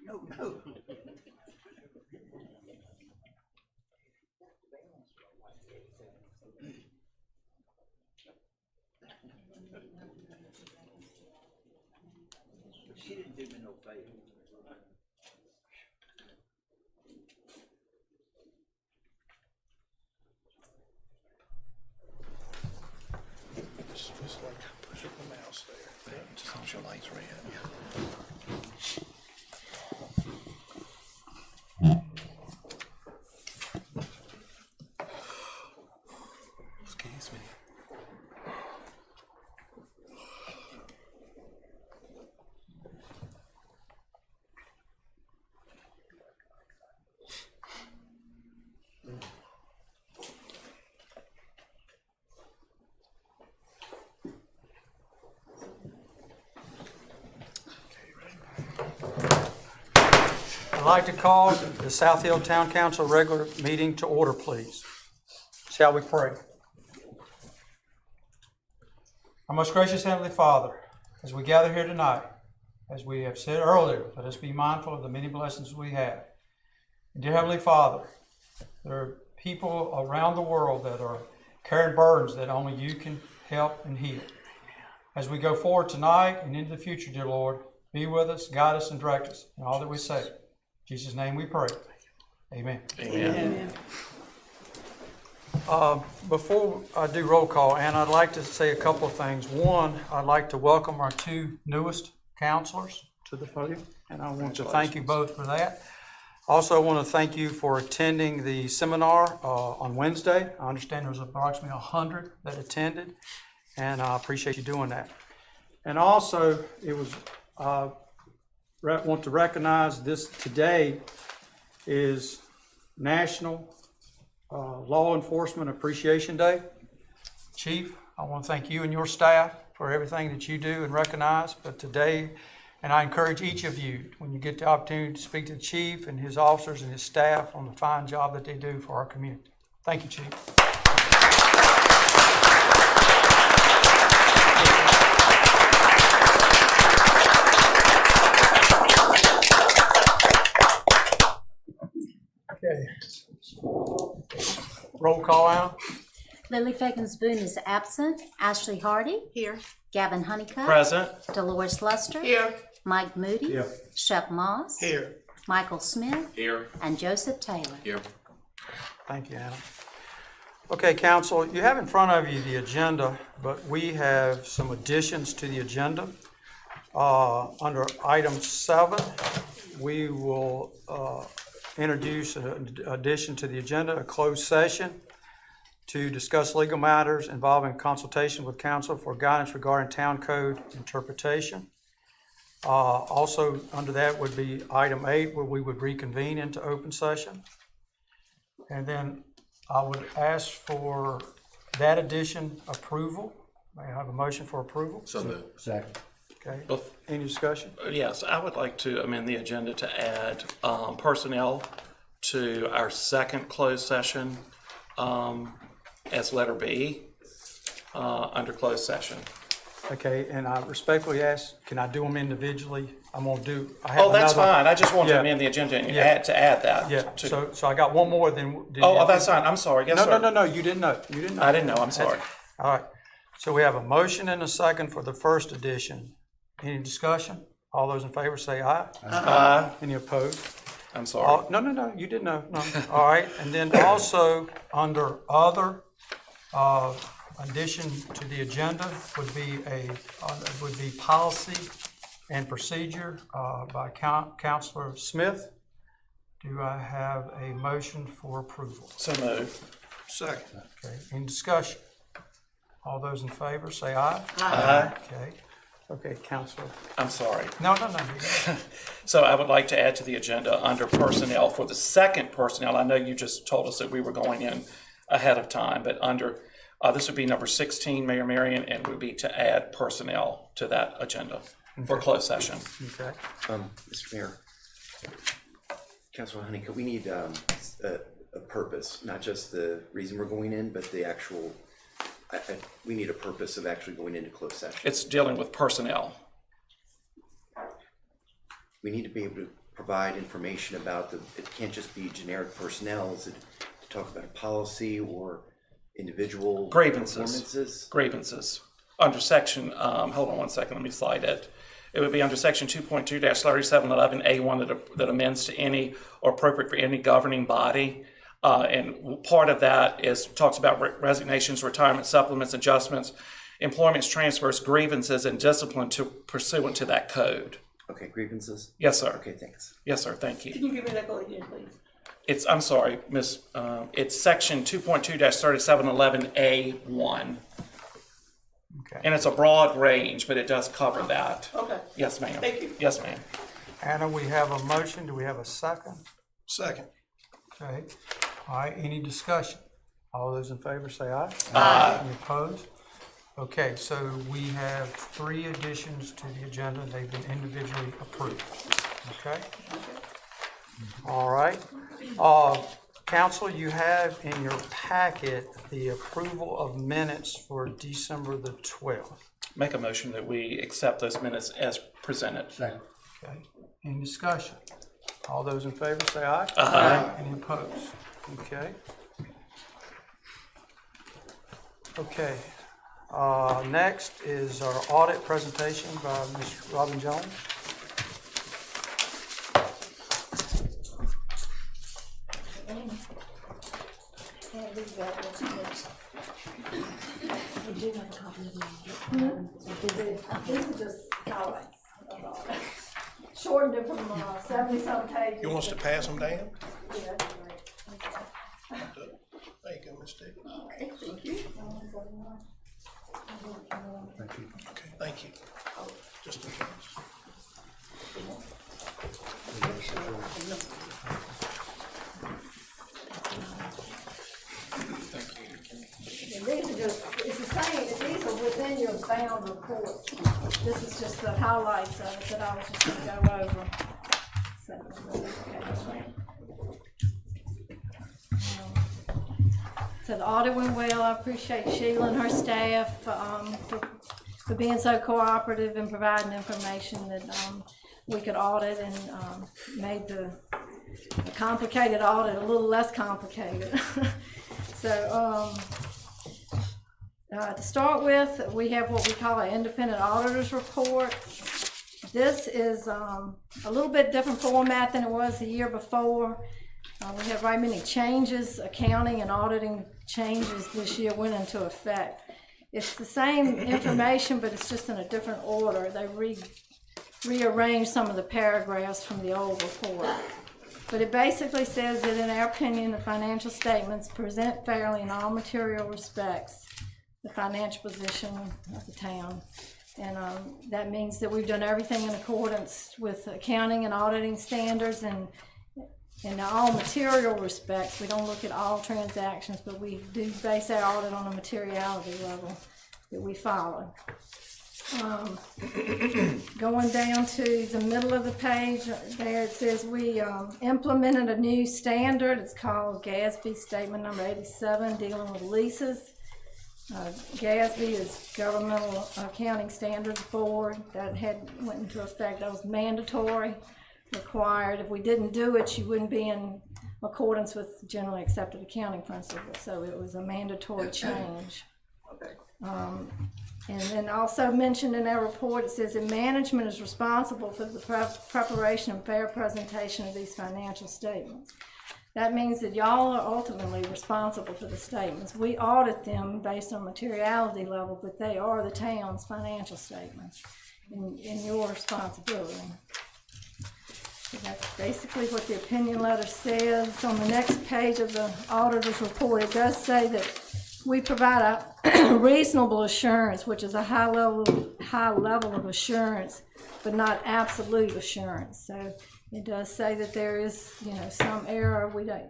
No. She didn't do me no favor. Just like push up the mouse there. Just as long as your light's red. Excuse me. I'd like to call the South Hill Town Council regular meeting to order, please. Shall we pray? Our most gracious Heavenly Father, as we gather here tonight, as we have said earlier, let us be mindful of the many blessings we have. And dear Heavenly Father, there are people around the world that are carrying burdens that only you can help and heal. As we go forward tonight and into the future, dear Lord, be with us, guide us, and direct us in all that we say. In Jesus' name we pray. Amen. Amen. Before I do roll call, Ann, I'd like to say a couple of things. One, I'd like to welcome our two newest counselors to the podium, and I want to thank you both for that. Also, I want to thank you for attending the seminar on Wednesday. I understand there was approximately 100 that attended, and I appreciate you doing that. And also, it was want to recognize this today is National Law Enforcement Appreciation Day. Chief, I want to thank you and your staff for everything that you do and recognize. But today, and I encourage each of you, when you get the opportunity to speak to the chief and his officers and his staff on the fine job that they do for our community. Thank you, Chief. Okay. Roll call out. Lily Fagans Boone is absent. Ashley Hardy. Here. Gavin Honeycutt. Present. Dolores Luster. Here. Mike Moody. Here. Shep Moss. Here. Michael Smith. Here. And Joseph Taylor. Here. Thank you, Anna. Okay, Council, you have in front of you the agenda, but we have some additions to the agenda. Under item 7, we will introduce an addition to the agenda, a closed session to discuss legal matters involving consultation with counsel for guidance regarding town code interpretation. Also, under that would be item 8, where we would reconvene into open session. And then I would ask for that addition approval. May I have a motion for approval? So moved. Second. Okay. Any discussion? Yes, I would like to amend the agenda to add personnel to our second closed session as letter B under closed session. Okay, and I respectfully ask, can I do them individually? I'm gonna do. I have Oh, that's another- fine. I just want to Yeah. amend the agenda and Yeah. add that. Yeah, to- so I got one more than. Oh, that's fine. I'm sorry. Yes, No, sir. no, you didn't know. You didn't know. I didn't know. I'm sorry. All right, so we have a motion and a second for the first edition. Any discussion? All those in favor say aye. Any opposed? I'm sorry. No, you didn't know, no. All right, and then also under other, addition to the agenda would be policy and procedure, by Counselor Smith. Do I have a motion for approval? So moved. Second. Okay, any discussion? All those in favor say aye. Aye. Okay, Counselor. I'm sorry. No. you got it. So I would like to add to the agenda under personnel for the second personnel. I know you just told us that we were going in ahead of time, but under, this would be number 16, Mayor Marion, and would be to add personnel to that agenda for closed session. Okay, Mr. Mayor, Councilor Honeycutt, we need a purpose, not just the reason we're going in, but the actual, we need a purpose of actually going into closed session. It's dealing with personnel. we need to be able to provide information about it can't just be generic personnel. Is it to talk about a policy or individual performances? Grievances. Under section, hold on one second, let me slide it. It would be under section 2.2-3711A1 that amends to any or appropriate for any governing body. And part of that talks about resignations, retirement supplements, adjustments, employments, transfers, grievances, and discipline pursuant to that code. Okay, grievances? Yes, sir. Okay, thanks. Yes, sir. Thank you. Can you give me that code again, please? I'm sorry, Miss. It's section 2.2-3711A1. Okay. And it's a broad range, but it does cover that. Okay. Yes, ma'am. Thank you. Yes, ma'am. Anna, we have a motion. Do we have a second? Second. Okay. All right, any discussion? All those in favor say aye. Aye. Any opposed? Okay, so we have 3 additions to the agenda. They've been individually approved. Okay? All right. Council, you have in your packet the approval of minutes for December the 12th. Make a motion that we accept those minutes as presented. Second. Okay, any discussion? All those in favor say aye. Aye. Any opposed? Okay. Okay, next is our audit presentation by Ms. Robin Jones. These are just highlights. Shortened it from 70-some pages. You want us to pass them down? Yeah, that's right. There you go, Ms. Steve. Okay, thank you. Okay, thank you. Just in case. And these are just, it's the same, these are within your bound report. This is just the highlights of it that I was just gonna go over. So, okay, that's right. So the audit went well. I appreciate Sheila and her staff for being so cooperative and providing information that we could audit and made the complicated audit a little less complicated. So to start with, we have what we call an independent auditor's report. This is a little bit different format than it was the year before. We have very many changes, accounting and auditing changes this year went into effect. It's the same information, but it's just in a different order. They rearranged some of the paragraphs from the old report. But it basically says that in our opinion, the financial statements present fairly in all material respects the financial position of the town. And that means that we've done everything in accordance with accounting and auditing standards, and in all material respects. We don't look at all transactions, but we do base our audit on a materiality level that we follow. Going down to the middle of the page, there it says we implemented a new standard. It's called GASB Statement Number 87, dealing with leases. GASB is Governmental Accounting Standards Board. That went into effect. That was mandatory, required. If we didn't do it, you wouldn't be in accordance with generally accepted accounting principles. So it was a mandatory change. Okay. And then also mentioned in our report, it says that management is responsible for the preparation and fair presentation of these financial statements. That means that y'all are ultimately responsible for the statements. We audit them based on materiality level, but they are the town's financial statements and your responsibility. So that's basically what the opinion letter says. On the next page of the auditor's report, it does say that we provide a reasonable assurance, which is a high level of assurance, but not absolute assurance. So it does say that there is, some error. We don't,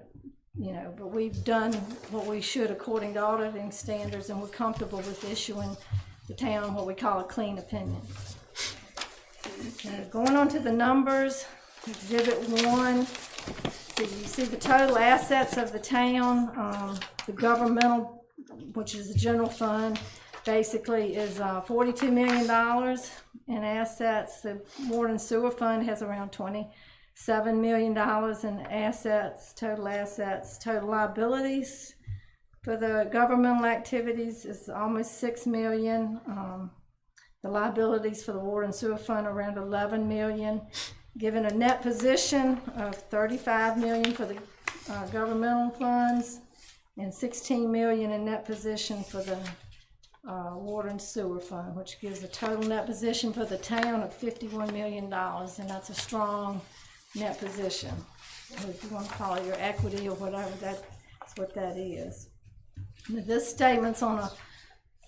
but we've done what we should according to auditing standards, and we're comfortable with issuing the town what we call a clean opinion. Okay, going on to the numbers, Exhibit 1. So you see the total assets of the town, the governmental, which is the general fund, basically is $42 million. in assets. The water and sewer fund has around $27 million in assets. Total liabilities for the governmental activities is almost $6 million. The liabilities for the water and sewer fund are around $11 million, giving a net position of $35 million for the governmental funds and $16 million in net position for the water and sewer fund, which gives a total net position for the town of $51 million, and that's a strong net position. If you want to call it your equity or whatever, that's what that is. Now, this statement's on a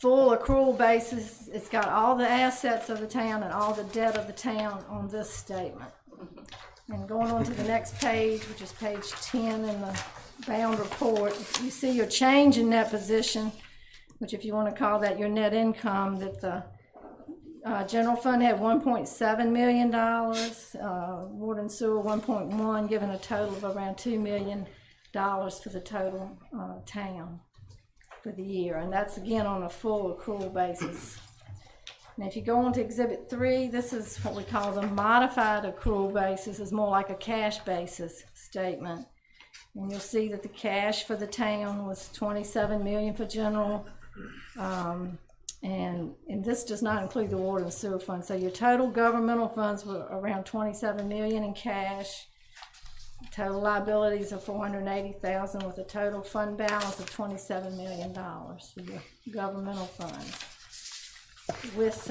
full accrual basis. It's got all the assets of the town and all the debt of the town on this statement. And going on to the next page, which is page 10 in the bound report, you see your change in net position, which if you want to call that your net income, that the general fund had $1.7 million, water and sewer 1.1, giving a total of around $2 million for the total town for the year, and that's again on a full accrual basis. Now if you go on to Exhibit 3, this is what we call the modified accrual basis. It's more like a cash basis statement, and you'll see that the cash for the town was $27 million for general, and this does not include the water and sewer fund. So your total governmental funds were around $27 million in cash. Total liabilities of $480,000 with a total fund balance of $27 million for your governmental funds. With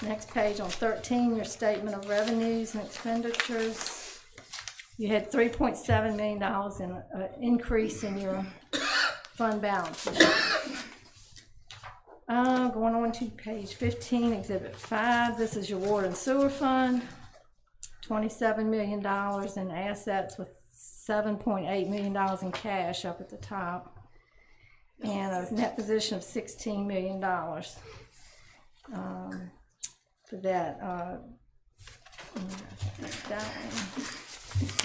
next page on 13, your statement of revenues and expenditures, you had $3.7 million in an increase in your fund balance. Going on to page 15, Exhibit 5, this is your water and sewer fund. $27 million in assets with $7.8 million in cash up at the top, and a net position of $16 million for that.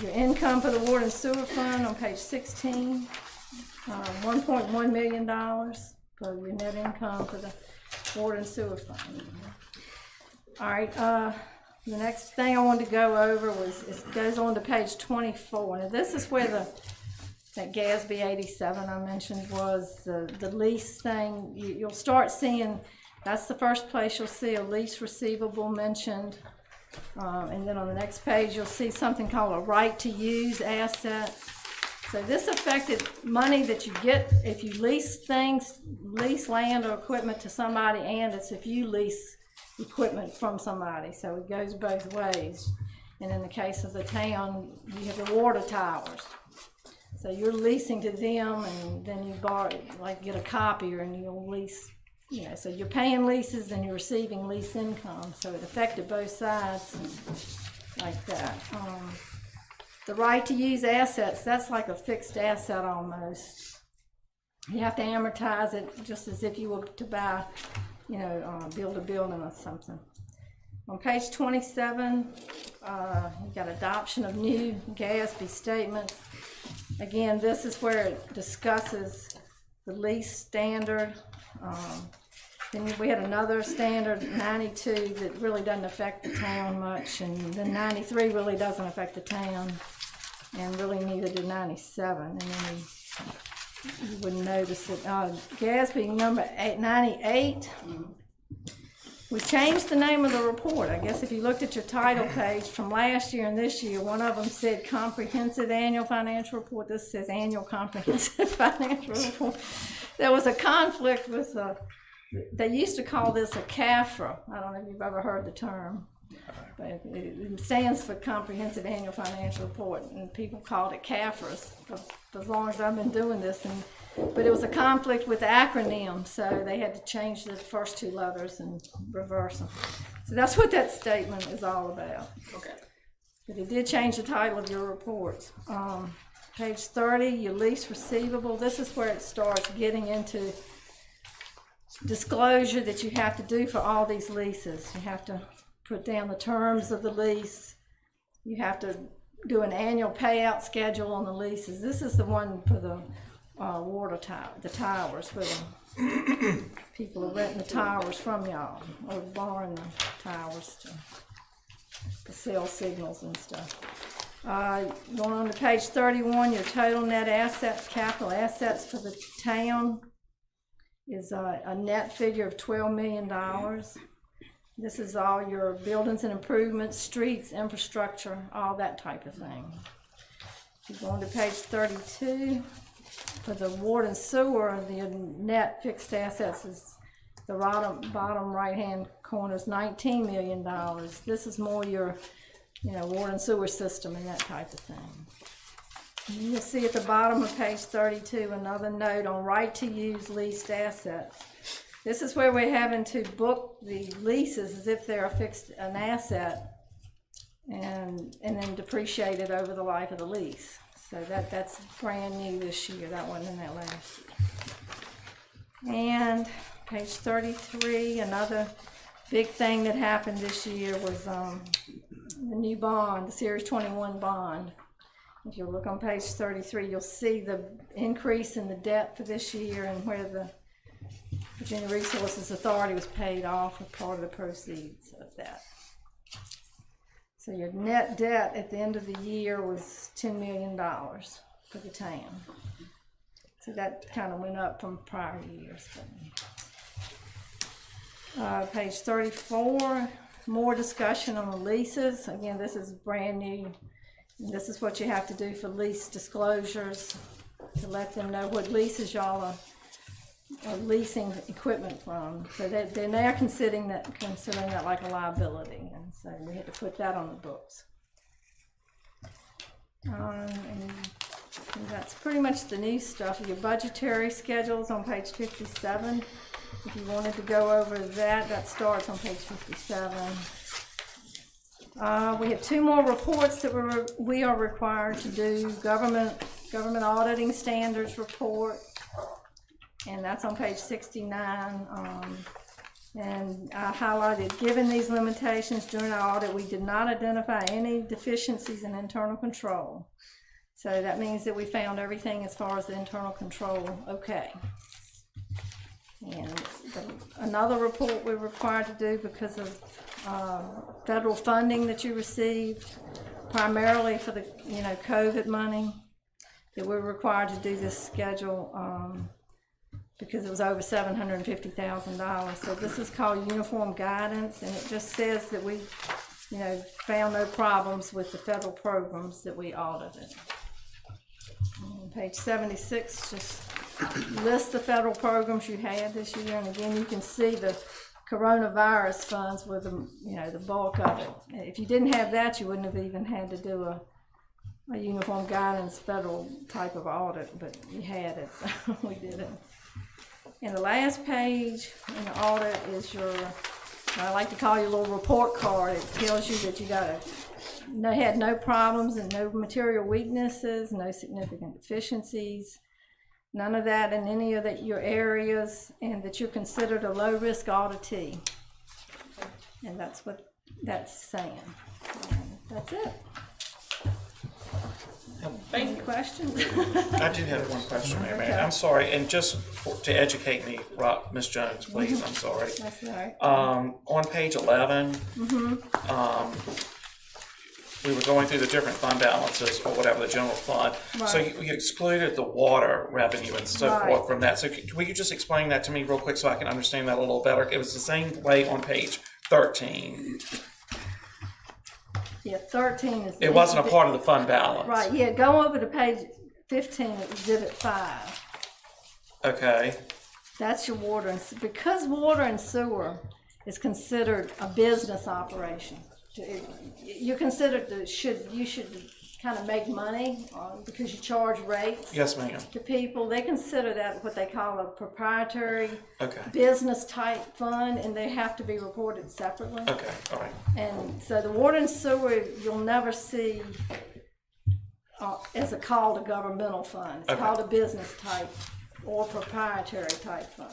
Your income for the water and sewer fund on page 16, $1.1 million for your net income for the water and sewer fund. All right. The next thing I wanted to go over was, it goes on to page 24. Now this is where that GASB 87 I mentioned was the lease thing. You'll start seeing, that's the first place you'll see a lease receivable mentioned. And then on the next page you'll see something called a right to use asset. So this affected money that you get if you lease things, lease land or equipment to somebody, and it's if you lease equipment from somebody, so it goes both ways. And in the case of the town, you have the water towers, so you're leasing to them, and then you borrow, like get a copier, and you'll lease, so you're paying leases and you're receiving lease income, so it affected both sides like that. The right to use assets, that's like a fixed asset almost. You have to amortize it just as if you were to buy, build a building or something. On page 27, you got adoption of new GASB statements. Again, this is where it discusses the lease standard. Then we had another standard, 92, that really doesn't affect the town much, and then 93 really doesn't affect the town, and really neither did 97. And then you wouldn't notice it. GASB number 98, we changed the name of the report. I guess if you looked at your title page from last year and this year, one of them said Comprehensive Annual Financial Report. This says Annual Comprehensive Financial Report. There was a conflict with, they used to call this a CAFRA. I don't know if you've ever heard the term. But it stands for Comprehensive Annual Financial Report, and people called it CAFRAs for as long as I've been doing this. But it was a conflict with the acronym, so they had to change the first two letters and reverse them. So that's what that statement is all about. Okay. But it did change the title of your reports. Page 30, your lease receivable. This is where it starts getting into disclosure that you have to do for all these leases. You have to put down the terms of the lease. You have to do an annual payout schedule on the leases. This is the one for the water tower, the towers where the people are renting the towers from y'all or borrowing the towers to sell signals and stuff. Going on to page 31, your total net assets, capital assets for the town is a net figure of $12 million. This is all your buildings and improvements, streets, infrastructure, all that type of thing. If you go on to page 32, for the water and sewer, the net fixed assets is the bottom right-hand corner is $19 million. This is more your, water and sewer system and that type of thing. You'll see at the bottom of page 32 another note on right-to-use leased assets. This is where we're having to book the leases as if they're an asset and then depreciate it over the life of the lease. So that's brand new this year. That wasn't in that last year. And page 33, another big thing that happened this year was the new bond, the Series 21 bond. If you look on page 33, you'll see the increase in the debt for this year and where the Virginia Resources Authority was paid off with part of the proceeds of that. So your net debt at the end of the year was $10 million for the town. So that kind of went up from prior years. Page 34, more discussion on the leases. Again, this is brand new. This is what you have to do for lease disclosures to let them know what leases y'all are leasing equipment from. So they're now considering that like a liability, and so we had to put that on the books. And that's pretty much the new stuff. Your budgetary schedules on page 57. If you wanted to go over that starts on page 57. We have two more reports that we are required to do. Government auditing standards report, and that's on page 69. And I highlighted, given these limitations during our audit, we did not identify any deficiencies in internal control. So that means that we found everything as far as the internal control okay. And another report we're required to do because of federal funding that you received, primarily for the COVID money, that we're required to do this schedule because it was over $750,000. So this is called uniform guidance, and it just says that we found no problems with the federal programs that we audited. On page 76 just lists the federal programs you had this year, and again you can see the coronavirus funds were the bulk of it. If you didn't have that, you wouldn't have even had to do a uniform guidance federal type of audit, but you had it, so we did it. And the last page in the audit is your, I like to call your little report card. It tells you that you had no problems and no material weaknesses, no significant deficiencies, none of that in any of your areas, and that you're considered a low-risk auditee. And that's what that's saying. And that's it. Any questions? I do have one question, Mayor. Okay. I'm sorry, and just to educate me, Ms. Jones, please, I'm sorry. That's all right. On page 11, we were going through the different fund balances or whatever, the general fund. Right. So you excluded the water revenue and so Right. forth from that. So will you just explain that to me real quick so I can understand that a little better? It was the same way on page 13. Yeah, 13 is. It wasn't a part of the fund balance. Right, yeah, go over to page 15, exhibit 5. Okay, That's your water and, because water and sewer is considered a business operation. You're considered you should kind of make money because you charge rates yes, ma'am. to people. They consider that what they call a proprietary Okay, business type fund, and they have to be reported separately. okay, all right. And so the water and sewer, you'll never see as a call to governmental fund. It's Okay. called a business type or proprietary type fund.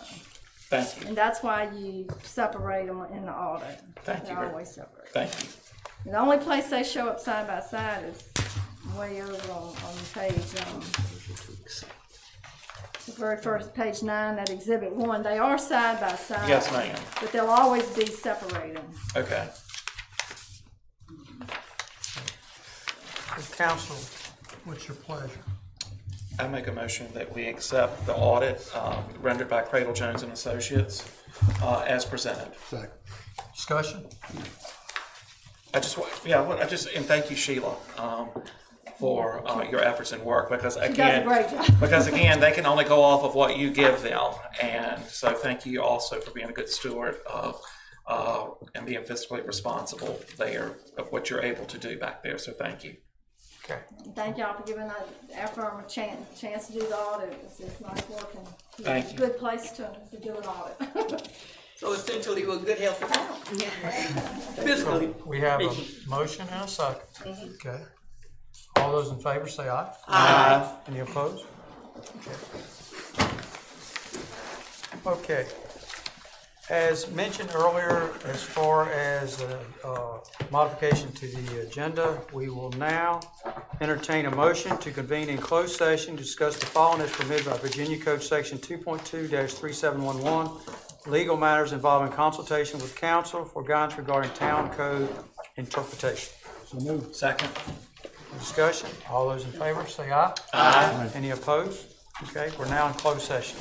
Thank you, And that's why you separate them in the audit. Thank you They're very- always separate. thank you. And the only place they show up side by side is way over on page very first, page 9, that exhibit 1, they are side by side. Yes, ma'am. But they'll always be separated. Okay. Council, what's your pleasure? I make a motion that we accept the audit rendered by Cradle Jones and Associates as presented. Second. Discussion? And thank you, Sheila, for your efforts and work, because She does a again, great job. they can only go off of what you give them. And so thank you also for being a good steward and being fiscally responsible there of what you're able to do back there. So thank you. Okay. Thank y'all for giving our firm a chance to do the audit. It's nice working. Thank you. Good place to do an audit. So essentially, we're good health for town. Fiscally. We have a motion and a second. Okay. All those in favor say aye. Aye. Any opposed? Okay. As mentioned earlier, as far as modification to the agenda, we will now entertain a motion to convene in closed session to discuss the following as permitted by Virginia Code Section 2.2-3711, legal matters involving consultation with counsel for guidance regarding town code interpretation. So moved. Second. Discussion, all those in favor say aye. Aye. Any opposed? Okay, we're now in closed session.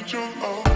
need your love.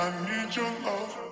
I need your love.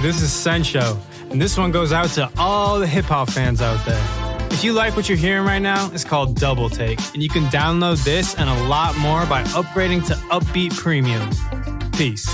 this is Sencho, and this one goes out to all the hip hop fans out there. If you like what you're hearing right now, it's called Double Take, and you can download this and a lot more by upgrading to Upbeat Premium. Peace.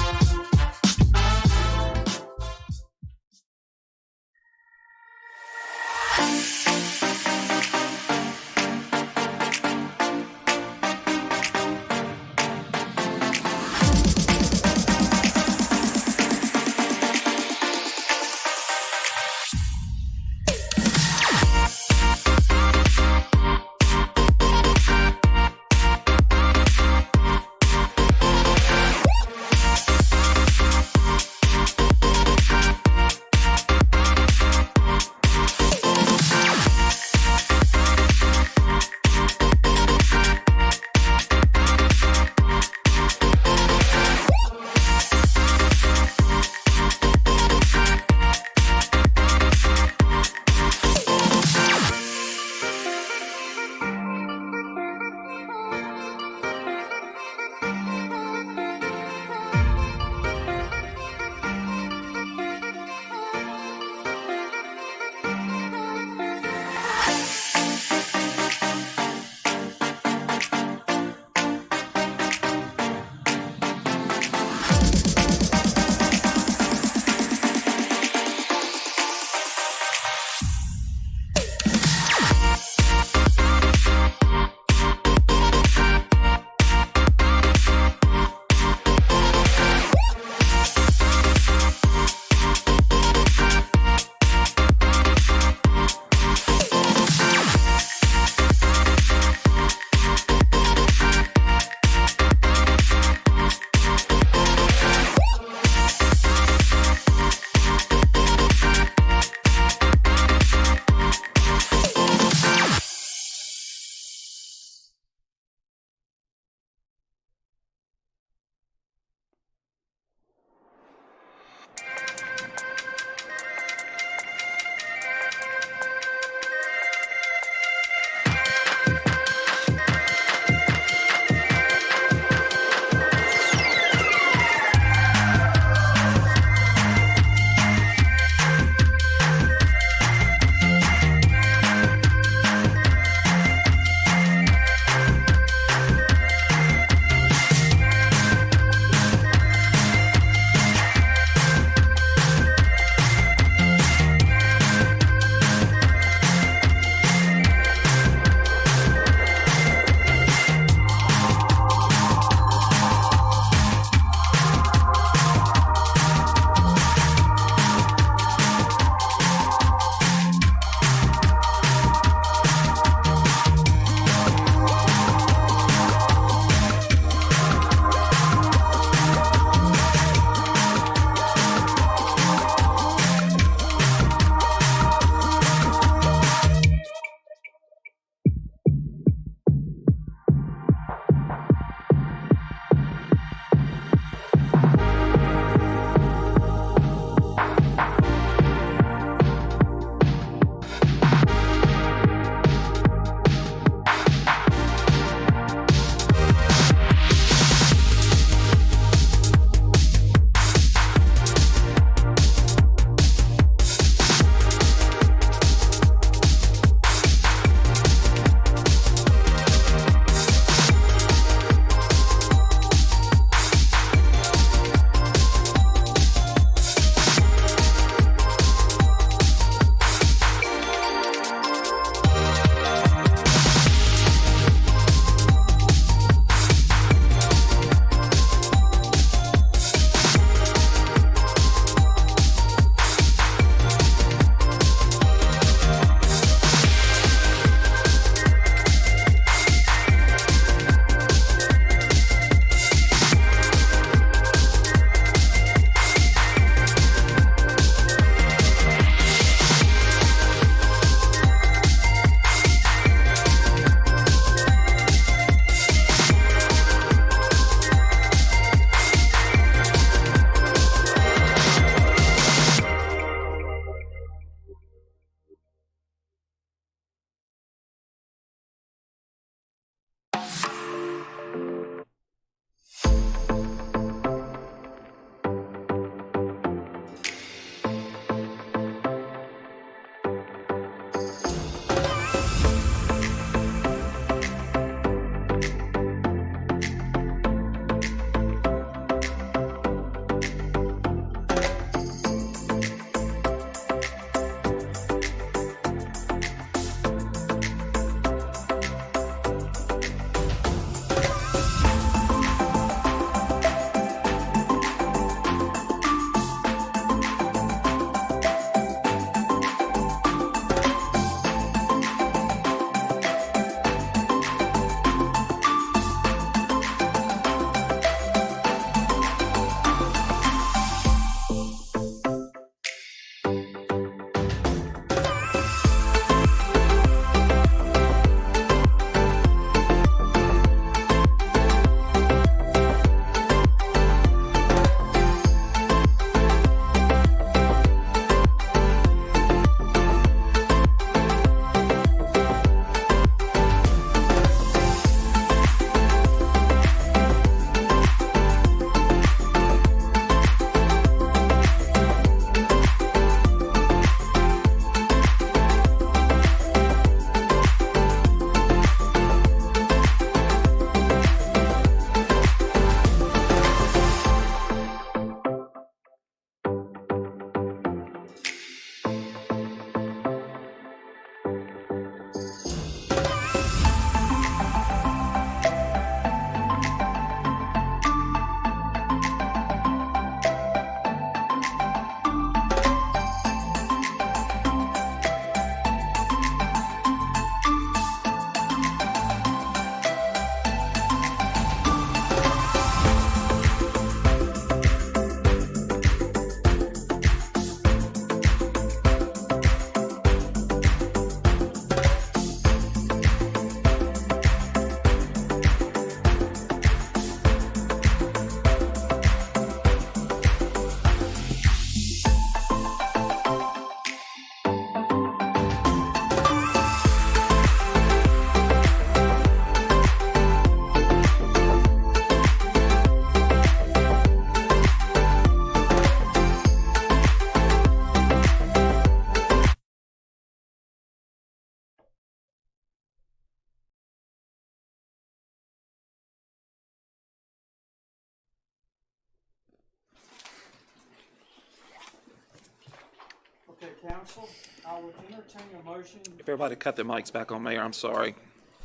Council, I would entertain a motion. If everybody cut their mics back on, Mayor, I'm sorry.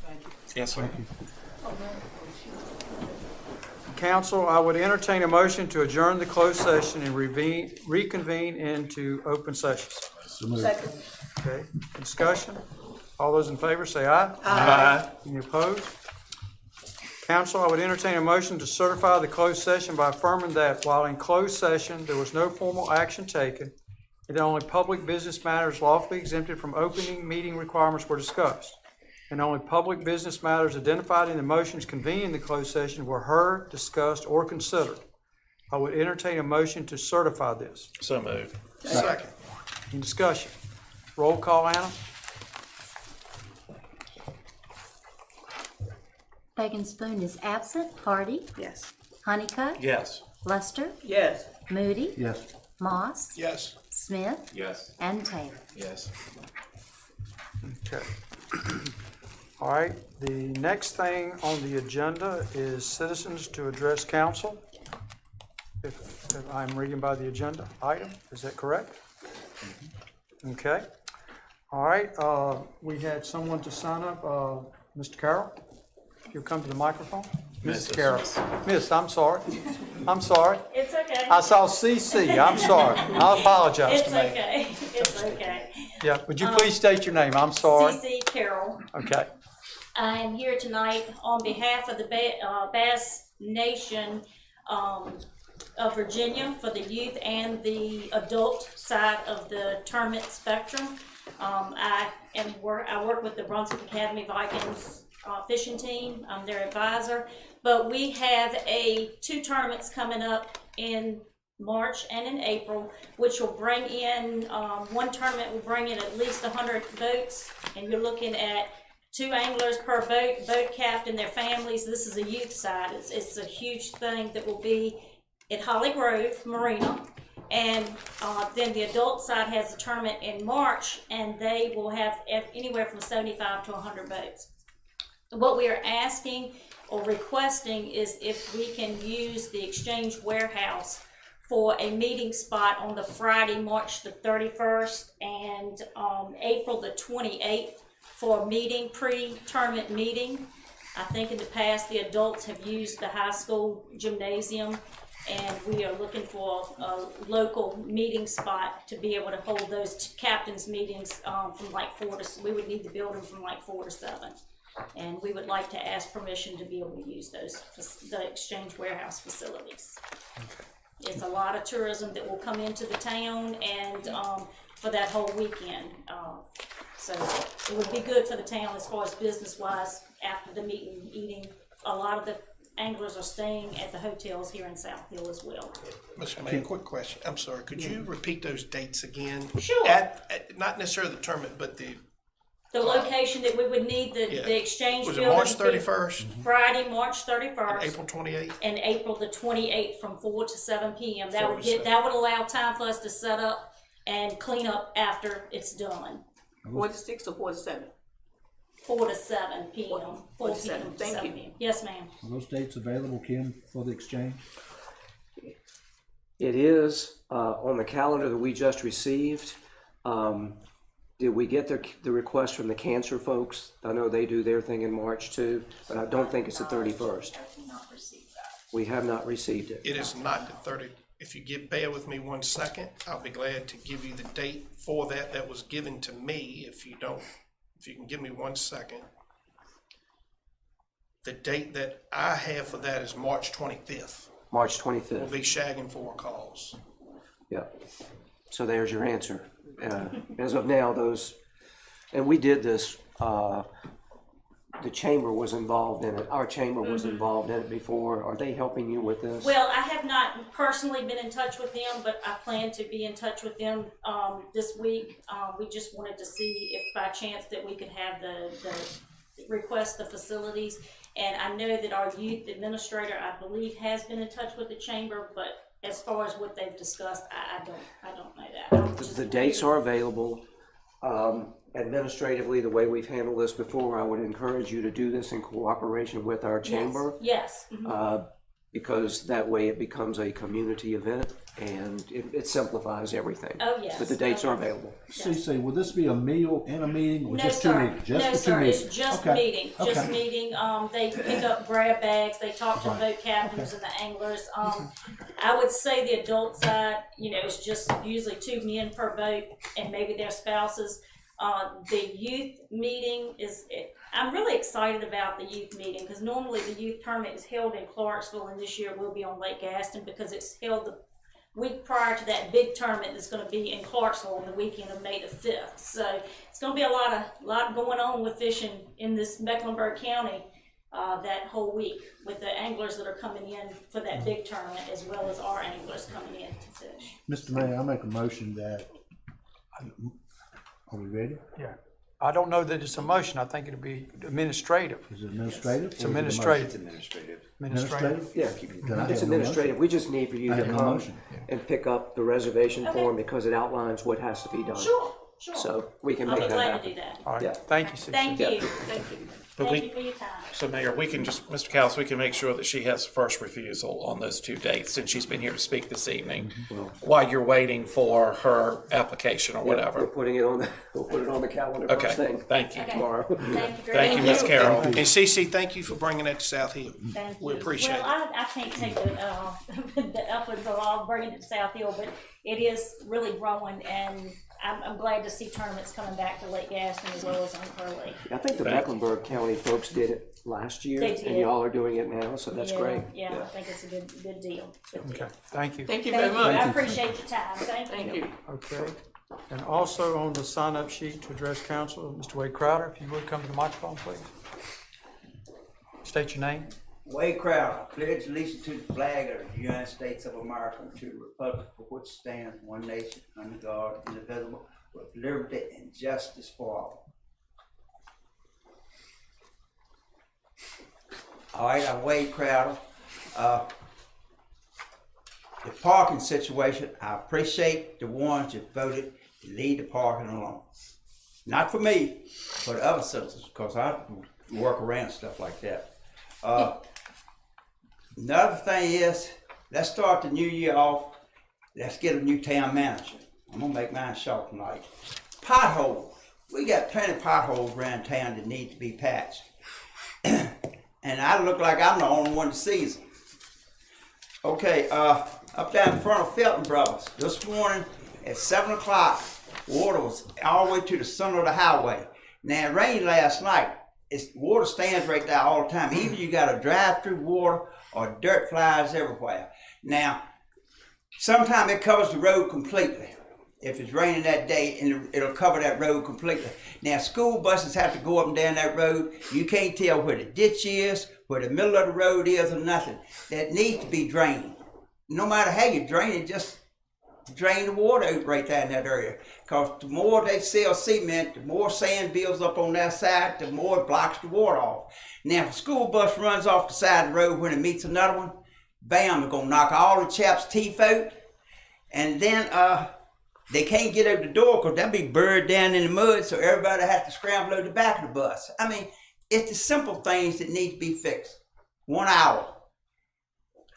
Thank you. Yes, sir. Council, I would entertain a motion to adjourn the closed session and reconvene into open session. Second. Okay, discussion? All those in favor say aye. Aye. Any opposed? Council, I would entertain a motion to certify the closed session by affirming that while in closed session, there was no formal action taken, and that only public business matters lawfully exempted from opening meeting requirements were discussed, and only public business matters identified in the motions convening the closed session were heard, discussed, or considered. I would entertain a motion to certify this. So moved. Second. Any discussion? Roll call, Anna? Fagan Spoon is absent. Hardy, Yes. Honeycutt, Yes. Lester, Yes. Moody, Yes. Moss, Yes. Smith, Yes. and Taylor. Yes. Okay. All right, the next thing on the agenda is citizens to address council. If I'm reading by the agenda item, is that correct? Okay. All right, we had someone to sign up, Mr. Carroll. You'll come to the microphone. Mrs. Carroll. Miss, I'm sorry. I'm sorry. It's okay. I saw CC. I'm sorry. I apologize It's to me. okay. It's okay. Yeah, would you please state your name? I'm sorry. CC Carroll. Okay. I am here tonight on behalf of the Bass Nation of Virginia for the youth and the adult side of the tournament spectrum. I work with the Brunswick Academy Vikings fishing team. I'm their advisor, but we have two tournaments coming up in March and in April, which will bring in, one tournament will bring in at least 100 boats, and you're looking at 2 anglers per boat captain, their families. This is a youth side. It's a huge thing that will be at Holly Grove Marina. And then the adult side has a tournament in March, and they will have anywhere from 75 to 100 boats. What we are asking or requesting is if we can use the Exchange Warehouse for a meeting spot on the Friday, March the 31st and April the 28th for a meeting, pre-tournament meeting. I think in the past the adults have used the high school gymnasium, and we are looking for a local meeting spot to be able to hold those captains' meetings from like 4 to, we would need the building from like 4 to 7. And we would like to ask permission to be able to use the Exchange Warehouse facilities. It's a lot of tourism that will come into the town, and for that whole weekend. So it would be good for the town as far as business-wise after the meeting and eating. A lot of the anglers are staying at the hotels here in South Hill as well. Mr. Mayor, quick question. I'm sorry. Could you repeat those dates again? Sure. At not necessarily the tournament, but the location that we would need the exchange was it building. March 31st? Friday, March 31st. April 28th? And April the 28th from 4 to 7 p.m. 4 to 7. That would allow time for us to set up and clean up after it's done. 4 to 6 or 4 to 7? 4 to 7 p.m. 4 to 4 7. p.m. to Thank 7 you. p.m. Yes, ma'am. Are those dates available, Kim, for the exchange? It is on the calendar that we just received. Did we get the request from the cancer folks? I know they do their thing in March too, but I don't think it's the 31st. We have not received it. It is not the 30th. If you bear with me 1 second, I'll be glad to give you the date for that was given to me. If you can give me 1 second. The date that I have for that is March 25th. March We'll 25th. be shagging 4 calls. Yeah. So there's your answer. As of now, and we did this, the chamber was involved in it. Our chamber was involved in it before. Are they helping you with this? Well, I have not personally been in touch with them, but I plan to be in touch with them this week. We just wanted to see if by chance that we could have the request the facilities. And I know that our youth administrator, I believe, has been in touch with the chamber, but as far as what they've discussed, I don't know that. The dates are available. Administratively, the way we've handled this before, I would encourage you to do this in cooperation with our chamber. Yes. Because that way it becomes a community event. and it simplifies everything. Oh, yes. But the dates are available. CC, will this be a meal and a meeting or No, just two sir. meetings? Just No, the two sir. meetings? It's just Okay. meeting, just Okay. meeting. They pick up grab bags, they talk to the boat captains and the anglers. I would say the adult side, it's just usually 2 men per boat and maybe their spouses. The youth meeting I'm really excited about the youth meeting because normally the youth tournament is held in Clarksville and this year will be on Lake Gaston because it's held the week prior to that big tournament that's going to be in Clarksville on the weekend of May the 5th. So it's going to be a lot going on with fishing in this Mecklenburg County that whole week with the anglers that are coming in for that big tournament as well as our anglers coming in to fish. Mr. Mayor, I make a motion that, are we ready? Yeah. I don't know that it's a motion. I think it'll be administrative. Is it administrative? It's administrative. It's administrative. Administrative. Yeah, Then I it's have no administrative. We just need for you I to have no come motion. and pick up the reservation Okay. form because it outlines what has to be done. Sure. So we can I'll make be that glad to happen. do that. All right. Yeah. Thank you, Susan. Thank Yeah. you. Thank you. But Thank we- you for your time. So Mayor, we can just, Mr. Callis, we can make sure that she has first refusal on those 2 dates since she's been here to speak this evening while you're waiting for her application or We're whatever. putting it on we'll put it on the calendar Okay, first thing thank you. Okay. tomorrow. Thank you. Thank you, Ms. Carroll. And CC, thank you for bringing that to South Hill. Thank We you. appreciate well, it. I can't take the upwards of all bringing it to South Hill, but it is really growing, and I'm glad to see tournaments coming back to Lake Gaston as well as on Pearl Lake. I think the Mecklenburg County folks did it last year, They did. and y'all are doing it now, so that's Yeah, great. Yeah, I think it's a good deal. Good deal. Okay, thank you. Thank you Thank very you. much. I appreciate your time. Thank you. Thank you. Okay. And also on the sign-up sheet to address council, Mr. Wade Crowder, if you would come to the microphone, please. State your name. Wade Crowder, pledge allegiance to the flag of the United States of America and to the republic for which stands one nation under God, indivisible, with liberty and justice for all. All right, I'm Wade Crowder. The parking situation, I appreciate the ones that voted to leave the parking alone. Not for me, for the other citizens, because I work around stuff like that. Another thing is, let's start the new year off. Let's get a new town manager. I'm gonna make mine short tonight. Potholes. We got plenty of potholes around town that need to be patched. And I look like I'm the only one that sees them. Okay, up down in front of Felton Brothers, this morning at 7 o'clock, water was all the way to the center of the highway. Now, it rained last night. Water stands right there all the time. Either you got to drive through water or dirt flies everywhere. Now, sometimes it covers the road completely. If it's raining that day, and it'll cover that road completely. Now, school buses have to go up and down that road. You can't tell where the ditch is, where the middle of the road is, or nothing. That needs to be drained. No matter how you drain it, just drain the water out right there in that area. Because the more they sell cement, the more sand builds up on that side, the more it blocks the water off. Now, if a school bus runs off the side of the road when it meets another one, bam, they're going to knock all the chaps' teeth out. And then they can't get out the door because they'll be buried down in the mud, so everybody has to scramble out the back of the bus. I mean, it's the simple things that need to be fixed. 1 hour.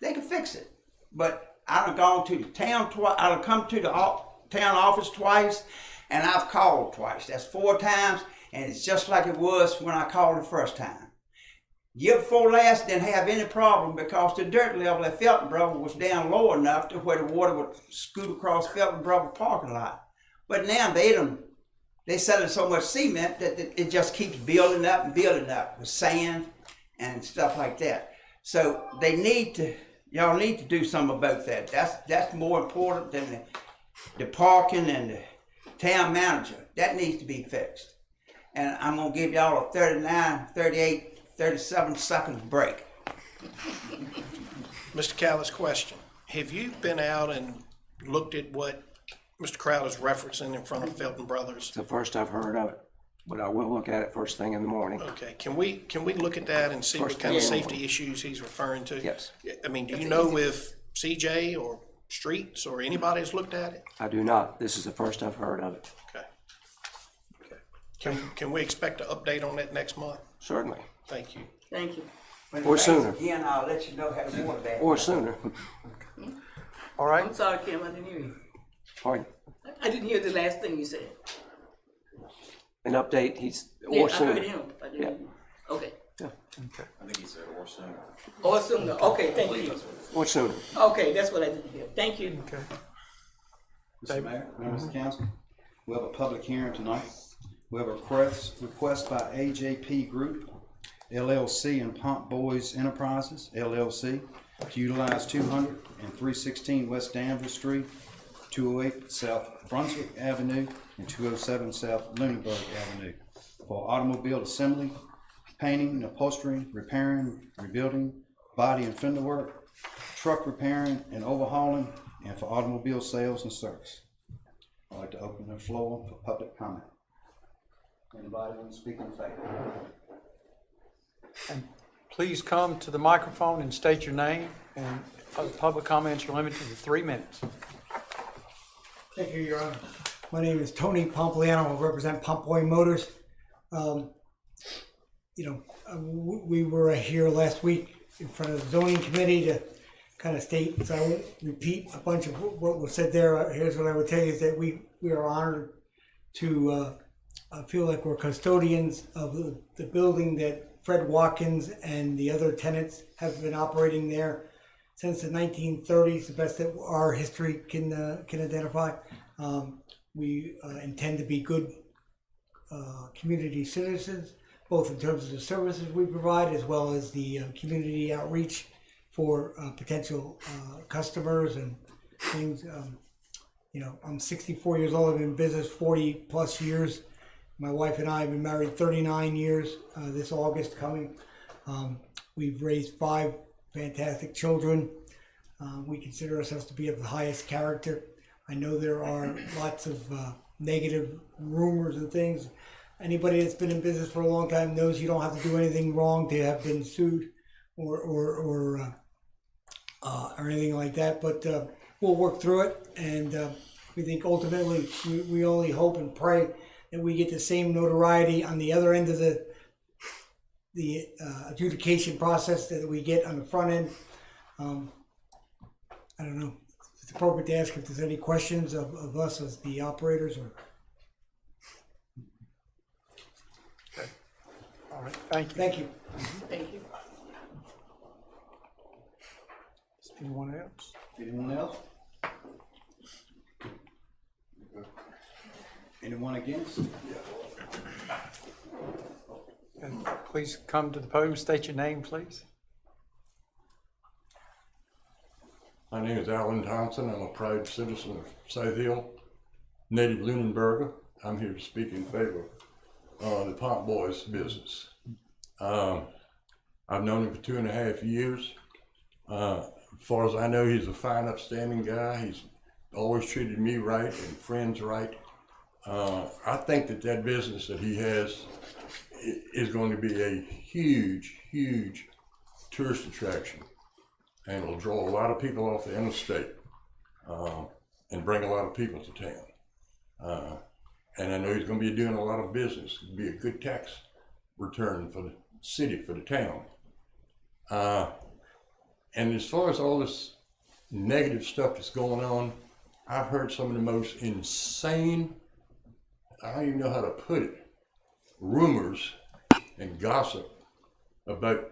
They can fix it. But I've gone to the town twice. I've come to the town office twice, and I've called twice. That's 4 times, and it's just like it was when I called the first time. Year before last, didn't have any problem because the dirt level at Felton Brothers was down low enough to where the water would scoot across Felton Brothers parking lot. But now they selling so much cement that it just keeps building up and building up with sand and stuff like that. So y'all need to do something about that. That's more important than the parking and the town manager. That needs to be fixed. And I'm gonna give y'all a 39, 38, 37 seconds break. Mr. Callis, question. Have you been out and looked at what Mr. Crowder's referencing in front of Felton Brothers? It's the first I've heard of it, but I will look at it first thing in the morning. Okay, can we look at that and see what kind of safety issues he's referring to? Yes. I mean, do you know if CJ or Streets or anybody has looked at it? I do not. This is the first I've heard of it. Okay. Can we expect an update on that next month? Certainly. Thank you. Thank you. When it Or rains sooner. again, I'll let you know how the water back. Or sooner. All right? I'm sorry, Kim, I didn't hear you. Pardon? I didn't hear the last thing you said. An update, he's, Yeah, or I soon. heard him. I didn't hear you. Okay. I think he said or sooner. Or sooner. Okay, thank you. Or sooner. Okay, that's what I didn't hear. Thank you. Okay. Mr. Mayor, members of the council, we have a public hearing tonight. We have a request by AJP Group, LLC and Pomp Boys Enterprises, LLC, to utilize 200 and 316 West Danville Street, 208 South Brunswick Avenue, and 207 South Lunenburg Avenue for automobile assembly, painting, upholstering, repairing, rebuilding, body and fender work, truck repairing and overhauling, and for automobile sales and service. I'd like to open the floor for public comment. Anybody want to speak in favor? And please come to the microphone and state your name, and public comments are limited to 3 minutes. Thank you, Your Honor. My name is Tony Pompliano. I represent Pomp Boy Motors. We were here last week in front of the zoning committee to kind of state, so I won't repeat a bunch of what was said there. Here's what I would tell you is that we are honored to feel like we're custodians of the building that Fred Watkins and the other tenants have been operating there since the 1930s, the best that our history can identify. We intend to be good community citizens, both in terms of the services we provide as well as the community outreach for potential customers and things. I'm 64 years old. I've been in business 40 plus years. My wife and I have been married 39 years this August coming. We've raised 5 fantastic children. We consider ourselves to be of the highest character. I know there are lots of negative rumors and things. Anybody that's been in business for a long time knows you don't have to do anything wrong to have been sued or anything like that. But we'll work through it, and we think ultimately we only hope and pray that we get the same notoriety on the other end of the adjudication process that we get on the front end. I don't know. It's appropriate to ask if there's any questions of us as the operators or. Okay. All right. Thank you. Thank you. Thank you. Anyone else? Anyone else? Anyone against? And please come to the podium, state your name, please. My name is Alan Thompson. I'm a proud citizen of South Hill, native Lunenburger. I'm here to speak in favor of the Pomp Boys business. I've known him for 2.5 years. As far as I know, he's a fine, upstanding guy. He's always treated me right and friends right. I think that business that he has is going to be a huge, huge tourist attraction. And it'll draw a lot of people off the interstate and bring a lot of people to town. And I know he's going to be doing a lot of business. It'll be a good tax return for the city, for the town. And as far as all this negative stuff that's going on, I've heard some of the most insane, I don't even know how to put it, rumors and gossip about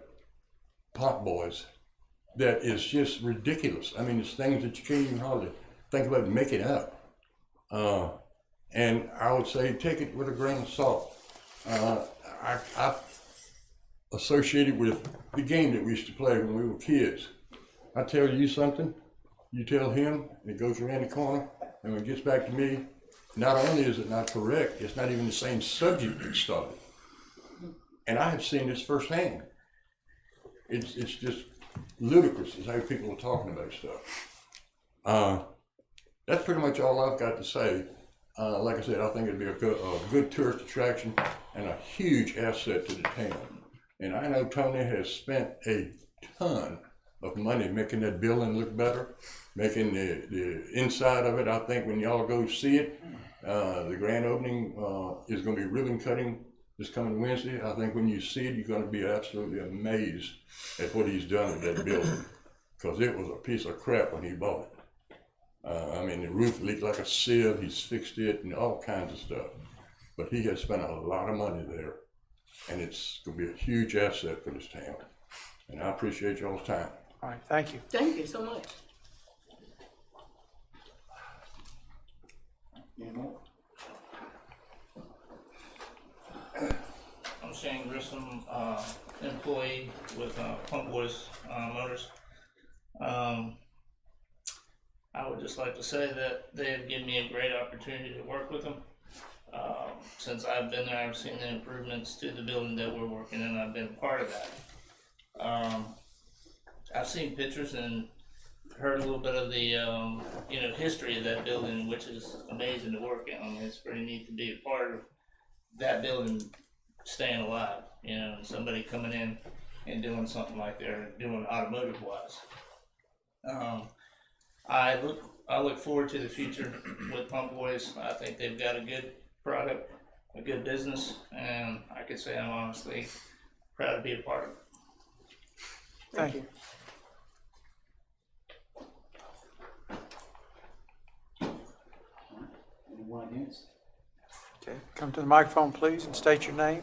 Pomp Boys that is just ridiculous. I mean, it's things that you can't even hardly think about making up. And I would say take it with a grain of salt. I associated with the game that we used to play when we were kids. I tell you something, you tell him, and it goes around the corner, and when it gets back to me, not only is it not correct, it's not even the same subject that started. And I have seen this firsthand. It's just ludicrous is how people are talking about stuff. That's pretty much all I've got to say. Like I said, I think it'd be a good tourist attraction and a huge asset to the town. And I know Tony has spent a ton of money making that building look better, making the inside of it. I think when y'all go see it, the grand opening is going to be ribbon cutting this coming Wednesday. I think when you see it, you're going to be absolutely amazed at what he's done with that building, because it was a piece of crap when he bought it. I mean, the roof leaked like a sieve. He's fixed it and all kinds of stuff. But he has spent a lot of money there, and it's going to be a huge asset for this town. And I appreciate y'all's time. All right, thank you. Thank you so much. I'm Shane Grissom, employee with Pump Boys Motors. I would just like to say that they have given me a great opportunity to work with them. Since I've been there, I've seen the improvements to the building that we're working in. I've been part of that. I've seen pictures and heard a little bit of the history of that building, which is amazing to work in. I mean, it's pretty neat to be a part of that building staying alive, and somebody coming in and doing something like they're doing automotive wise. I look forward to the future with Pump Boys. I think they've got a good product, a good business, and I could say I'm honestly proud to be a part of it. Thank you. Anyone against? Okay, come to the microphone, please, and state your name.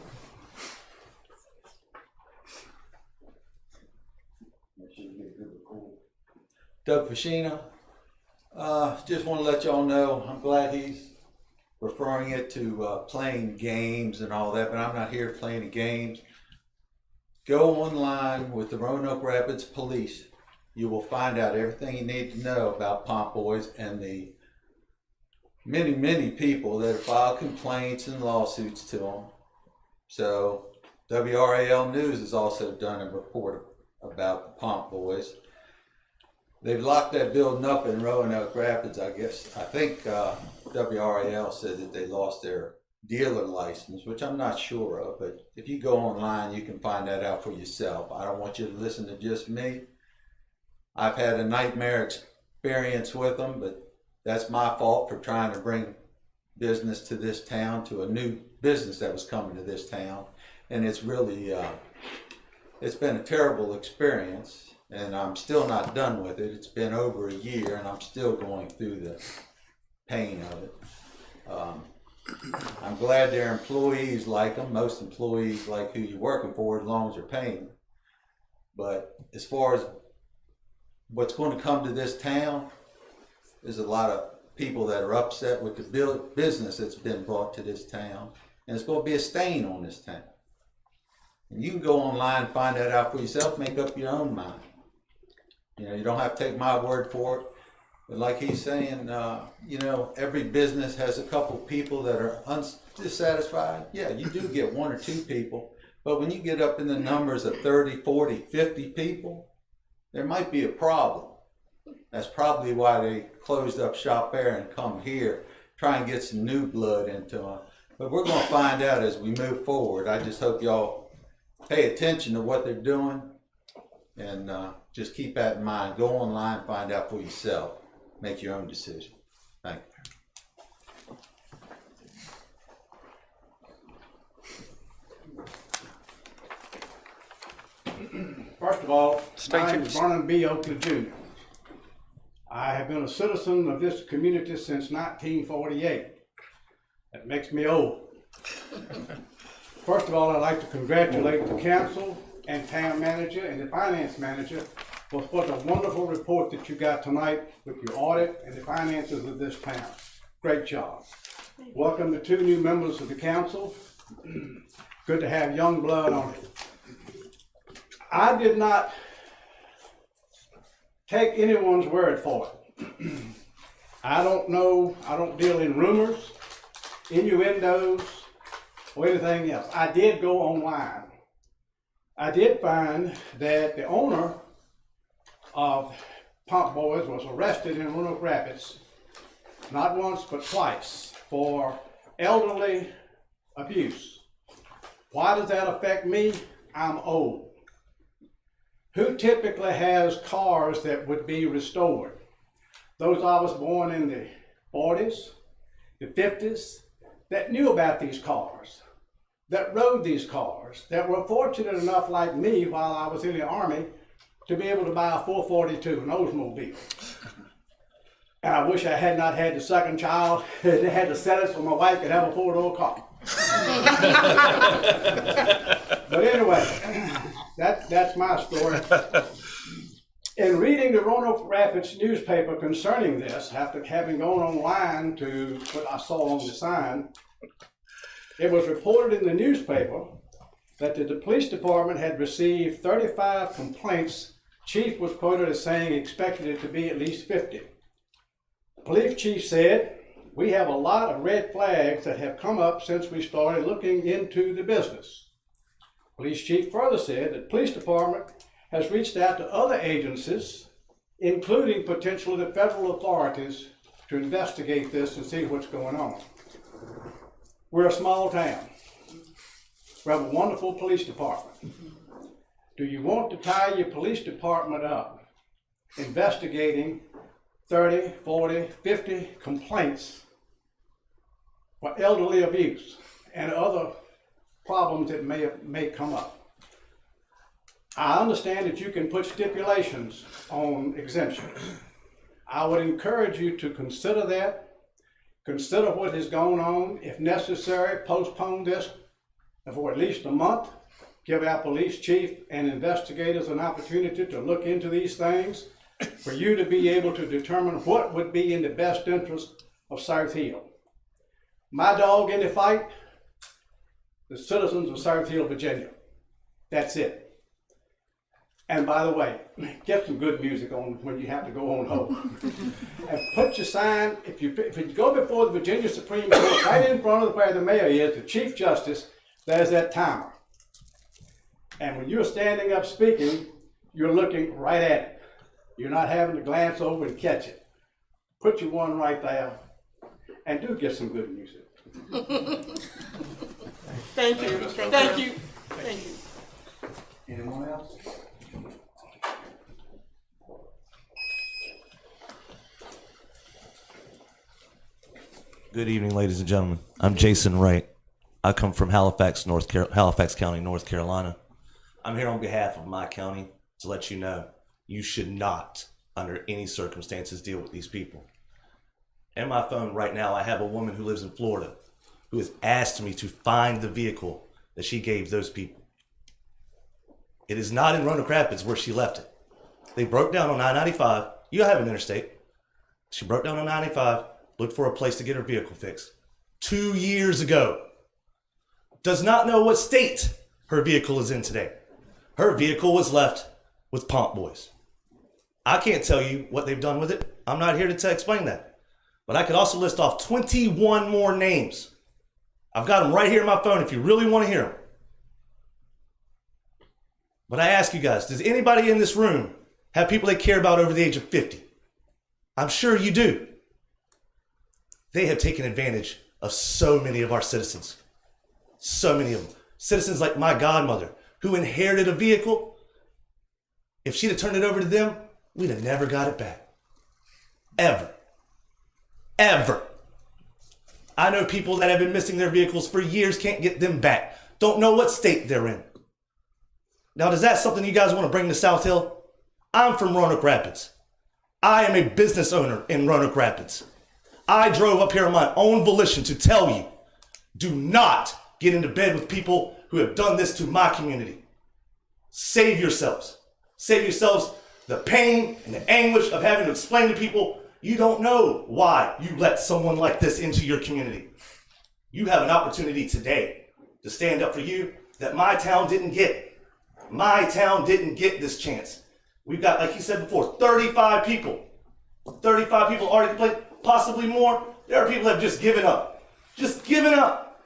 Doug Fashina. Just want to let y'all know, I'm glad he's referring it to playing games and all that, but I'm not here playing the games. Go online with the Roanoke Rapids Police. You will find out everything you need to know about Pump Boys and the many, many people that have filed complaints and lawsuits to them. So WRAL News has also done a report about the Pump Boys. They've locked that building up in Roanoke Rapids, I guess. I think WRAL said that they lost their dealer license, which I'm not sure of, but if you go online, you can find that out for yourself. I don't want you to listen to just me. I've had a nightmare experience with them, but that's my fault for trying to bring business to this town, to a new business that was coming to this town. And it's really, it's been a terrible experience. And I'm still not done with it. It's been over a year and I'm still going through the pain of it. I'm glad their employees like them. Most employees like who you're working for as long as you're paying them. But as far as what's going to come to this town, there's a lot of people that are upset with the business that's been brought to this town. And it's going to be a stain on this town. And you can go online and find that out for yourself, make up your own mind. You don't have to take my word for it. But like he's saying, every business has a couple people that are dissatisfied. Yeah, you do get one or two people. But when you get up in the numbers of 30, 40, 50 people, there might be a problem. That's probably why they closed up shop there and come here, try and get some new blood into them. But we're going to find out as we move forward. I just hope y'all pay attention to what they're doing. And just keep that in mind. Go online, find out for yourself. Make your own decision. Thank you. First of all, my name is Vernon B. Oakley Jr. I have been a citizen of this community since 1948. That makes me old. First of all, I'd like to congratulate the council and town manager and the finance manager for what a wonderful report that you got tonight with your audit and the finances of this town. Great job. Welcome to 2 new members of the council. Good to have young blood on it. I did not take anyone's word for it. I don't know, I don't deal in rumors, innuendos, or anything else. I did go online. I did find that the owner of Pump Boys was arrested in Roanoke Rapids, not once but twice, for elderly abuse. Why does that affect me? I'm old. Who typically has cars that would be restored? Those of us born in the 40s, the 50s, that knew about these cars, that rode these cars, that were fortunate enough, like me, while I was in the Army, to be able to buy a 442, an Oldsmobile. And I wish I had not had the second child. They had to set it so my wife could have a four-door car. But anyway, that's my story. In reading the Roanoke Rapids newspaper concerning this, after having gone online to what I saw on the sign, it was reported in the newspaper that the police department had received 35 complaints. Chief was quoted as saying he expected it to be at least 50. The police chief said, "We have a lot of red flags that have come up since we started looking into the business." Police chief further said that the police department has reached out to other agencies, including potentially the federal authorities, to investigate this and see what's going on. We're a small town. We have a wonderful police department. Do you want to tie your police department up investigating 30, 40, 50 complaints for elderly abuse and other problems that may come up? I understand that you can put stipulations on exemptions. I would encourage you to consider that. Consider what is going on. If necessary, postpone this for at least a month. Give our police chief and investigators an opportunity to look into these things for you to be able to determine what would be in the best interest of South Hill. My dog in the fight, the citizens of South Hill, Virginia. That's it. And by the way, get some good music on when you have to go on home. And put your sign, if you go before the Virginia Supreme Court, right in front of where the mayor is, the Chief Justice, there's that timer. And when you're standing up speaking, you're looking right at it. You're not having to glance over and catch it. Put your one right there, and do get some good music. Thank you. Thank you. Thank you. Anyone else? Good evening, ladies and gentlemen. I'm Jason Wright. I come from Halifax County, North Carolina. I'm here on behalf of my county to let you know you should not, under any circumstances, deal with these people. In my phone right now, I have a woman who lives in Florida who has asked me to find the vehicle that she gave those people. It is not in Roanoke Rapids where she left it. They broke down on 995. You have an interstate. She broke down on 995, looked for a place to get her vehicle fixed. 2 years ago. Does not know what state her vehicle is in today. Her vehicle was left with Pomp Boys. I can't tell you what they've done with it. I'm not here to explain that. But I could also list off 21 more names. I've got them right here in my phone if you really want to hear them. But I ask you guys, does anybody in this room have people they care about over the age of 50? I'm sure you do. They have taken advantage of so many of our citizens. So many of them. Citizens like my godmother, who inherited a vehicle. If she'd have turned it over to them, we'd have never got it back. Ever. Ever. I know people that have been missing their vehicles for years, can't get them back. Don't know what state they're in. Now, is that something you guys want to bring to South Hill? I'm from Roanoke Rapids. I am a business owner in Roanoke Rapids. I drove up here on my own volition to tell you, do not get into bed with people who have done this to my community. Save yourselves. Save yourselves the pain and the anguish of having to explain to people you don't know why you let someone like this into your community. You have an opportunity today to stand up for you that my town didn't get. My town didn't get this chance. We've got, like he said before, 35 people. 35 people already complained, possibly more. There are people that have just given up. Just given up.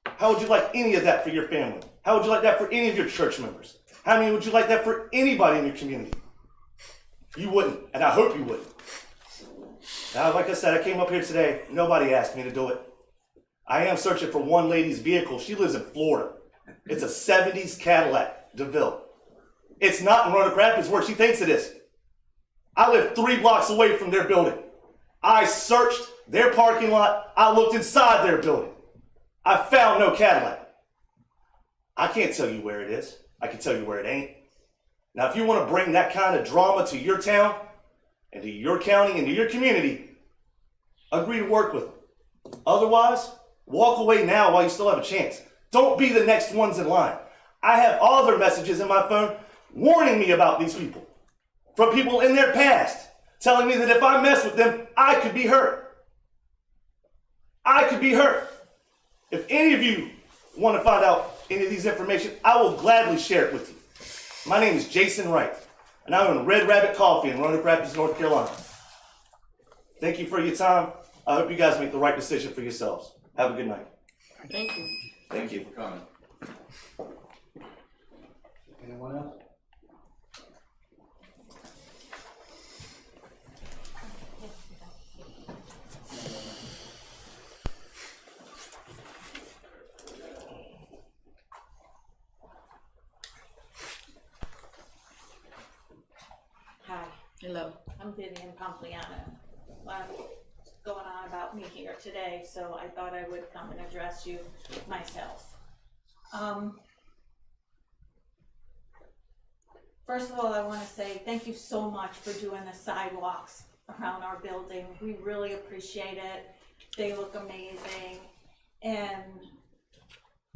How would you like any of that for your family? How would you like that for any of your church members? How many would you like that for anybody in your community? You wouldn't, and I hope you wouldn't. Now, like I said, I came up here today. Nobody asked me to do it. I am searching for one lady's vehicle. She lives in Florida. It's a 70s Cadillac DeVille. It's not in Roanoke Rapids where she thinks it is. I live 3 blocks away from their building. I searched their parking lot. I looked inside their building. I found no Cadillac. I can't tell you where it is. I can tell you where it ain't. Now, if you want to bring that kind of drama to your town, and to your county and to your community, agree to work with them. Otherwise, walk away now while you still have a chance. Don't be the next ones in line. I have all their messages in my phone warning me about these people. From people in their past, telling me that if I mess with them, I could be hurt. I could be hurt. If any of you want to find out any of these information, I will gladly share it with you. My name is Jason Wright, and I own Red Rabbit Coffee in Roanoke Rapids, North Carolina. Thank you for your time. I hope you guys make the right decision for yourselves. Have a good night. Thank you. Thank you for coming. Anyone else? Hi. Hello. I'm Vivian Pompliano. What's going on about me here today, so I thought I would come and address you myself. First of all, I want to say thank you so much for doing the sidewalks around our building. We really appreciate it. They look amazing, and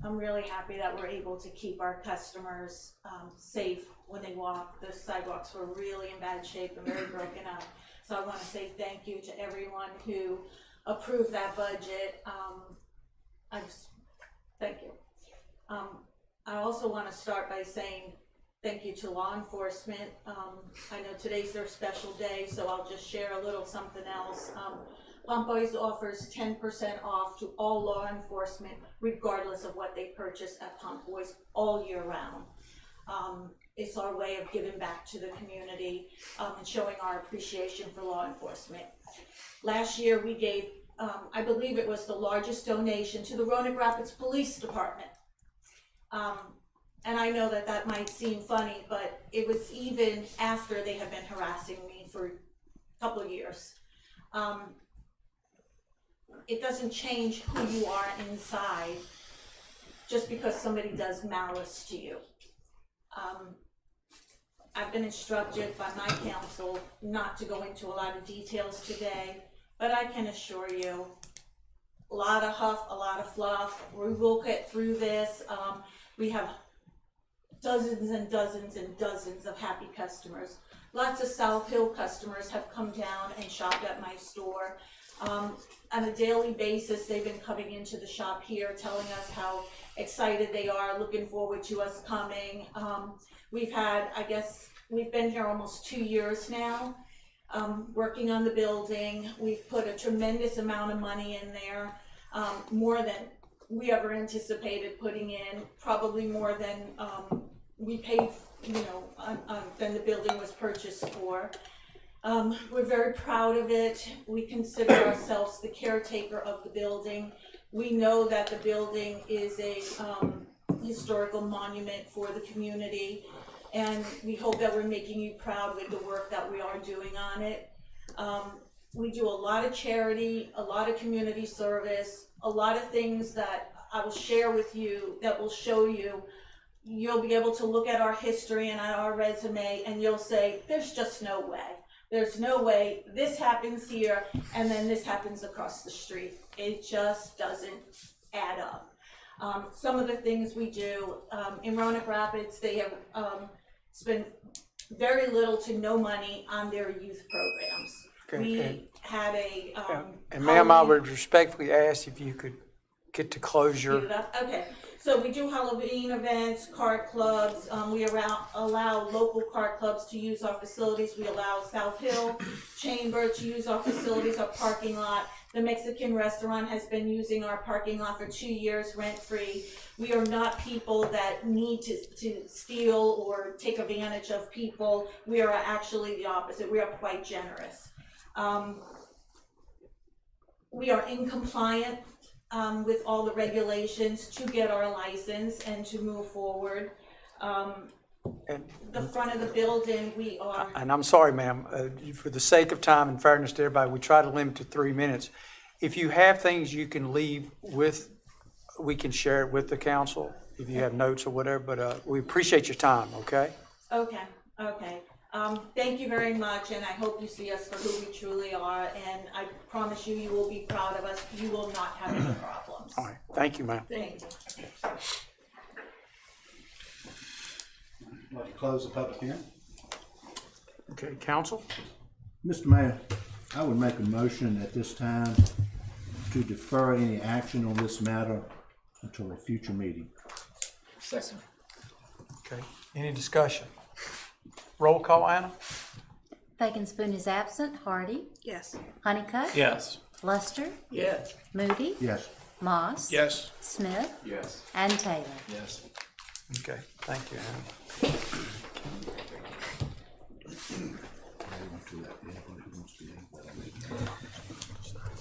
I'm really happy that we're able to keep our customers safe when they walk. The sidewalks were really in bad shape and very broken up. So I want to say thank you to everyone who approved that budget. Thank you. I also want to start by saying thank you to law enforcement. I know today's their special day, so I'll just share a little something else. Pump Boys offers 10% off to all law enforcement, regardless of what they purchase at Pump Boys all year round. It's our way of giving back to the community and showing our appreciation for law enforcement. Last year we gave, I believe it was the largest donation to the Roanoke Rapids Police Department. And I know that that might seem funny, but it was even after they have been harassing me for a couple of years. It doesn't change who you are inside just because somebody does malice to you. I've been instructed by my counsel not to go into a lot of details today, but I can assure you, a lot of huff, a lot of fluff. We will get through this. We have dozens and dozens and dozens of happy customers. Lots of South Hill customers have come down and shopped at my store. On a daily basis, they've been coming into the shop here, telling us how excited they are, looking forward to us coming. We've had, I guess, we've been here almost 2 years now, working on the building. We've put a tremendous amount of money in there, more than we ever anticipated putting in, probably more than we paid, than the building was purchased for. We're very proud of it. We consider ourselves the caretaker of the building. We know that the building is a historical monument for the community, and we hope that we're making you proud with the work that we are doing on it. We do a lot of charity, a lot of community service, a lot of things that I will share with you that will show you. You'll be able to look at our history and at our resume, and you'll say, there's just no way. There's no way this happens here and then this happens across the street. It just doesn't add up. Some of the things we do in Roanoke Rapids, they have spent very little to no money on their youth programs. Okay, we had a and ma'am, I would respectfully ask if you could get to closure. Okay, so we do Halloween events, card clubs. We allow local card clubs to use our facilities. We allow South Hill Chamber to use our facilities, our parking lot. The Mexican restaurant has been using our parking lot for 2 years rent-free. We are not people that need to steal or take advantage of people. We are actually the opposite. We are quite generous. We are in compliance with all the regulations to get our license and to move forward. The front of the building, we are. And I'm sorry, ma'am, for the sake of time and fairness to everybody, we try to limit to 3 minutes. If you have things you can leave with, we can share it with the council, if you have notes or whatever, but we appreciate your time, okay? Okay. Thank you very much, and I hope you see us for who we truly are, and I promise you, you will be proud of us. You will not have any problems. All right, thank you, ma'am. Thank you. I'd like to close the public hearing. Okay, council? Mr. Mayor, I would make a motion at this time to defer any action on this matter until a future meeting. Second. Okay, any discussion? Roll call, Anna? Fagan-Spoon is absent. Hardy? Yes. Honeycutt? Yes. Luster? Yes. Moody? Yes. Moss? Yes. Smith? Yes. And Taylor. Yes. Okay, thank you, Anna.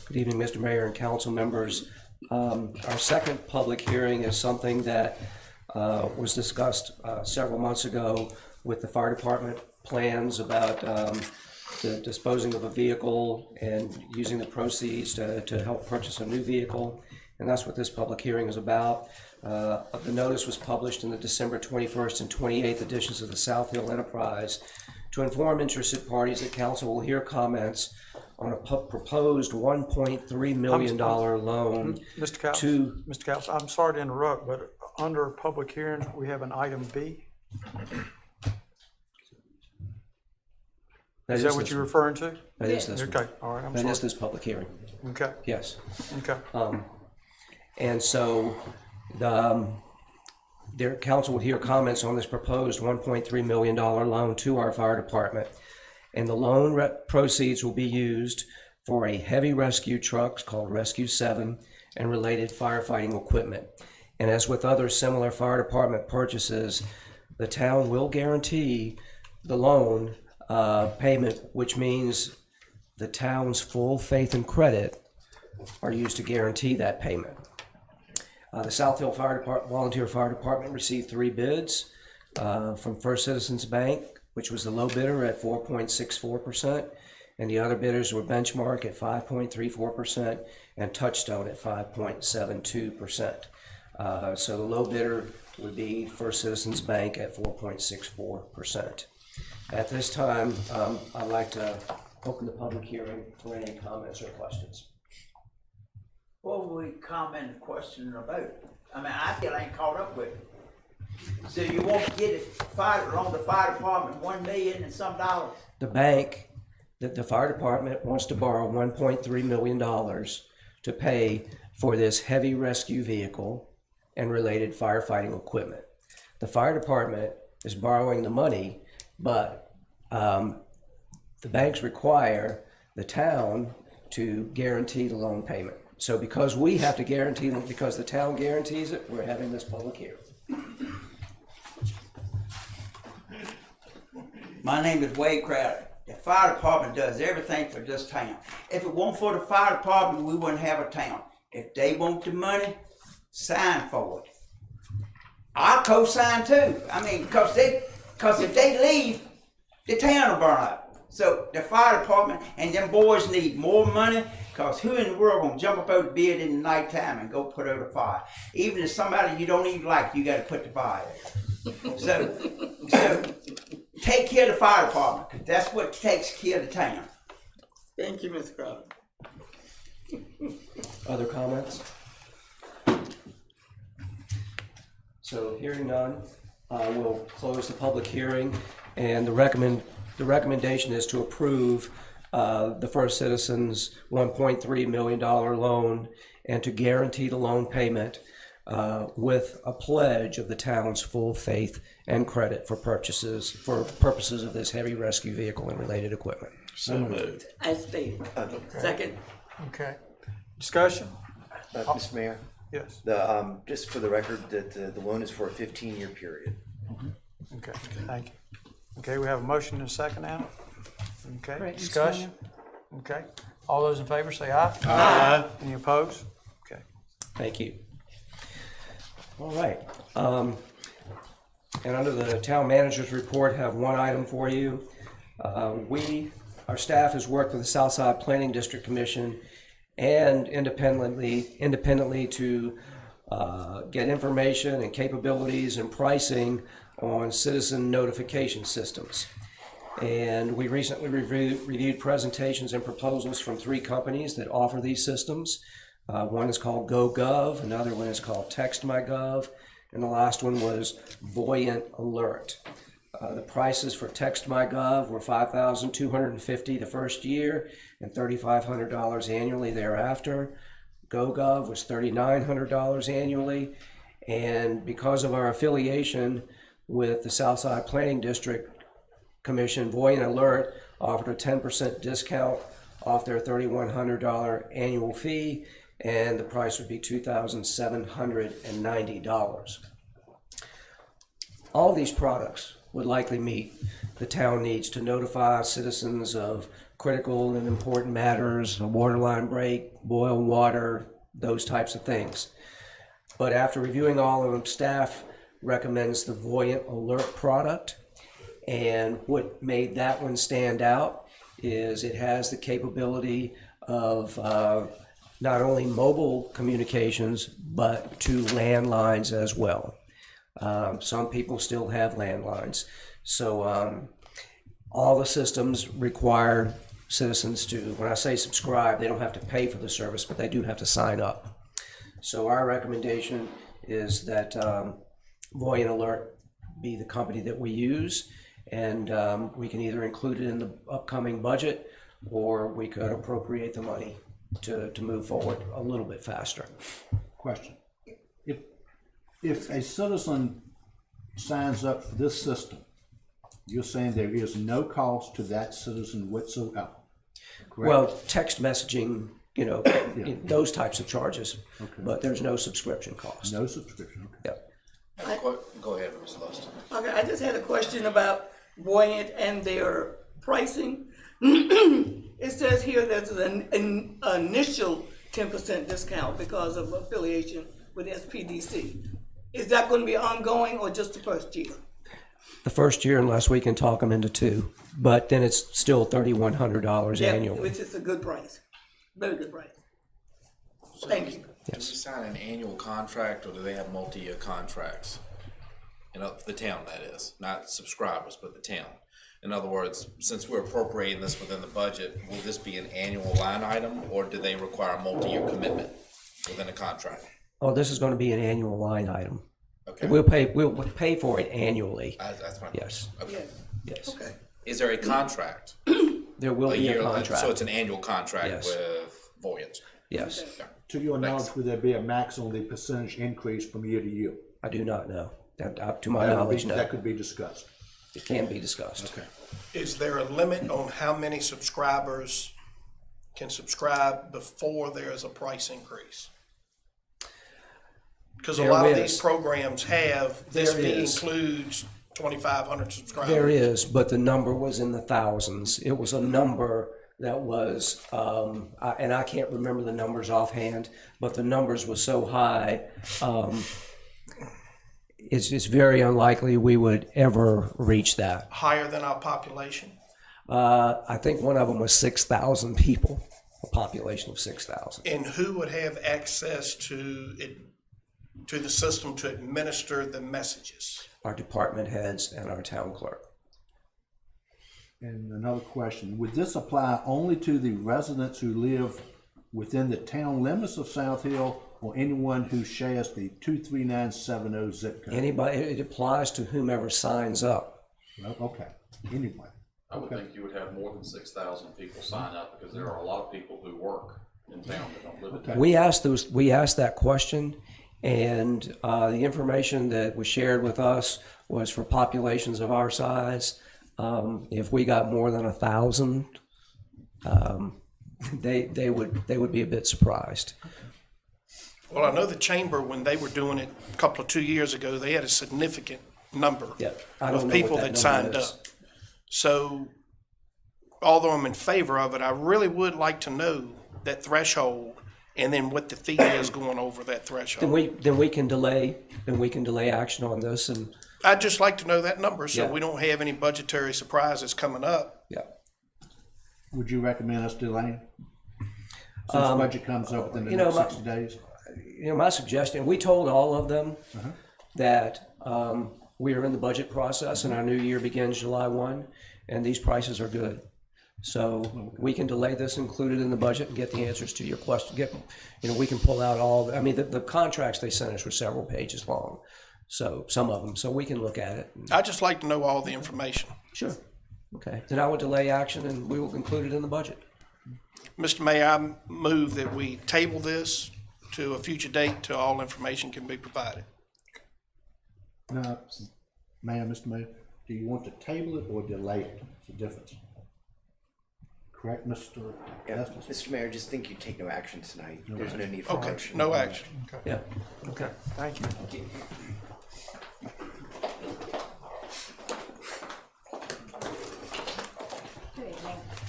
Good evening, Mr. Mayor and council members. Our second public hearing is something that was discussed several months ago with the fire department, plans about the disposing of a vehicle and using the proceeds to help purchase a new vehicle. And that's what this public hearing is about. The notice was published in the December 21st and 28th editions of the South Hill Enterprise to inform interested parties that council will hear comments on a proposed $1.3 million loan Mr. Couch, to... Mr. Couch, I'm sorry to interrupt, but under public hearings, we have an item B. Is that what you're referring to? That is this. Okay, all right, I'm sorry. That is this public hearing. Okay. Yes. Okay. And so their council would hear comments on this proposed $1.3 million loan to our fire department. And the loan proceeds will be used for a heavy rescue truck called Rescue 7 and related firefighting equipment. And as with other similar fire department purchases, the town will guarantee the loan payment, which means the town's full faith and credit are used to guarantee that payment. The South Hill Volunteer Fire Department received 3 bids from First Citizens Bank, which was the low bidder at 4.64%, and the other bidders were Benchmark at 5.34% and Touchstone at 5.72%. So the low bidder would be First Citizens Bank at 4.64%. At this time, I'd like to open the public hearing for any comments or questions. What were we commenting, questioning about? I mean, I still ain't caught up with it. So you want to get it along the fire department $1 million and some dollars? The bank, the fire department wants to borrow $1.3 million to pay for this heavy rescue vehicle and related firefighting equipment. The fire department is borrowing the money, but the banks require the town to guarantee the loan payment. So because we have to guarantee them, because the town guarantees it, we're having this public hearing. My name is Wade Crowder. The fire department does everything for this town. If it weren't for the fire department, we wouldn't have a town. If they want the money, sign for it. I'll co-sign too. I mean, because if they leave, the town will burn up. So the fire department and them boys need more money, because who in the world gonna jump up over the bed in the nighttime and go put out a fire? Even if somebody you don't even like, you gotta put the fire out. So take care of the fire department, because that's what takes care of the town. Thank you, Mr. Crowder. Other comments? So hearing none, we'll close the public hearing, and the recommendation is to approve the First Citizens $1.3 million loan and to guarantee the loan payment with a pledge of the town's full faith and credit for purposes of this heavy rescue vehicle and related equipment. So moved. I speak. Second. Okay. Discussion? Mr. Mayor? Yes. Just for the record, that the loan is for a 15-year period. Okay, thank you. Okay, we have a motion and a second now. Okay, Correct, Mr. discussion? Okay, all those in favor say aye. Aye. Any opposed? Okay. Thank you. All right. And under the town manager's report, have one item for you. Our staff has worked with the Southside Planning District Commission and independently to get information and capabilities and pricing on citizen notification systems. And we recently reviewed presentations and proposals from 3 companies that offer these systems. One is called GoGov, another one is called TextMyGov, and the last one was Voyant Alert. The prices for TextMyGov were $5,250 the first year and $3,500 annually thereafter. GoGov was $3,900 annually, and because of our affiliation with the Southside Planning District Commission, Voyant Alert offered a 10% discount off their $3,100 annual fee, and the price would be $2,790. All these products would likely meet the town needs to notify citizens of critical and important matters, a water line break, boil water, those types of things. But after reviewing all of them, staff recommends the Voyant Alert product. And what made that one stand out is it has the capability of not only mobile communications, but to landlines as well. Some people still have landlines. So all the systems require citizens to, when I say subscribe, they don't have to pay for the service, but they do have to sign up. So our recommendation is that Voyant Alert be the company that we use, and we can either include it in the upcoming budget, or we could appropriate the money to move forward a little bit faster. Question. If a citizen signs up for this system, you're saying there is no cost to that citizen whatsoever, correct? Well, text messaging, those types of charges, but there's no subscription cost. No subscription, okay. Yep. Go ahead, Mr. Luster. Okay, I just had a question about Voyant and their pricing. It says here there's an initial 10% discount because of affiliation with SPDC. Is that going to be ongoing or just the first year? The first year, unless we can talk them into 2, but then it's still $3,100 annually. Which is a good price, very good price. Thank you. Do we sign an annual contract, or do they have multi-year contracts? The town, that is, not subscribers, but the town. In other words, since we're appropriating this within the budget, will this be an annual line item, or do they require a multi-year commitment within a contract? Oh, this is going to be an annual line item. Okay. We'll pay for it annually. That's fine. Yes. Okay. Yes. Okay. Is there a contract? There will be a contract. So it's an annual contract Yes. with Voyant? Yes. To your knowledge, would there be a max on the percentage increase from year to year? I do not know. To my knowledge, no. That could be discussed. It can be discussed. Okay. Is there a limit on how many subscribers can subscribe before there is a price increase? Because a lot of these programs have, this fee includes 2,500 subscribers. There is, but the number was in the thousands. It was a number that was, and I can't remember the numbers offhand, but the numbers were so high, it's very unlikely we would ever reach that. Higher than our population? I think one of them was 6,000 people, a population of 6,000. And who would have access to the system to administer the messages? Our department heads and our town clerk. And another question, would this apply only to the residents who live within the town limits of South Hill, or anyone who shares the 23970 zip code? Anybody, it applies to whomever signs up. Well, okay, anyway. I would think you would have more than 6,000 people sign up, because there are a lot of people who work in town that don't live in town. We asked that question, and the information that was shared with us was for populations of our size. If we got more than 1,000, they would be a bit surprised. Well, I know the chamber, when they were doing it a couple of 2 years ago, they had a significant number of people that signed up. So, although I'm in favor of it, I really would like to know that threshold and then what the fee is going over that threshold. Then we can delay action on this, and I'd just like to know that number so we don't have any budgetary surprises coming up. Yeah. Would you recommend us delaying? Since the budget comes up within the next 60 days? My suggestion, we told all of them that we are in the budget process and our new year begins July 1. and these prices are good. So we can delay this, include it in the budget, and get the answers to your question. We can pull out all, I mean, the contracts they sent us were several pages long, so some of them, so we can look at it. I'd just like to know all the information. Sure. Okay, then I would delay action and we will include it in the budget. Mr. Mayor, I move that we table this to a future date till all information can be provided. Now, Mayor, Mr. Mayor, do you want to table it or delay it? It's a difference. Correct, Mr. Yeah, Estes? Mr. Mayor, just think you take no action tonight. No There's no action. need for Okay, motion. no action. Okay. Yeah. Okay, thank you.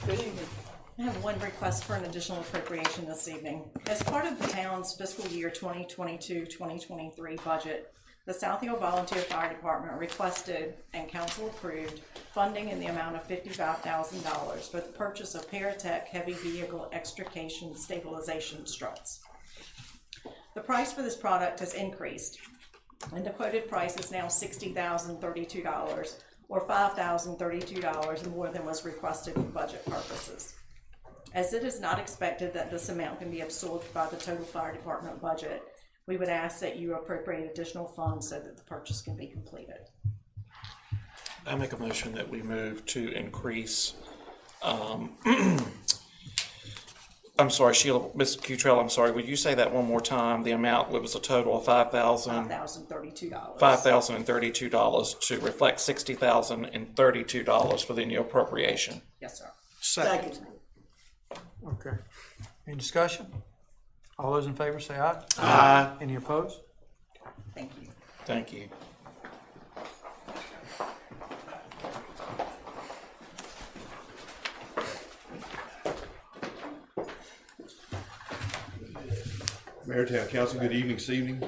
Good evening. I have one request for an additional appropriation this evening. As part of the town's fiscal year 2022-2023 budget, the South Hill Volunteer Fire Department requested and council approved funding in the amount of $55,000 for the purchase of Paratech heavy vehicle extrication stabilization struts. The price for this product has increased, and the quoted price is now $60,032, or $5,032 more than was requested for budget purposes. As it is not expected that this amount can be absorbed by the total fire department budget, we would ask that you appropriate additional funds so that the purchase can be completed. I make a motion that we move to increase, I'm sorry, Sheila, Ms. Cutrell, I'm sorry, would you say that one more time? The amount, it was a total of $5,032. $5,032 to reflect $60,032 for the new appropriation. Yes, sir. Second. Okay. Any discussion? All those in favor say aye. Aye. Any opposed? Thank you. Thank you. Mayor, Town Council, good evening this evening.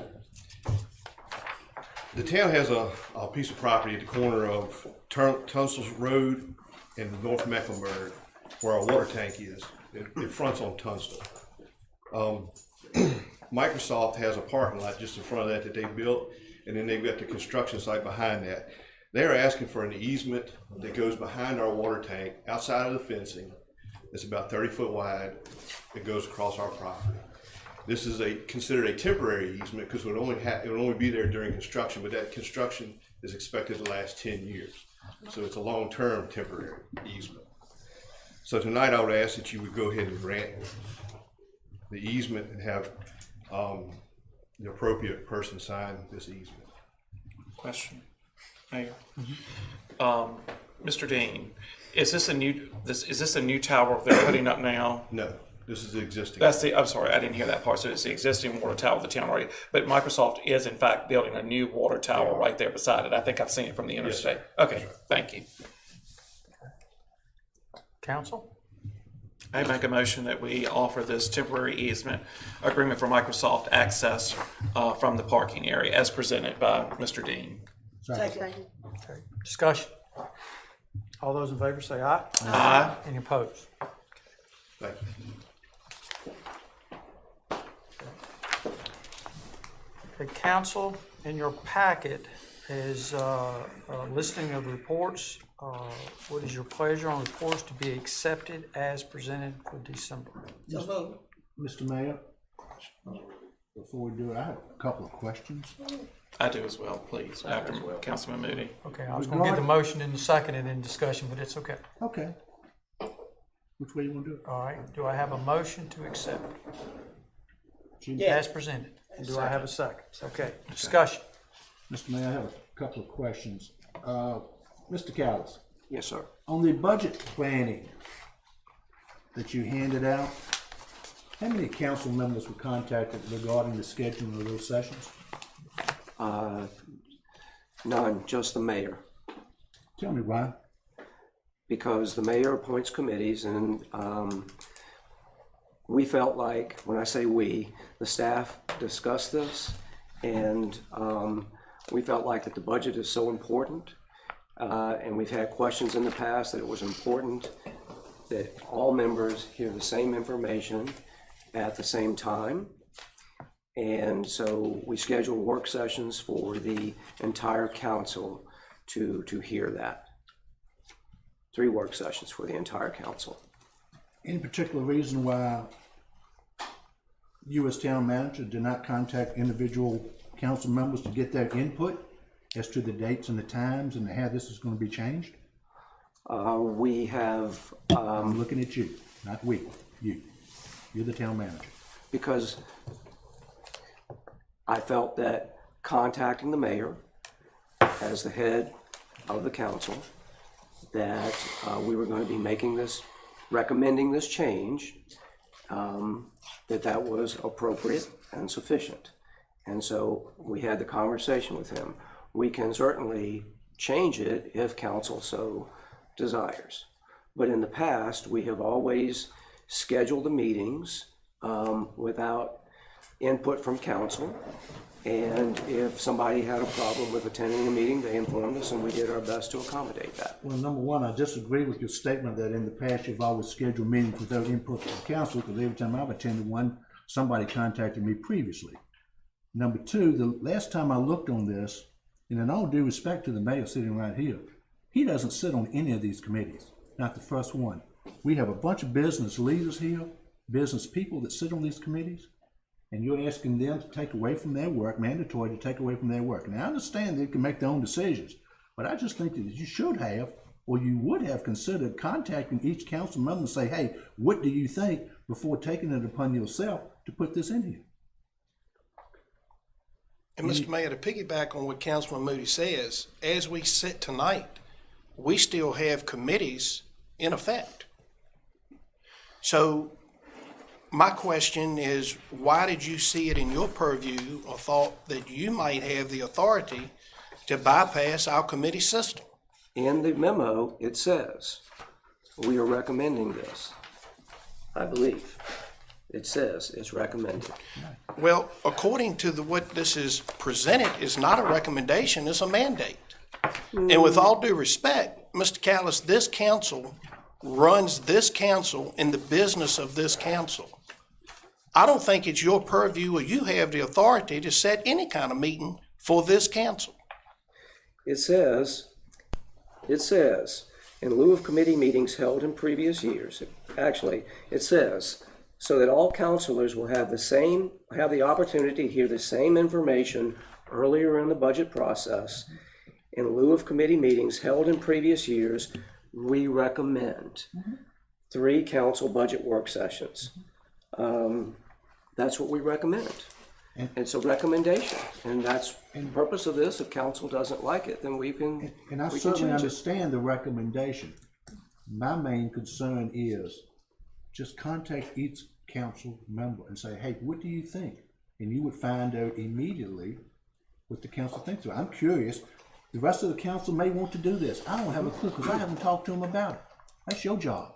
The town has a piece of property at the corner of Tunstall Road and North Mecklenburg where our water tank is. It fronts on Tunstall. Microsoft has a parking lot just in front of that they built, and then they've got the construction site behind that. They're asking for an easement that goes behind our water tank, outside of the fencing. It's about 30 foot wide. It goes across our property. This is considered a temporary easement because it would only be there during construction, but that construction is expected to last 10 years. So it's a long-term temporary easement. So tonight I would ask that you would go ahead and grant the easement and have the appropriate person sign this easement. Question, Mayor. Mr. Dean, is this a new tower they're putting up now? No, this is the existing. I'm sorry, I didn't hear that part. So it's the existing water tower of the town already, but Microsoft is in fact building a new water tower right there beside it. I think I've seen it from the interstate. Yes, okay, thank you. Council? I make a motion that we offer this temporary easement agreement for Microsoft access from the parking area as presented by Mr. Dean. Second. Okay. Discussion. All those in favor say aye. Aye. Any opposed? Thank you. Okay, council, in your packet is a listing of reports. What is your pleasure on reports to be accepted as presented for December? Mr. Mayor, before we do it, I have a couple of questions. I do as well, please, after Councilman Moody. Okay, I was going to get the motion in the second and then discussion, but it's okay. Okay. Which way you want to do it? All right, do I have a motion to accept? As presented. And do I have a second? Okay, discussion. Mr. Mayor, I have a couple of questions. Mr. Callis. Yes, sir. On the budget planning that you handed out, how many council members were contacted regarding the scheduling of those sessions? None, just the mayor. Tell me why. Because the mayor appoints committees, and we felt like, when I say we, the staff discussed this, and we felt like that the budget is so important, and we've had questions in the past that it was important that all members hear the same information at the same time. And so we scheduled work sessions for the entire council to hear that. 3 work sessions for the entire council. Any particular reason why you as town manager did not contact individual council members to get their input as to the dates and the times and how this is going to be changed? We have. I'm looking at you, not we, you. You're the town manager. Because I felt that contacting the mayor as the head of the council, that we were going to be recommending this change, that was appropriate and sufficient. And so we had the conversation with him. We can certainly change it if council so desires. But in the past, we have always scheduled the meetings without input from council. And if somebody had a problem with attending a meeting, they informed us, and we did our best to accommodate that. Well, number one, I disagree with your statement that in the past you've always scheduled meetings without input from council, because every time I've attended one, somebody contacted me previously. Number two, the last time I looked on this, and in all due respect to the mayor sitting right here, he doesn't sit on any of these committees, not the first one. We have a bunch of business leaders here, business people that sit on these committees, and you're asking them to take away from their work, mandatory to take away from their work. And I understand they can make their own decisions, but I just think that you should have, or you would have considered contacting each council member and say, hey, what do you think, before taking it upon yourself to put this in here? And Mr. Mayor, to piggyback on what Councilman Moody says, as we sit tonight, we still have committees in effect. So my question is, why did you see it in your purview or thought that you might have the authority to bypass our committee system? In the memo, it says, we are recommending this, I believe. It says it's recommended. Well, according to what this is presented, is not a recommendation, it's a mandate. And with all due respect, Mr. Callis, this council runs this council in the business of this council. I don't think it's your purview or you have the authority to set any kind of meeting for this council. It says, in lieu of committee meetings held in previous years, actually, it says, so that all councilors will have the opportunity to hear the same information earlier in the budget process. In lieu of committee meetings held in previous years, we recommend 3 council budget work sessions. That's what we recommend. It's a recommendation, and that's the purpose of this. If council doesn't like it, then we can. And I certainly understand the recommendation. My main concern is just contact each council member and say, hey, what do you think? And you would find out immediately what the council thinks. I'm curious. The rest of the council may want to do this. I don't have a clue because I haven't talked to them about it. That's your job.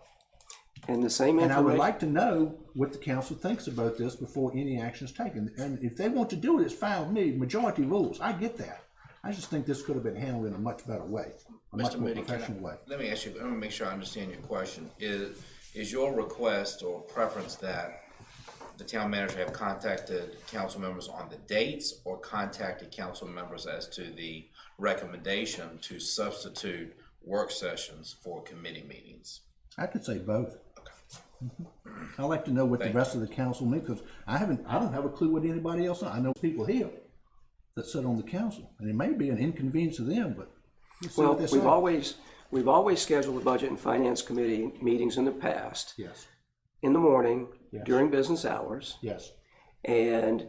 And the same information. And I would like to know what the council thinks about this before any action is taken. And if they want to do it, it's fine with me. Majority rules. I get that. I just think this could have been handled in a much better way, a much more professional way. Let me ask you, let me make sure I understand your question. Is your request or preference that the town manager have contacted council members on the dates, or contacted council members as to the recommendation to substitute work sessions for committee meetings? I could say both. I'd like to know what the rest of the council needs, because I don't have a clue what anybody else knows. I know people here that sit on the council, and it may be an inconvenience to them, but well, we've always scheduled the budget and finance committee meetings in the past. Yes. In the morning, yes, during business hours. Yes. And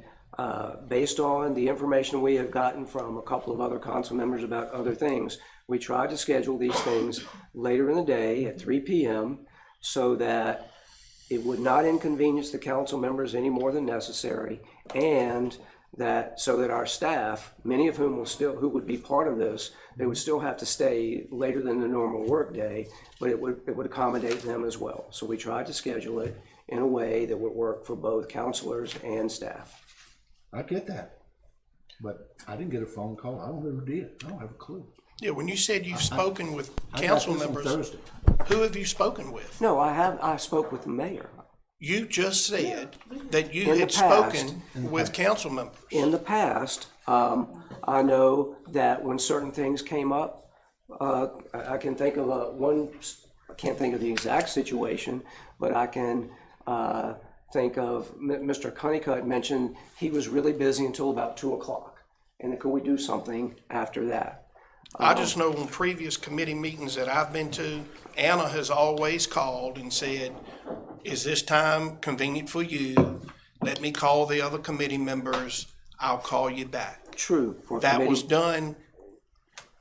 based on the information we have gotten from a couple of other council members about other things, we tried to schedule these things later in the day at 3 p.m. so that it would not inconvenience the council members any more than necessary, and that so that our staff, many of whom who would be part of this, they would still have to stay later than the normal work day, but it would accommodate them as well. So we tried to schedule it in a way that would work for both councilors and staff. I get that, but I didn't get a phone call. I don't know who did. I don't have a clue. Yeah, when you said you've spoken with council members, who have you spoken with? No, I spoke with the mayor. You just said that you had spoken with council members. In the past, I know that when certain things came up, I can think of I can't think of the exact situation, but I can think of, Mr. Honeycutt mentioned he was really busy until about 2 o'clock. And then could we do something after that? I just know on previous committee meetings that I've been to, Anna has always called and said, is this time convenient for you? Let me call the other committee members. I'll call you back. True. That was done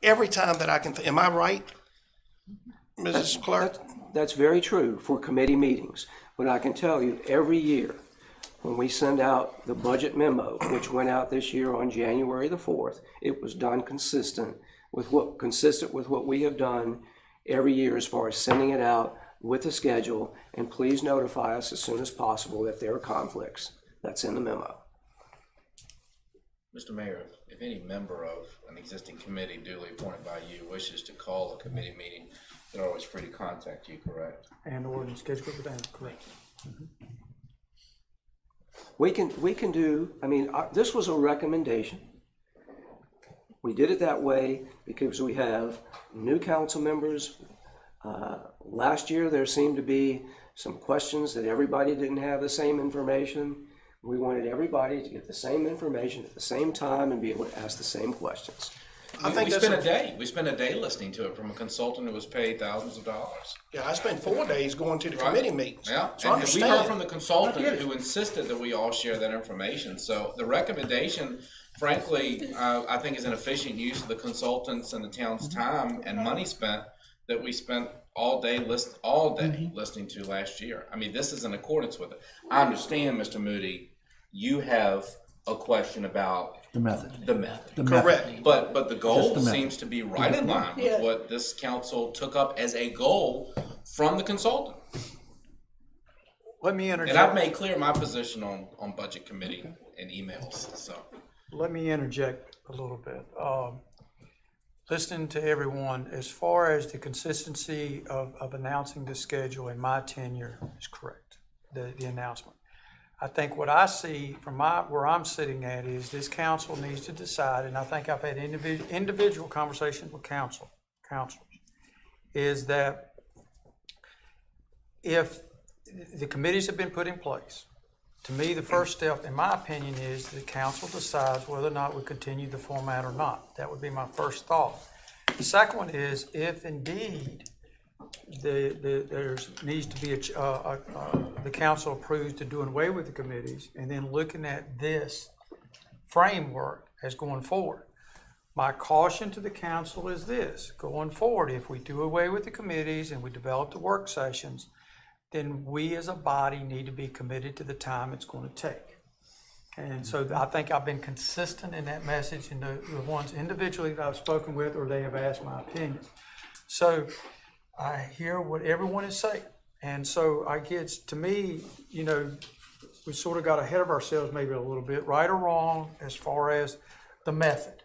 every time that I can, am I right, Mrs. Clerk? That's very true for committee meetings. But I can tell you, every year, when we send out the budget memo, which went out this year on January the 4th, it was done consistent with what we have done every year as far as sending it out with the schedule, and please notify us as soon as possible if there are conflicts. That's in the memo. Mr. Mayor, if any member of an existing committee duly appointed by you wishes to call a committee meeting, they're always free to contact you, correct? And ordinance schedule with them, correct. We can do, I mean, this was a recommendation. We did it that way because we have new council members. Last year, there seemed to be some questions that everybody didn't have the same information. We wanted everybody to get the same information at the same time and be able to ask the same questions. We spent a day listening to it from a consultant who was paid thousands of dollars. Yeah, I spent 4 days going to the committee meetings. Yeah, So and we heard from the I consultant get it. who insisted that we all share that information. So the recommendation, frankly, I think is an efficient use of the consultants and the town's time and money spent that we spent all day listening to last year. I mean, this is in accordance with it. I understand, Mr. Moody, you have a question about The method. Correct. But the Just goal the method. seems to be right in line with what this council took up as a goal from the consultant. Let me interject. And I've made clear my position on budget committee in emails, so. Let me interject a little bit. Listening to everyone, as far as the consistency of announcing the schedule in my tenure is correct, the announcement. I think what I see from where I'm sitting at is this council needs to decide, and I think I've had individual conversations with counselors, is that if the committees have been put in place, to me, the first step, in my opinion, is the council decides whether or not we continue the format or not. That would be my first thought. The second one is if indeed there needs to be the council approves to doing away with the committees and then looking at this framework as going forward. My caution to the council is this: going forward, if we do away with the committees and we develop the work sessions, then we as a body need to be committed to the time it's going to take. And so I think I've been consistent in that message, and the ones individually that I've spoken with or they have asked my opinion. So I hear what everyone is saying. And so I guess, to me, we sort of got ahead of ourselves maybe a little bit, right or wrong, as far as the method.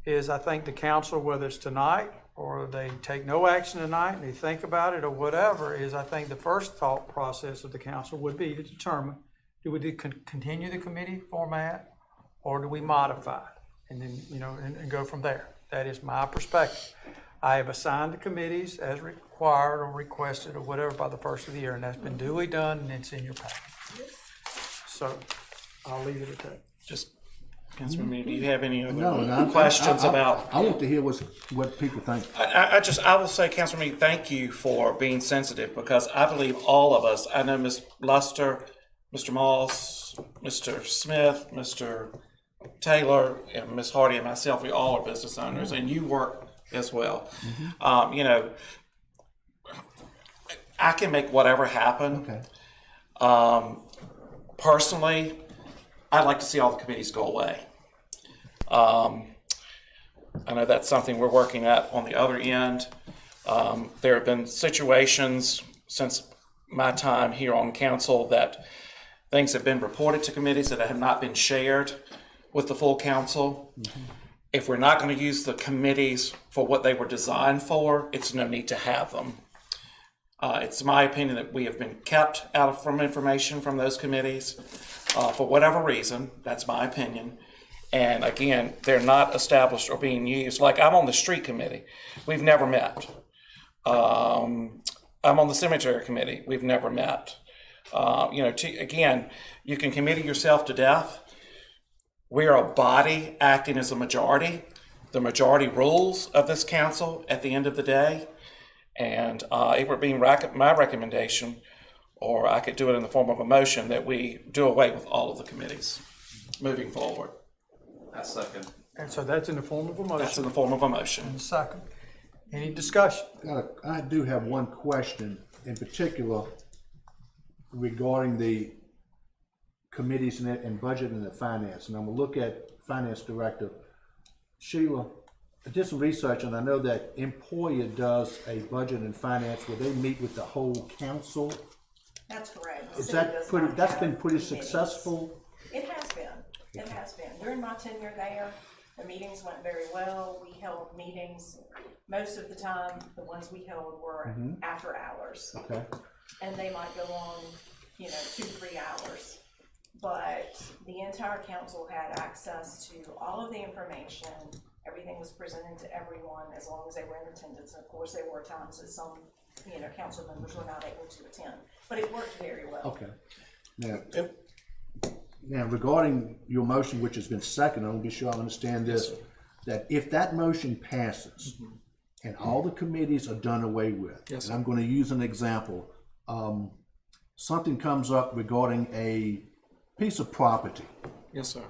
Is I think the council, whether it's tonight or they take no action tonight and they think about it or whatever, is I think the first thought process of the council would be to determine, do we continue the committee format or do we modify it? And then, and go from there. That is my perspective. I have assigned the committees as required or requested or whatever by the first of the year, and that's been duly done and it's in your packet. So I'll leave it at that. Just, Councilman Meany, do you have any other No, questions about? I want to hear what people think. I will say, Councilman Meany, thank you for being sensitive, because I believe all of us, I know Ms. Luster, Mr. Moss, Mr. Smith, Mr. Taylor, and Ms. Hardy and myself, we all are business owners, and you work as well. I can make whatever happen. Okay. Personally, I'd like to see all the committees go away. I know that's something we're working at on the other end. There have been situations since my time here on council that things have been reported to committees that have not been shared with the full council. Mm-hmm. If we're not going to use the committees for what they were designed for, it's no need to have them. It's my opinion that we have been kept out from information from those committees for whatever reason. That's my opinion. And again, they're not established or being used. Like I'm on the street committee. We've never met. I'm on the cemetery committee. We've never met. Again, you can committee yourself to death. We are a body acting as a majority. The majority rules of this council at the end of the day. And it would be my recommendation, or I could do it in the form of a motion, that we do away with all of the committees moving forward. I second. And so that's in the form of a motion. That's in the form of a motion. And a second. Any discussion? I do have one question in particular regarding the committees and budget and the finance. And I'm gonna look at Finance Director Sheila. I did some research, and I know that Emporia does a budget and finance where they meet with the whole council. That's correct. The Is city that does pretty? not That's have been pretty committees. successful. It has been. It has been. During my tenure there, the meetings went very well. We held meetings. Most of the time, the ones we held were after hours. Okay. And they might go on, 2-3 hours. But the entire council had access to all of the information. Everything was presented to everyone as long as they were in attendance. Of course, there were times that some, council members were not able to attend, but it worked very well. Okay. Now regarding your motion, which has been seconded, I want to be sure I understand this, that if that motion passes and all the committees are done away with, and I'm going to use an example, something comes up regarding a piece of property. Yes, sir.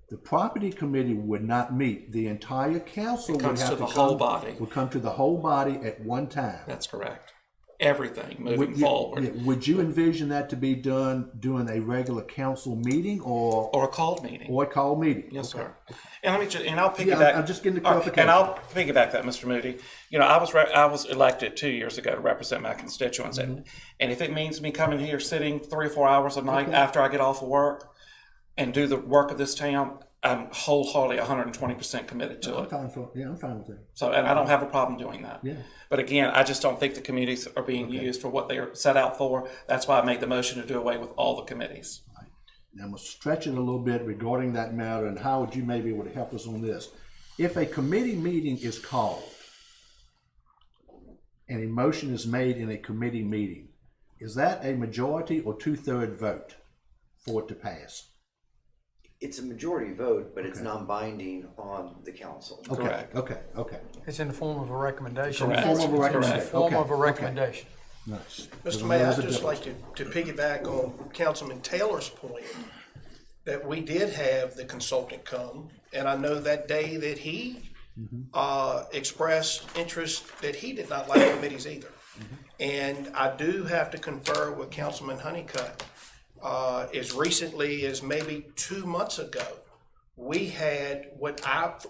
The property committee would not meet. The entire council would comes have to to the whole body. Would come to the whole body at one time. That's correct. Everything moving Would you- forward. yeah, would you envision that to be done during a regular council meeting or a called meeting? Or a called meeting. Yes, Okay. sir. And let me I'll piggyback. Yeah, I'm just getting the clarification. And I'll piggyback that, Mr. Moody. I was elected 2 years ago to represent my constituents, and if it means me coming here, sitting 3 or 4 hours a night after I get off of work, and do the work of this town, I'm wholeheartedly 120% committed to it. I'm fine with that. So, and I don't have a problem doing that. Yeah. But again, I just don't think the committees are being used for what they are set out for. That's why I made the motion to do away with all the committees. Now, I'm going to stretch it a little bit regarding that matter, and how would you maybe able to help us on this? If a committee meeting is called and a motion is made in a committee meeting, is that a majority or 2/3 vote for it to pass? It's a majority vote, but it's non-binding on the council. Okay. It's in the form of a recommendation. Correct. In the form of a recommendation. Form of a Okay. recommendation. Nice. Mr. Mayor, I'd just like to piggyback on Councilman Taylor's point that we did have the consultant come, and I know that day that he expressed interest that he did not like committees either. And I do have to confer with Councilman Honeycutt. As recently as maybe 2 months ago, we had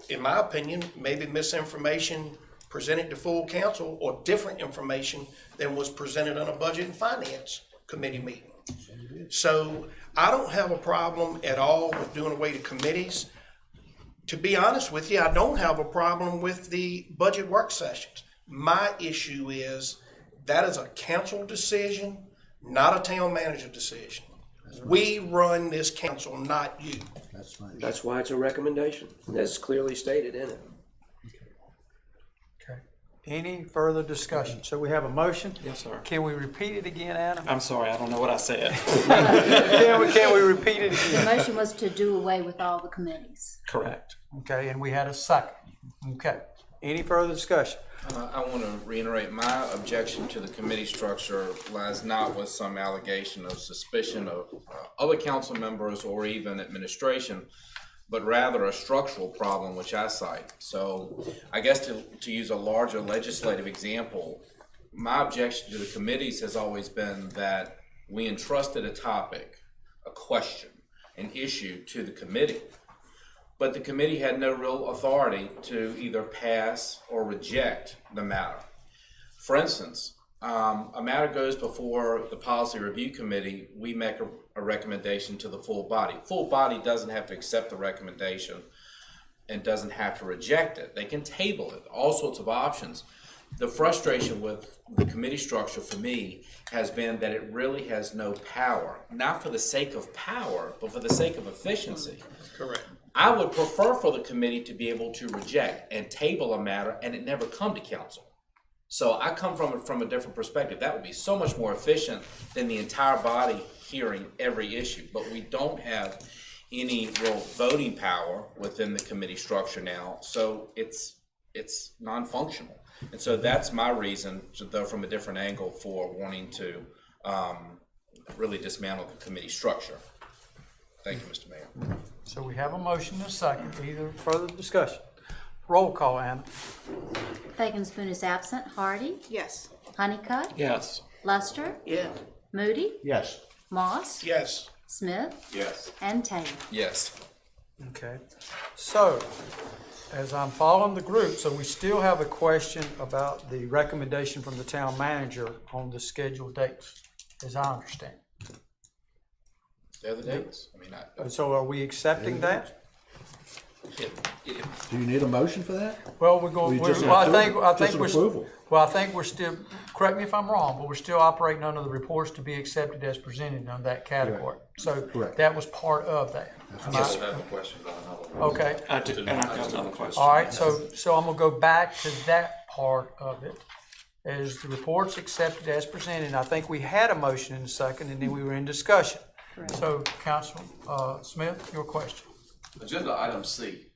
in my opinion, maybe misinformation presented to full council or different information than was presented on a budget and finance committee meeting. So I don't have a problem at all with doing away to committees. To be honest with you, I don't have a problem with the budget work sessions. My issue is that is a council decision, not a town manager decision. We run this council, not you. That's fine. That's why it's a recommendation. That's clearly stated in it. Okay. Any further discussion? So we have a motion? Yes, sir. Can we repeat it again, Adam? I'm sorry, I don't know what I said. Can we repeat it The again? motion was to do away with all the committees. Correct. Okay, and we had a second. Okay. Any further discussion? I want to reiterate, my objection to the committee structure lies not with some allegation of suspicion of other council members or even administration, but rather a structural problem which I cite. So I guess to use a larger legislative example, my objection to the committees has always been that we entrusted a topic, a question, an issue to the committee. But the committee had no real authority to either pass or reject the matter. For instance, a matter goes before the Policy Review Committee, we make a recommendation to the full body. Full body doesn't have to accept the recommendation and doesn't have to reject it. They can table it, all sorts of options. The frustration with the committee structure for me has been that it really has no power, not for the sake of power, but for the sake of efficiency. Correct. I would prefer for the committee to be able to reject and table a matter and it never come to council. So I come from it from a different perspective. That would be so much more efficient than the entire body hearing every issue. But we don't have any real voting power within the committee structure now, so it's non-functional. And so that's my reason, though from a different angle, for wanting to really dismantle the committee structure. Thank you, Mr. Mayor. So we have a motion and a second. Either further discussion? Roll call, Anna. Fagan-Spoon is absent. Hardy? Yes. Honeycutt? Yes. Lester? Yeah. Moody? Yes. Moss? Yes. Smith? Yes. And Taylor. Yes. Okay. So, as I'm following the group, so we still have a question about the recommendation from the town manager on the scheduled dates, as I understand. They're the dates. I mean, So are we accepting that? Do you need a motion for that? Well, we're going, We just well, I approve- think just an we're, approval. well, I think we're still, correct me if I'm wrong, but we're still operating under the reports to be accepted as presented on that category. So Correct. that was part of that. Am I- I have a question about another one. Okay. I do, and I've got another question. All right, so I'm gonna go back to that part of it. As the reports accepted as presented, I think we had a motion in a second, and then we were in discussion. So, Councilman Smith, your question. Agenda item C.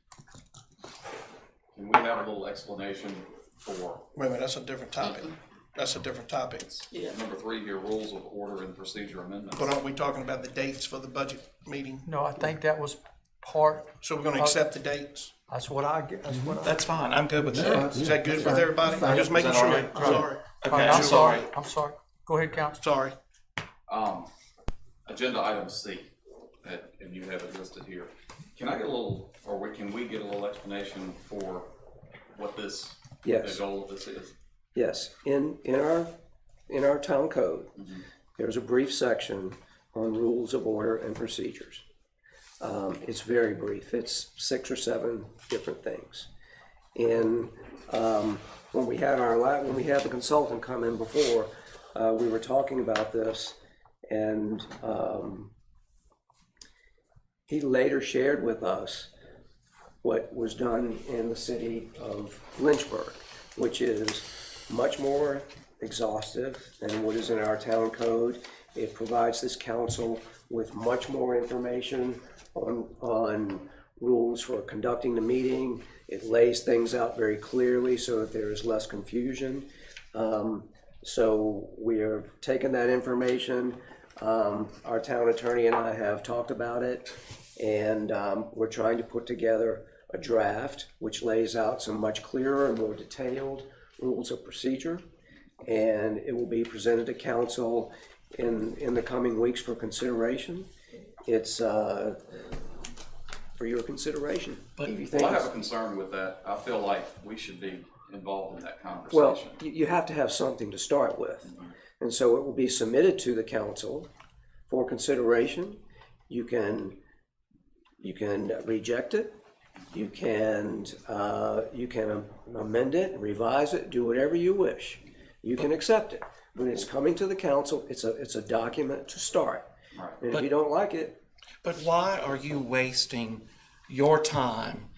Can we have a little explanation for? Wait a minute, that's a different topic. That's a different topic. Yeah. Number 3 here, rules of order and procedure amendments. But aren't we talking about the dates for the budget meeting? No, I think that was part. So we're gonna accept the dates? That's what I get, that's what I. That's fine. I'm good with that. Is that good with everybody? I'm just making sure. Right. Sorry. Okay, I'm sorry, I'm sorry. Go ahead, Council. Sorry. Agenda item C, and you have it listed here. Can I get a little, can we get a little explanation for what this, Yes. the goal of this is? Yes, in our town code, there's a brief section on rules of order and procedures. It's very brief. It's 6 or 7 different things. And when we had the consultant come in before, we were talking about this, and he later shared with us what was done in the city of Lynchburg, which is much more exhaustive than what is in our town code. It provides this council with much more information on rules for conducting the meeting. It lays things out very clearly so that there is less confusion. So we are taking that information. Our town attorney and I have talked about it, and we're trying to put together a draft which lays out some much clearer and more detailed rules of procedure, and it will be presented to council in the coming weeks for consideration. It's for your consideration. But If you I think have a concern with that. I feel like we should be involved in that conversation. well, you have to have something to start with. And so it will be submitted to the council for consideration. You can reject it. You can amend it, revise it, do whatever you wish. You can accept it. When it's coming to the council, it's a document to start. And if you don't like it. But why are you wasting your time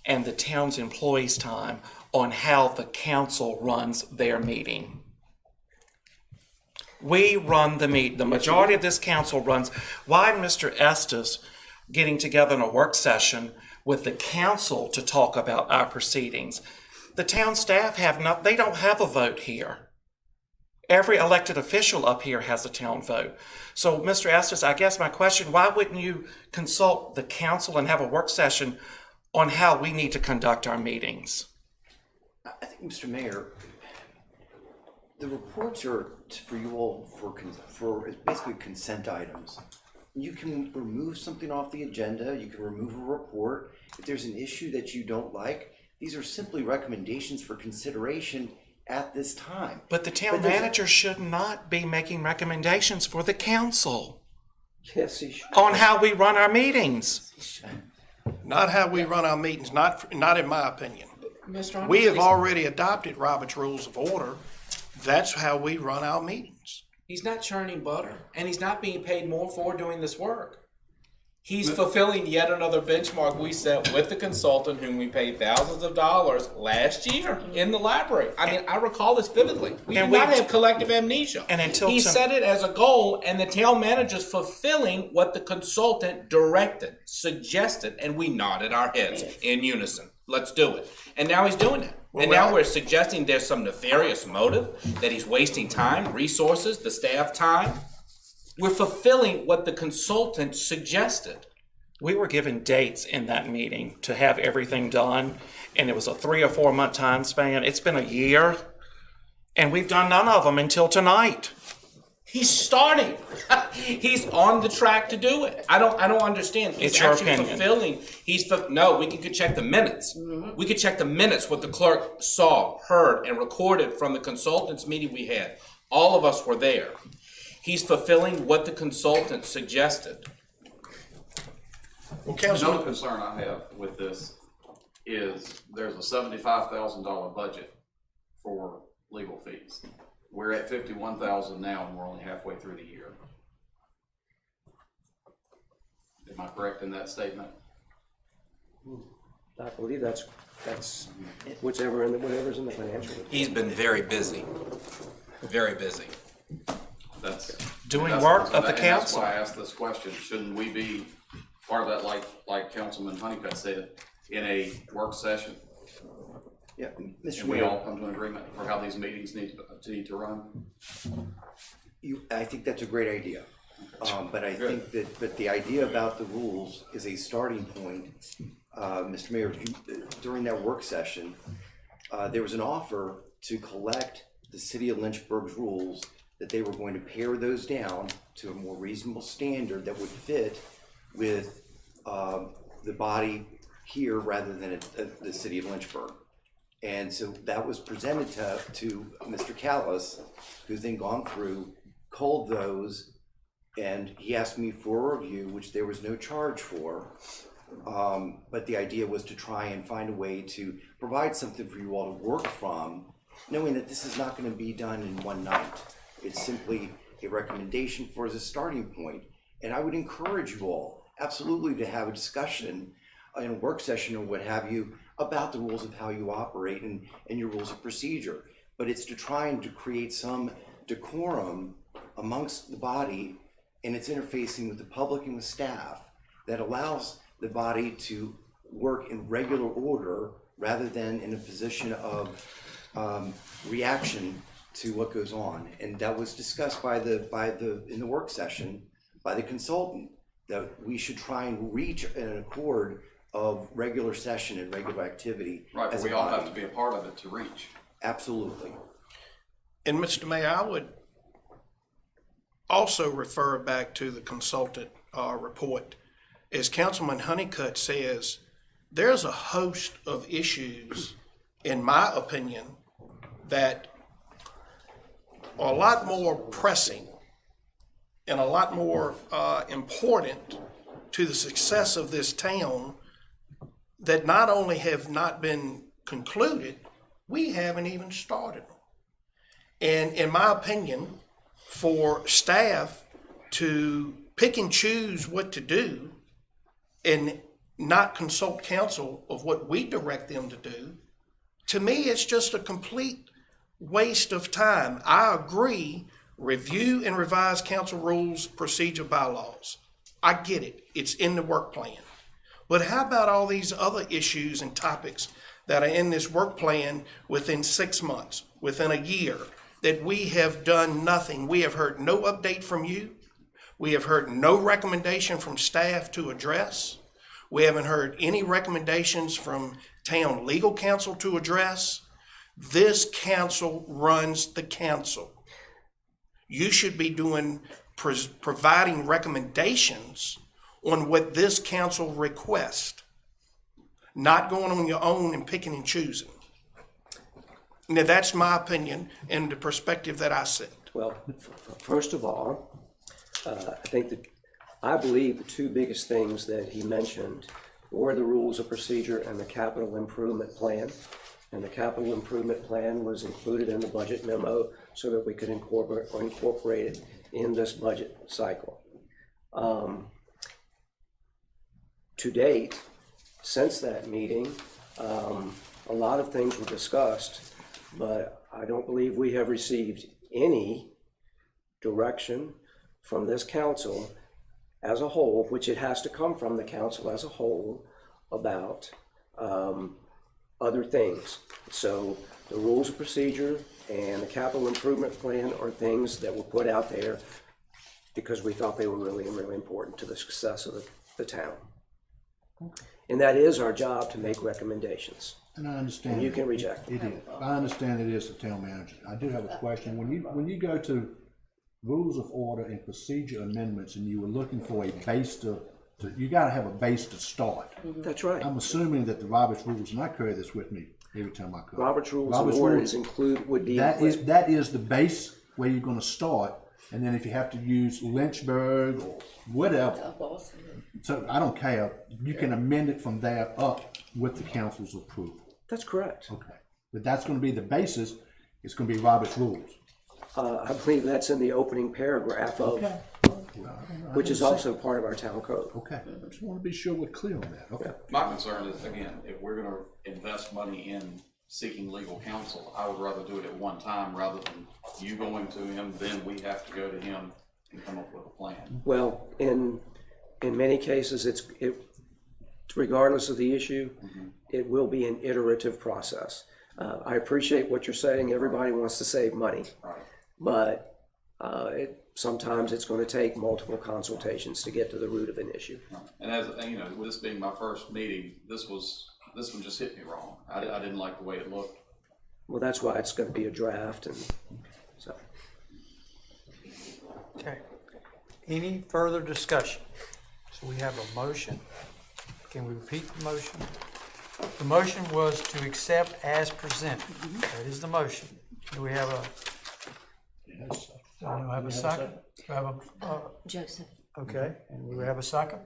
and the town's employees' time on how the council runs their meeting? We run the meeting. The majority of this council runs. Why Mr. Estes getting together in a work session with the council to talk about our proceedings? The town staff they don't have a vote here. Every elected official up here has a town vote. So, Mr. Estes, I guess my question, why wouldn't you consult the council and have a work session on how we need to conduct our meetings? I think, Mr. Mayor, the reports are for you all for it's basically consent items. You can remove something off the agenda, you can remove a report. If there's an issue that you don't like, these are simply recommendations for consideration at this time. But the town manager should not be making recommendations for the council. Yes, he should. On how we run our meetings. Not how we run our meetings, not in my opinion. Mr. We have already adopted Robert's Rules of Order. That's how we run our meetings. He's not churning butter, and he's not being paid more for doing this work. He's fulfilling yet another benchmark we set with the consultant whom we paid thousands of dollars last year in the library. I mean, I recall this vividly. We do not have collective amnesia. And until he set it as a goal, and the town manager's fulfilling what the consultant directed, suggested, and we nodded our heads in unison. Let's do it. And now he's doing it. And now we're suggesting there's some nefarious motive, that he's wasting time, resources, the staff time. We're fulfilling what the consultant suggested. We were given dates in that meeting to have everything done, and it was a 3 or 4 month time span. It's been a year, and we've done none of them until tonight. He's starting. He's on the track to do it. I don't understand. He's It's your actually opinion. fulfilling. No, we could check the minutes. We could check the minutes, what the clerk saw, heard, and recorded from the consultants meeting we had. All of us were there. He's fulfilling what the consultant suggested. Well, Another concern I have with this is there's a $75,000 budget for legal fees. We're at $51,000 now, and we're only halfway through the year. Am I correct in that statement? I believe that's whatever's in the financial. He's been very busy. Very busy. That's Doing that's- work of the and that's council. why I asked this question. Shouldn't we be part of that, like Councilman Honeycutt said, in a work session? Yeah, Mr. And we Mayor. all come to an agreement for how these meetings need to run? I think that's a great idea. But I think but the idea about the rules is a starting point. Mr. Mayor, during that work session, there was an offer to collect the city of Lynchburg's rules, that they were going to pare those down to a more reasonable standard that would fit with the body here rather than at the city of Lynchburg. And so that was presented to Mr. Callis, who's then gone through, culled those, and he asked me for a review, which there was no charge for. But the idea was to try and find a way to provide something for you all to work from, knowing that this is not going to be done in one night. It's simply a recommendation for as a starting point. And I would encourage you all absolutely to have a discussion in a work session or what have you about the rules of how you operate and your rules of procedure. But it's to try and to create some decorum amongst the body and its interfacing with the public and with staff that allows the body to work in regular order rather than in a position of reaction to what goes on. And that was discussed in the work session by the consultant, that we should try and reach an accord of regular session and regular activity. Right, but as we a all body. have to be a part of it to reach. Absolutely. And Mr. Mayor, I would also refer back to the consultant report. As Councilman Honeycutt says, there's a host of issues, in my opinion, that are a lot more pressing and a lot more important to the success of this town that not only have not been concluded, we haven't even started them. And in my opinion, for staff to pick and choose what to do and not consult council of what we direct them to do, to me, it's just a complete waste of time. I agree, review and revise council rules, procedure, bylaws. I get it, it's in the work plan. But how about all these other issues and topics that are in this work plan within 6 months, within a year, that we have done nothing? We have heard no update from you. We have heard no recommendation from staff to address. We haven't heard any recommendations from town legal counsel to address. This council runs the council. You should be providing recommendations on what this council requests, not going on your own and picking and choosing. Now, that's my opinion and the perspective that I set. Well, first of all, I believe the two biggest things that he mentioned were the rules of procedure and the capital improvement plan. And the capital improvement plan was included in the budget memo so that we could incorporate it in this budget cycle. to date, since that meeting, a lot of things were discussed, but I don't believe we have received any direction from this council as a whole, which it has to come from the council as a whole, about other things. So the rules of procedure and the capital improvement plan are things that were put out there because we thought they were really, really important to the success of the town. And that is our job, to make recommendations. And I understand. And you can reject it. them. It is. I understand it is the town manager. I do have a question. When you go to rules of order and procedure amendments, and you were looking for a base to you got to have a base to start. That's right. I'm assuming that the Robert's rules, and I carry this with me every time I come. Robert's rules and orders would be that is the base where you're going to start, and then if you have to use Lynchburg or whatever, so I don't care. You can amend it from there up with the council's approval. That's correct. Okay, but that's going to be the basis. It's going to be Robert's rules. I believe that's in the opening paragraph of, which is also part of our town code. Okay, I just want to be sure we're clear on that. Okay. My concern is, again, if we're gonna invest money in seeking legal counsel, I would rather do it at one time rather than you going to him, then we have to go to him and come up with a plan. Well, in many cases, it's regardless of the issue, it will be an iterative process. I appreciate what you're saying. Everybody wants to save money, but sometimes it's going to take multiple consultations to get to the root of an issue. And as you know, with this being my first meeting, this one just hit me wrong. I didn't like the way it looked. Well, that's why it's going to be a draft, and so. Okay. Any further discussion? So we have a motion. Can we repeat the motion? The motion was to accept as presented. That is the motion. Do we have a? Yes. Do we have a second? Do we have a? Joseph. Okay, and we have a second?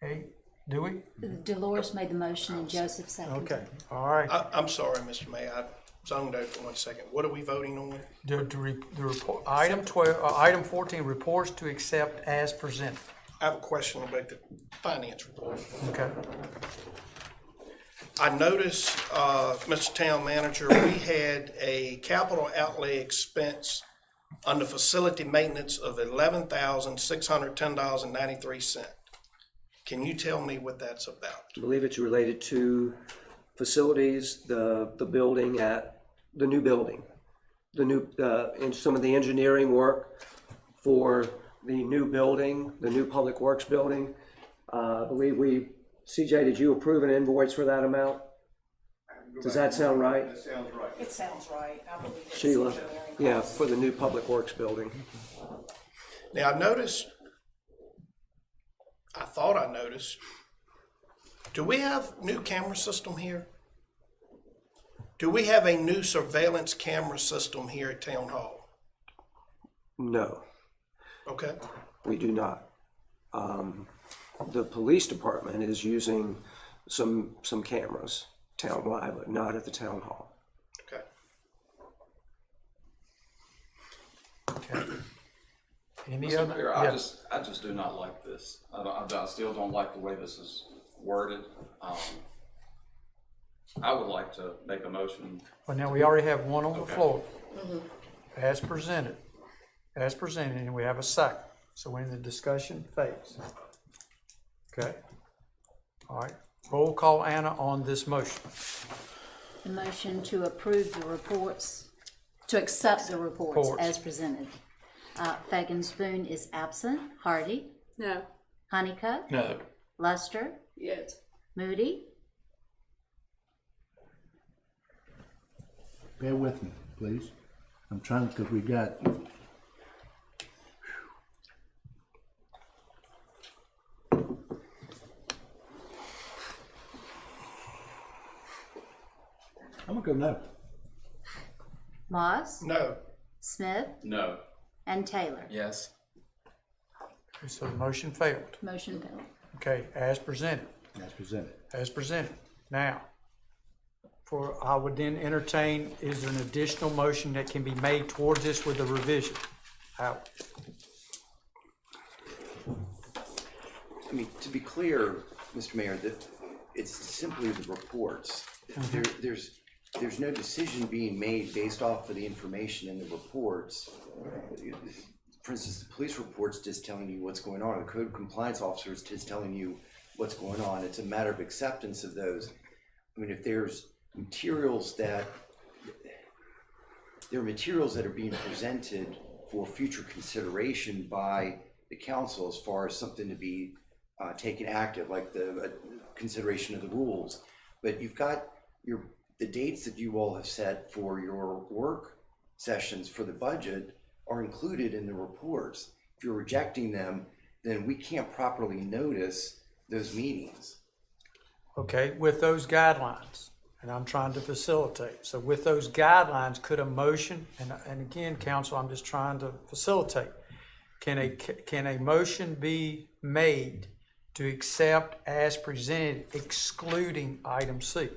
Okay, do we? Dolores made the motion and Joseph seconded. Okay, all right. I'm sorry, Mr. Mayor, I zoned out for 1 second. What are we voting on? The report, item 12, item 14, reports to accept as presented. I have a question about the finance report. Okay. I noticed, Mr. Town Manager, we had a capital outlay expense under facility maintenance of $11,610.93. Can you tell me what that's about? I believe it's related to facilities, the building at, the new building, and some of the engineering work for the new building, the new Public Works building. I believe CJ, did you approve an invoice for that amount? Does that sound right? That sounds right. It sounds right, I believe it's Sheila, engineering yeah, costs. for the new Public Works building. Now, I thought I noticed, do we have new camera system here? Do we have a new surveillance camera system here at Town Hall? No. Okay. We do not. The police department is using some cameras townwide, but not at the town hall. Okay. Okay. Any Mr. other? Mayor, Yeah. I just do not like this. I still don't like the way this is worded. I would like to make a motion. Well, now we already have one on the Okay. floor, as presented, and we have a second. So we're in the discussion phase. Okay. All right. Roll call, Anna, on this motion. The motion to approve the reports, to accept the reports Reports. as presented. Fagan Spoon is absent. Hardy? No. Honeycutt? No. Lester? Yes. Moody? Bear with me, please. I'm trying, because we got. I'm gonna go no. Moss? No. Smith? No. And Taylor? Yes. So the motion failed. Motion failed. Okay, as presented. As presented. As presented. Now, I would then entertain, is there an additional motion that can be made towards this with a revision? How? I mean, to be clear, Mr. Mayor, it's simply the reports. There's no decision being made based off of the information in the reports. For instance, the police report's just telling you what's going on. The code compliance officer is just telling you what's going on. It's a matter of acceptance of those. I mean, if there's materials that are being presented for future consideration by the council as far as something to be taken active, like the consideration of the rules. But you've got the dates that you all have set for your work sessions for the budget are included in the reports. If you're rejecting them, then we can't properly notice those meetings. Okay, with those guidelines, and I'm trying to facilitate. So with those guidelines, could a motion, and again, council, I'm just trying to facilitate. Can a motion be made to accept as presented, excluding item C?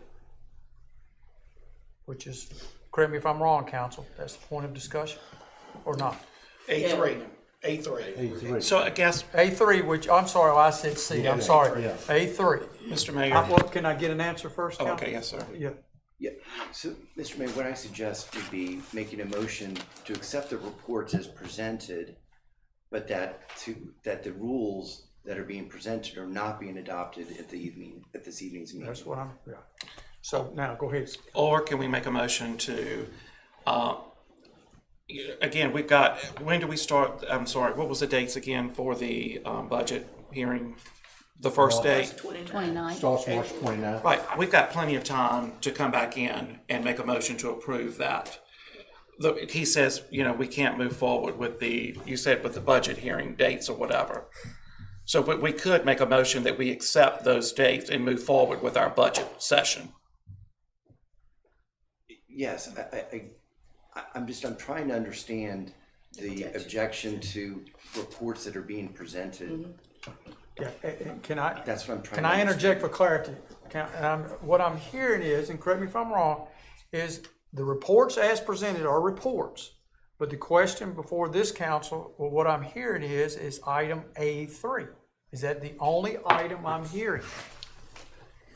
Which is, correct me if I'm wrong, council, that's the point of discussion, or not? A3. So I guess A3, which, I'm sorry, I said C, I'm sorry. A3. Mr. Mayor. Well, can I get an answer first, council? Okay, yes, sir. Yeah. Yeah, so, Mr. Mayor, what I suggest would be making a motion to accept the reports as presented, but that the rules that are being presented are not being adopted at this evening's meeting. That's what yeah. So now, go ahead. Or can we make a motion to, again, we've got, when do we start, I'm sorry, what was the dates again for the budget hearing? The first date? 29th. Starts March 29th. Right, we've got plenty of time to come back in and make a motion to approve that. He says, we can't move forward with you said with the budget hearing dates or whatever. So, but we could make a motion that we accept those dates and move forward with our budget session. Yes, I'm trying to understand the objection to reports that are being presented. Yeah, can I? That's what I'm trying. Can I interject for clarity? What I'm hearing is, and correct me if I'm wrong, is the reports as presented are reports, but the question before this council, well, what I'm hearing is item A3. Is that the only item I'm hearing?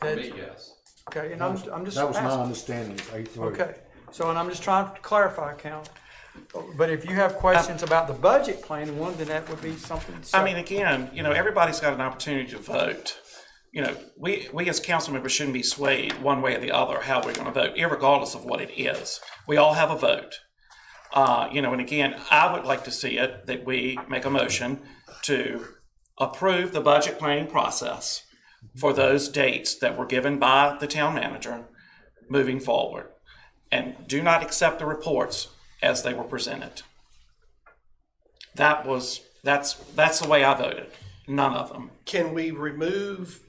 Yes. Okay, and I'm just That was my asking. understanding, A3. Okay, so and I'm just trying to clarify, council. But if you have questions about the budget plan, then that would be something. I mean, again, everybody's got an opportunity to vote. We as council members shouldn't be swayed one way or the other how we're going to vote, irregardless of what it is. We all have a vote. And again, I would like to see it that we make a motion to approve the budget planning process for those dates that were given by the town manager moving forward, and do not accept the reports as they were presented. That's the way I voted. None of them. Can we remove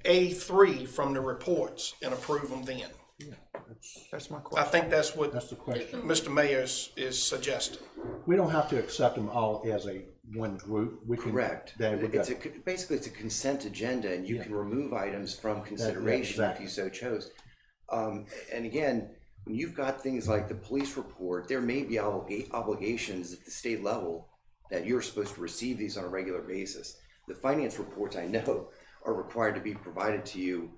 A3 from the reports and approve them then? That's my question. I think that's what That's the question. Mr. Mayor is suggesting. We don't have to accept them all as one group. We can. Correct. Basically, it's a consent agenda, and you can remove items from consideration if you so chose. And again, when you've got things like the police report, there may be obligations at the state level that you're supposed to receive these on a regular basis. The finance reports, I know, are required to be provided to you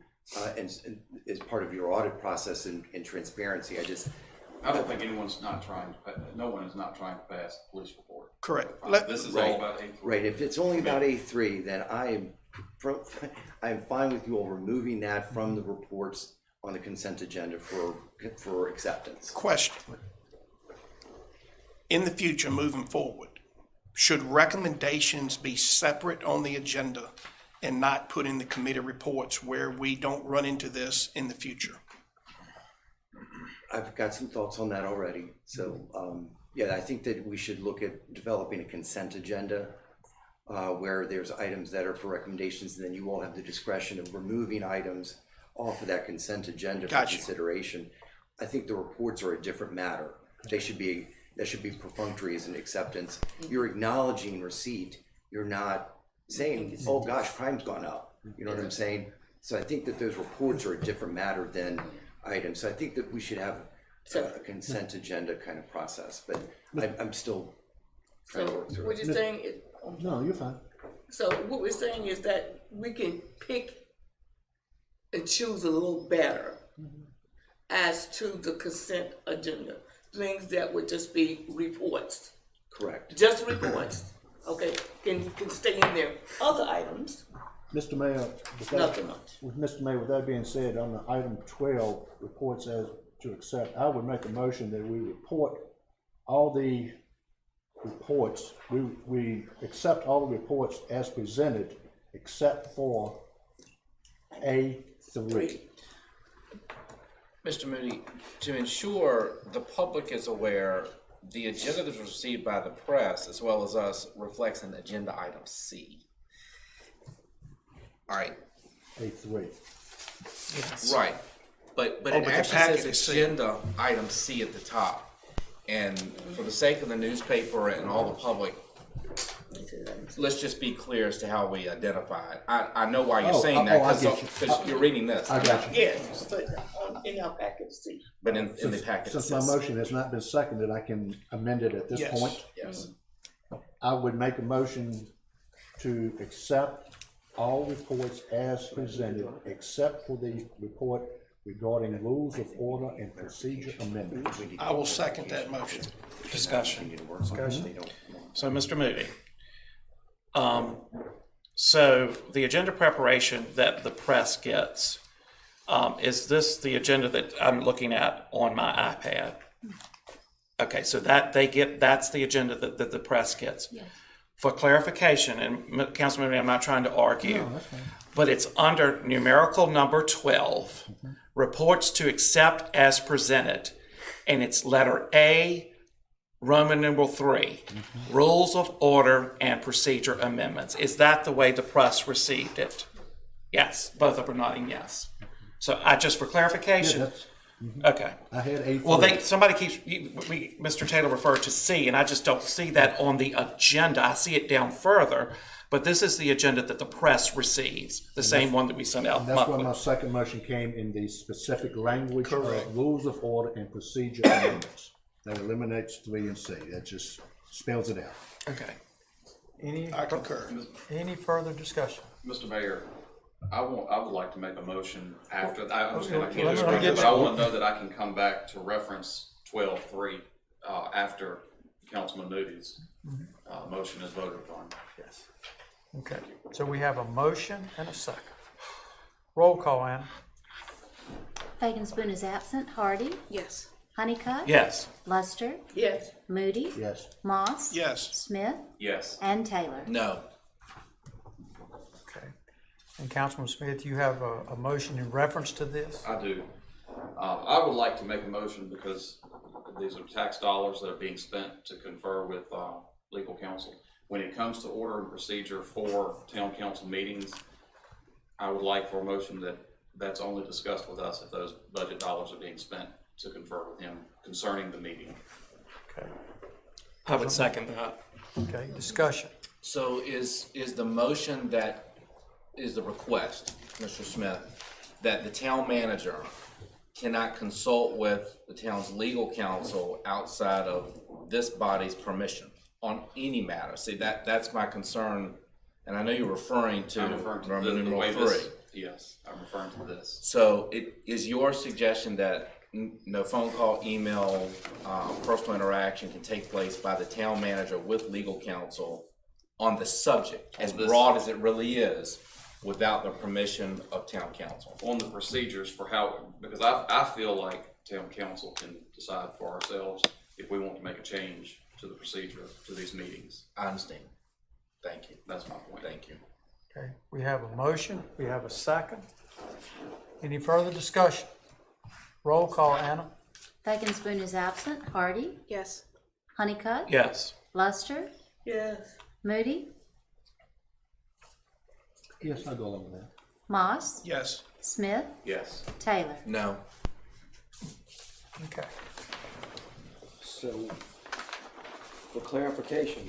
and as part of your audit process and transparency. I don't think no one is not trying to pass the police report. Correct. This is all about A3. Right. If it's only about A3, then I am fine with you all removing that from the reports on the consent agenda for acceptance. Question. In the future, moving forward, should recommendations be separate on the agenda and not put in the committee reports where we don't run into this in the future? I've got some thoughts on that already. So, I think that we should look at developing a consent agenda where there's items that are for recommendations, and then you all have the discretion of removing items off of that consent agenda for consideration. I think the reports are a different matter. That should be perfunctory as an acceptance. You're acknowledging receipt. You're not saying, oh gosh, crime's gone up. You know what I'm saying? So I think that those reports are a different matter than items. So I think that we should have a consent agenda kind of process, but I'm still trying to work through it. What you're saying is, No, you're fine. so what we're saying is that we can pick and choose a little better as to the consent agenda, things that would just be reports, Correct. just reports, okay? Can stay in there. Other items, Mr. Mayor, nothing much. Mr. Mayor, with that being said, on the item 12, reports as to accept, I would make a motion that we report all the reports, we accept all the reports as presented, except for A3. Mr. Moody, to ensure the public is aware, the agenda that's received by the press, as well as us, reflects an agenda item C. All right. A3. Right, but Oh, it but the actually packet says is C. agenda item C at the top. And for the sake of the newspaper and all the public, let's just be clear as to how we identify it. I know why you're saying that, I get you. because you're reading this. I got you. Yes, but in our package, see. But in the packet it Since my says. motion has not been seconded, I can amend it at this Yes. point. Yes. I would make a motion to accept all reports as presented, except for the report regarding rules of order and procedure amendments. I will second that motion. Discussion. Discussion. So, Mr. Moody, so the agenda preparation that the press gets, is this the agenda that I'm looking at on my iPad? Okay, so that that's the agenda that the press gets. Yes. For clarification, and Councilman Moody, I'm not trying to argue, but it's under numerical number 12, reports to accept as presented, and it's letter A, Roman numeral 3, rules of order and procedure amendments. Is that the way the press received it? Yes, both of them are nodding yes. So I just for clarification. Okay. I had A3. Well, somebody keeps, Mr. Taylor referred to C, and I just don't see that on the agenda. I see it down further, but this is the agenda that the press receives, the same one that we send out And that's why monthly. my second motion came in the specific language Correct. of rules of order and procedure amendments. That eliminates 3 and C. That just spells it out. Okay. I concur. Any further discussion? Mr. Mayor, I would like to make a motion after, I understand I Let can't me just get but you- I want to know that I can come back to reference 12.3, after Councilman Moody's, motion is voted upon. Yes. Okay, so we have a motion and a second. Roll call, Anna. Fagan Spoon is absent. Hardy? Yes. Honeycutt? Yes. Luster? Yes. Moody? Yes. Moss? Yes. Smith? Yes. And Taylor? No. Okay. And Councilman Smith, you have a motion in reference to this? I do. I would like to make a motion because these are tax dollars that are being spent to confer with legal counsel. When it comes to order and procedure for town council meetings, I would like for a motion that that's only discussed with us if those budget dollars are being spent to confer with him concerning the meeting. Okay. I would second that. Okay, discussion. So is the motion that is the request, Mr. Smith, that the town manager cannot consult with the town's legal counsel outside of this body's permission on any matter? See, that's my concern, and I know you're referring to I'm referring to Roman the numeral way 3. this, yes, I'm referring to this. So it is your suggestion that no phone call, email, personal interaction can take place by the town manager with legal counsel on the subject, as broad as it really is, without the permission of town council? On the procedures for how, because I feel like town council can decide for ourselves if we want to make a change to the procedure to these meetings. I understand. Thank you. That's my point. Thank you. Okay, we have a motion, we have a second. Any further discussion? Roll call, Anna. Fagan Spoon is absent. Hardy? Yes. Honeycutt? Yes. Luster? Yes. Moody? Yes, I'll go along with that. Moss? Yes. Smith? Yes. Taylor? No. Okay. So, for clarification,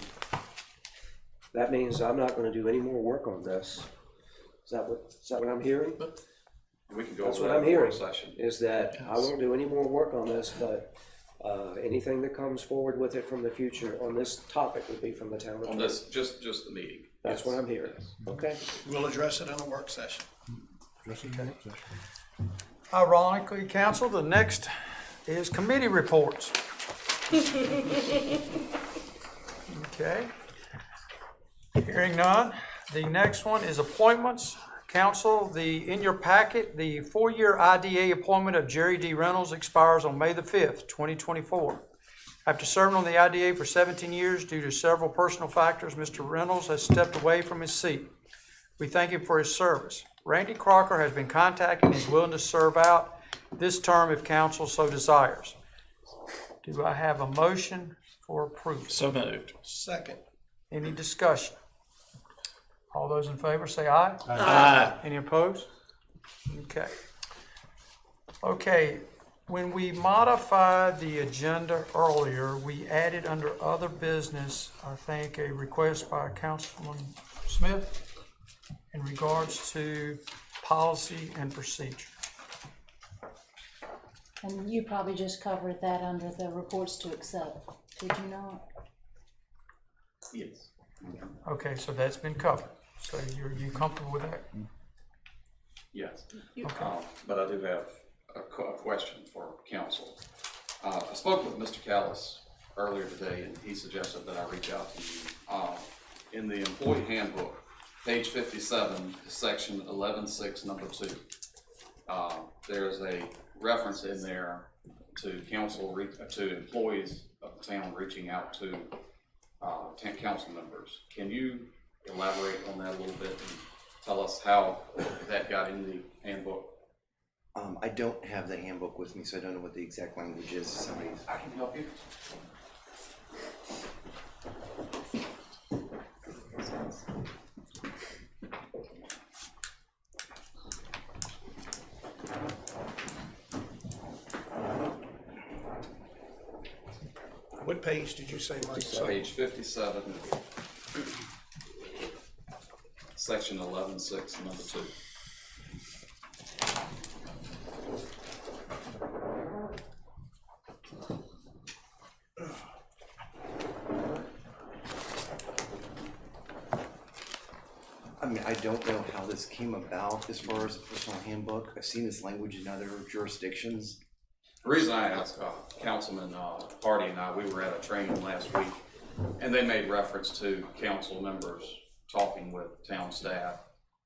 that means I'm not gonna do any more work on this. Is that what I'm hearing? We can go That's over what that I'm in the hearing, work session. is that I won't do any more work on this, but anything that comes forward with it from the future on this topic would be from the town On attorney. this, just the meeting. That's Yes. what I'm hearing. Okay. We'll address it in a work session. Ironically, council, the next is committee reports. Okay. Hearing none. The next one is appointments. Council, in your packet, the 4-year IDA appointment of Jerry D. Reynolds expires on May the 5th, 2024. After serving on the IDA for 17 years due to several personal factors, Mr. Reynolds has stepped away from his seat. We thank him for his service. Randy Crocker has been contacted and is willing to serve out this term if council so desires. Do I have a motion for approval? So moved. Second. Any discussion? All those in favor say aye. Aye. Any opposed? Okay. Okay, when we modified the agenda earlier, we added under other business, I think, a request by Councilman Smith in regards to policy and procedure. And you probably just covered that under the reports to accept, did you not? Yes. Okay, so that's been covered. So you comfortable with that? Yes. Okay. But I do have a question for council. I spoke with Mr. Callis earlier today, and he suggested that I reach out to you. In the employee handbook, page 57, section 11.6, number 2, there's a reference in there to to employees of the town reaching out to council members. Can you elaborate on that a little bit and tell us how that got in the handbook? I don't have the handbook with me, so I don't know what the exact language is. Somebody's. I can help you. What page did you say, Mike? Page 57, section 11.6, number 2. I mean, I don't know how this came about as far as a personal handbook. I've seen this language in other jurisdictions. The reason I asked, Councilman Hardy and I, we were at a training last week, and they made reference to council members talking with town staff,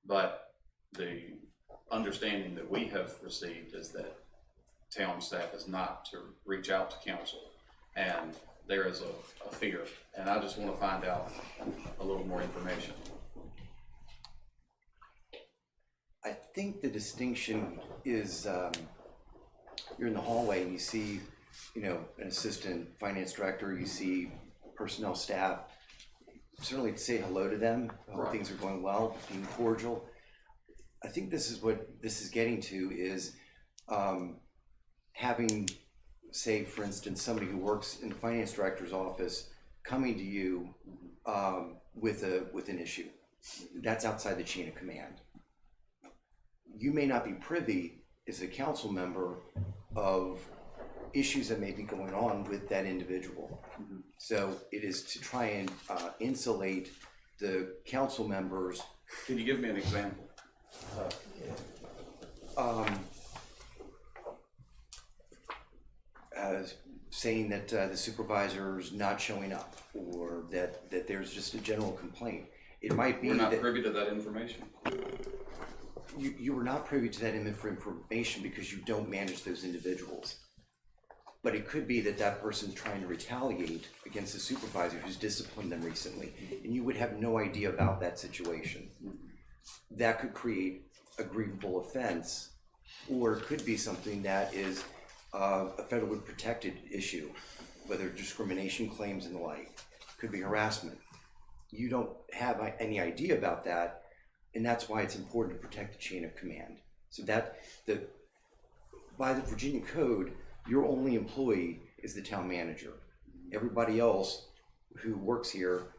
but the understanding that we have received is that town staff is not to reach out to council, and there is a fear, and I just want to find out a little more information. I think the distinction is you're in the hallway and you see, an assistant finance director, you see personnel staff, certainly to say hello to them, hope things are going well, being cordial. I think this is what this is getting to is having, say, for instance, somebody who works in the finance director's office coming to you with an issue. That's outside the chain of command. You may not be privy as a council member of issues that may be going on with that individual. So it is to try and insulate the council members. Can you give me an example? Saying that the supervisor's not showing up, or that there's just a general complaint. It might be We're not that privy to that information. you were not privy to that information because you don't manage those individuals. But it could be that that person's trying to retaliate against the supervisor who's disciplined them recently, and you would have no idea about that situation. That could create a grievable offense, or it could be something that is a federally protected issue, whether discrimination claims and the like. Could be harassment. You don't have any idea about that, and that's why it's important to protect the chain of command. So by the Virginia Code, your only employee is the town manager. Everybody else who works here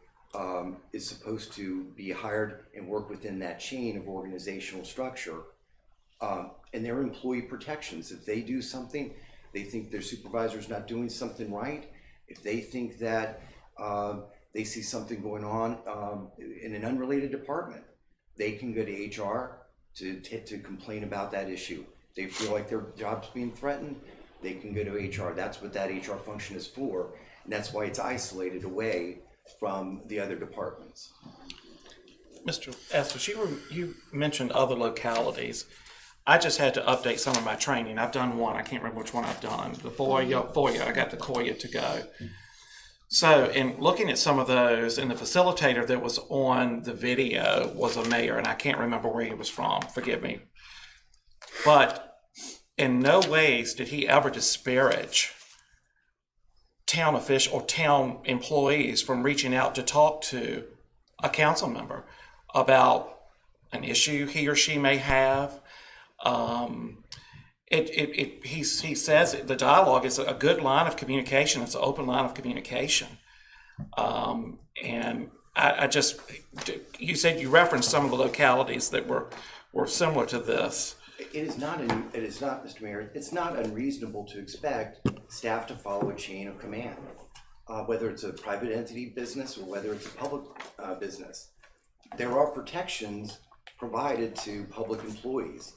is supposed to be hired and work within that chain of organizational structure. And their employee protections. If they do something, they think their supervisor's not doing something right, if they think that they see something going on in an unrelated department, they can go to HR to complain about that issue. They feel like their job's being threatened, they can go to HR. That's what that HR function is for, and that's why it's isolated away from the other departments. Mr. Estes, you mentioned other localities. I just had to update some of my training. I've done one. I can't remember which one I've done. The FOIA. I got the COIA to go. So in looking at some of those, and the facilitator that was on the video was a mayor, and I can't remember where he was from. Forgive me. But in no ways did he ever disparage town officials or town employees from reaching out to talk to a council member about an issue he or she may have. He says the dialogue is a good line of communication. It's an open line of communication. And I just, you said you referenced some of the localities that were similar to this. It is not, Mr. Mayor, it's not unreasonable to expect staff to follow a chain of command, whether it's a private entity business or whether it's a public business. There are protections provided to public employees.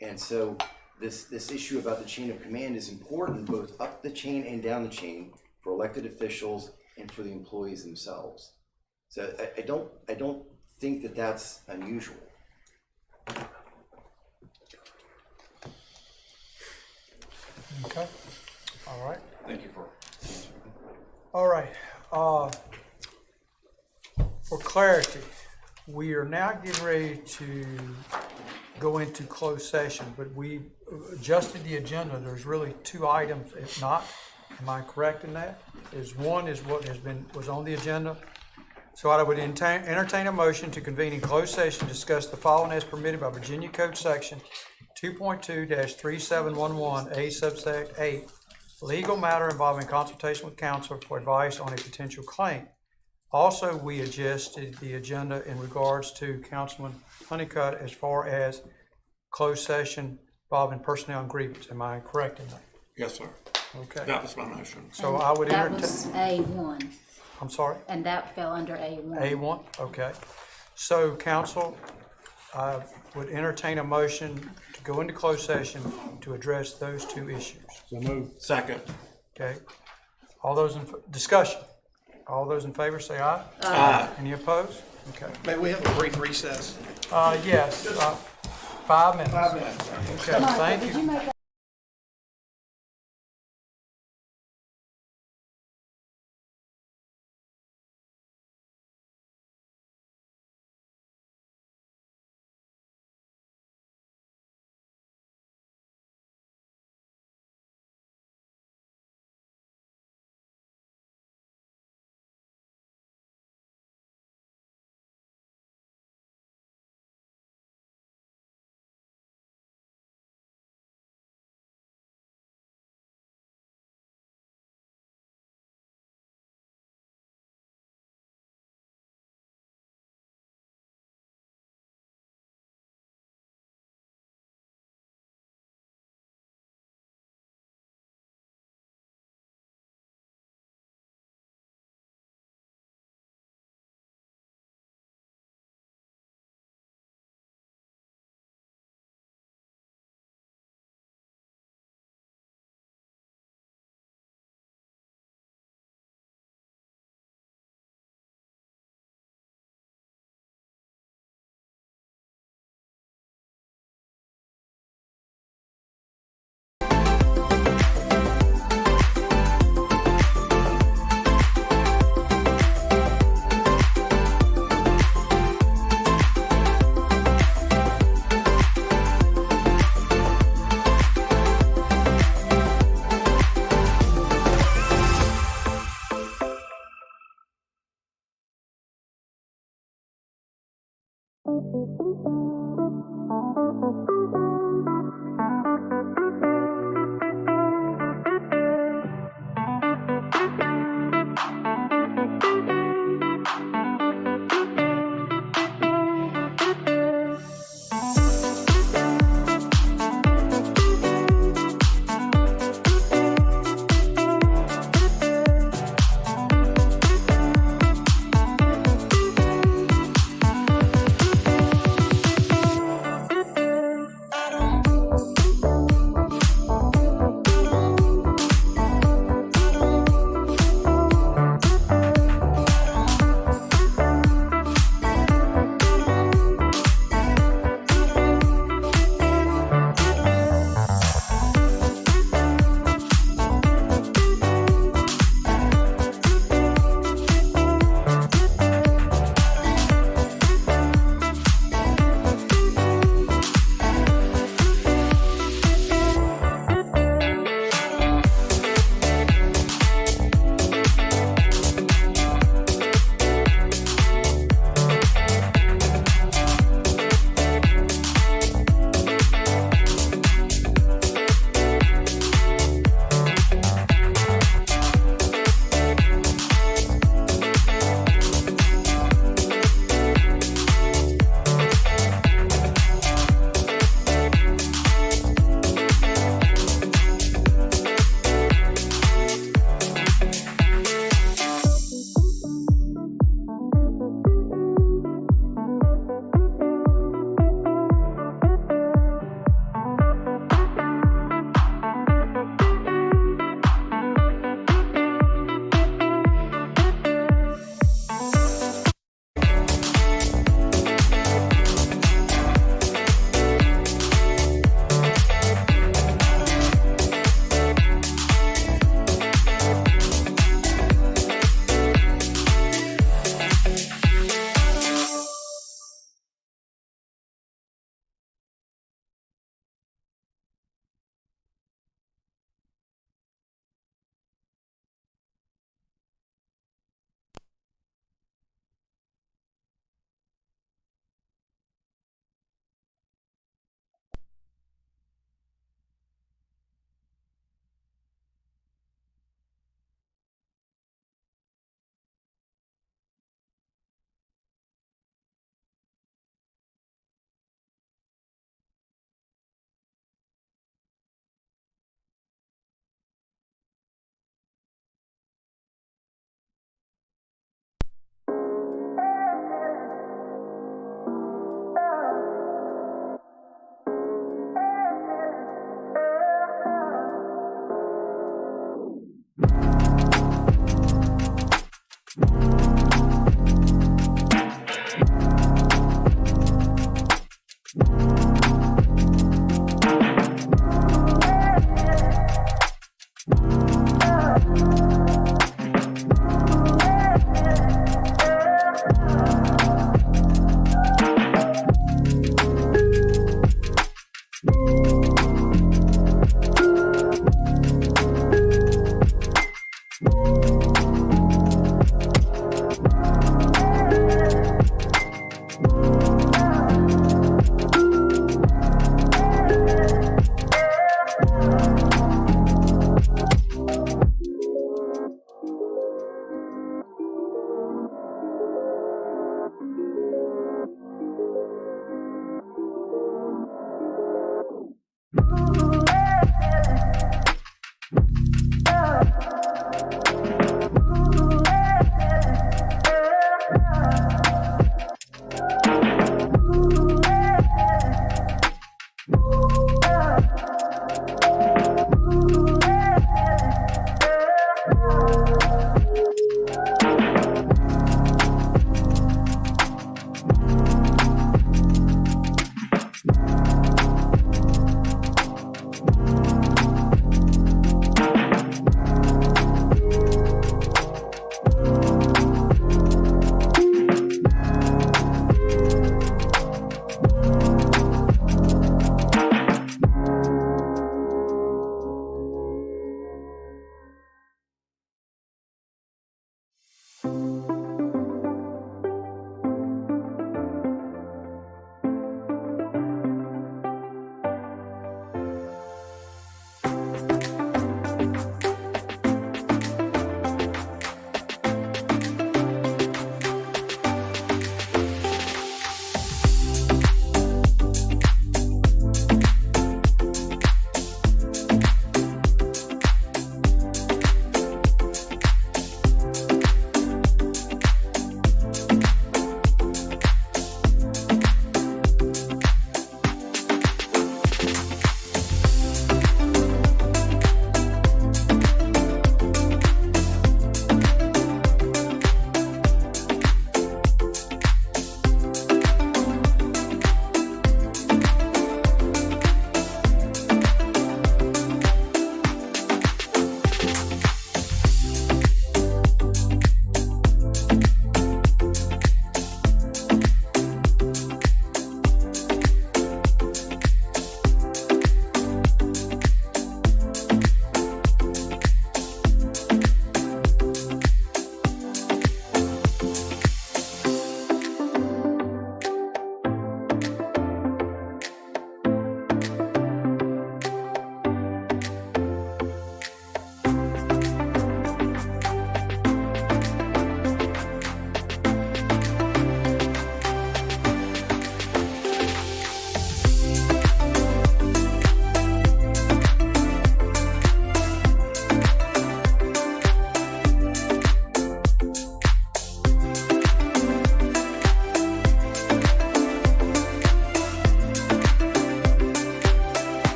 And so this issue about the chain of command is important both up the chain and down the chain for elected officials and for the employees themselves. So I don't think that that's unusual. Okay, all right. Thank you for. All right, for clarity, we are now getting ready to go into closed session, but we adjusted the agenda. There's really two items, if not, am I correct in that? One is what was on the agenda. So I would entertain a motion to convene in closed session to discuss the following as permitted by Virginia Code Section 2.2-3711, A subsect 8, legal matter involving consultation with counsel for advice on a potential claim. Also, we adjusted the agenda in regards to Councilman Honeycutt as far as closed session involving personnel and grievance. Am I correct in that? Yes, sir. Okay. That was my motion. So I would That entertain. was A1, I'm sorry? and that fell under A1. A1, okay. So council, I would entertain a motion to go into closed session to address those two issues. So move. Second. Okay. All those in, discussion. All those in favor say aye. Aye. Any opposed? Okay. May we have a brief recess? Yes, 5 minutes. 5 minutes. Okay, thank you.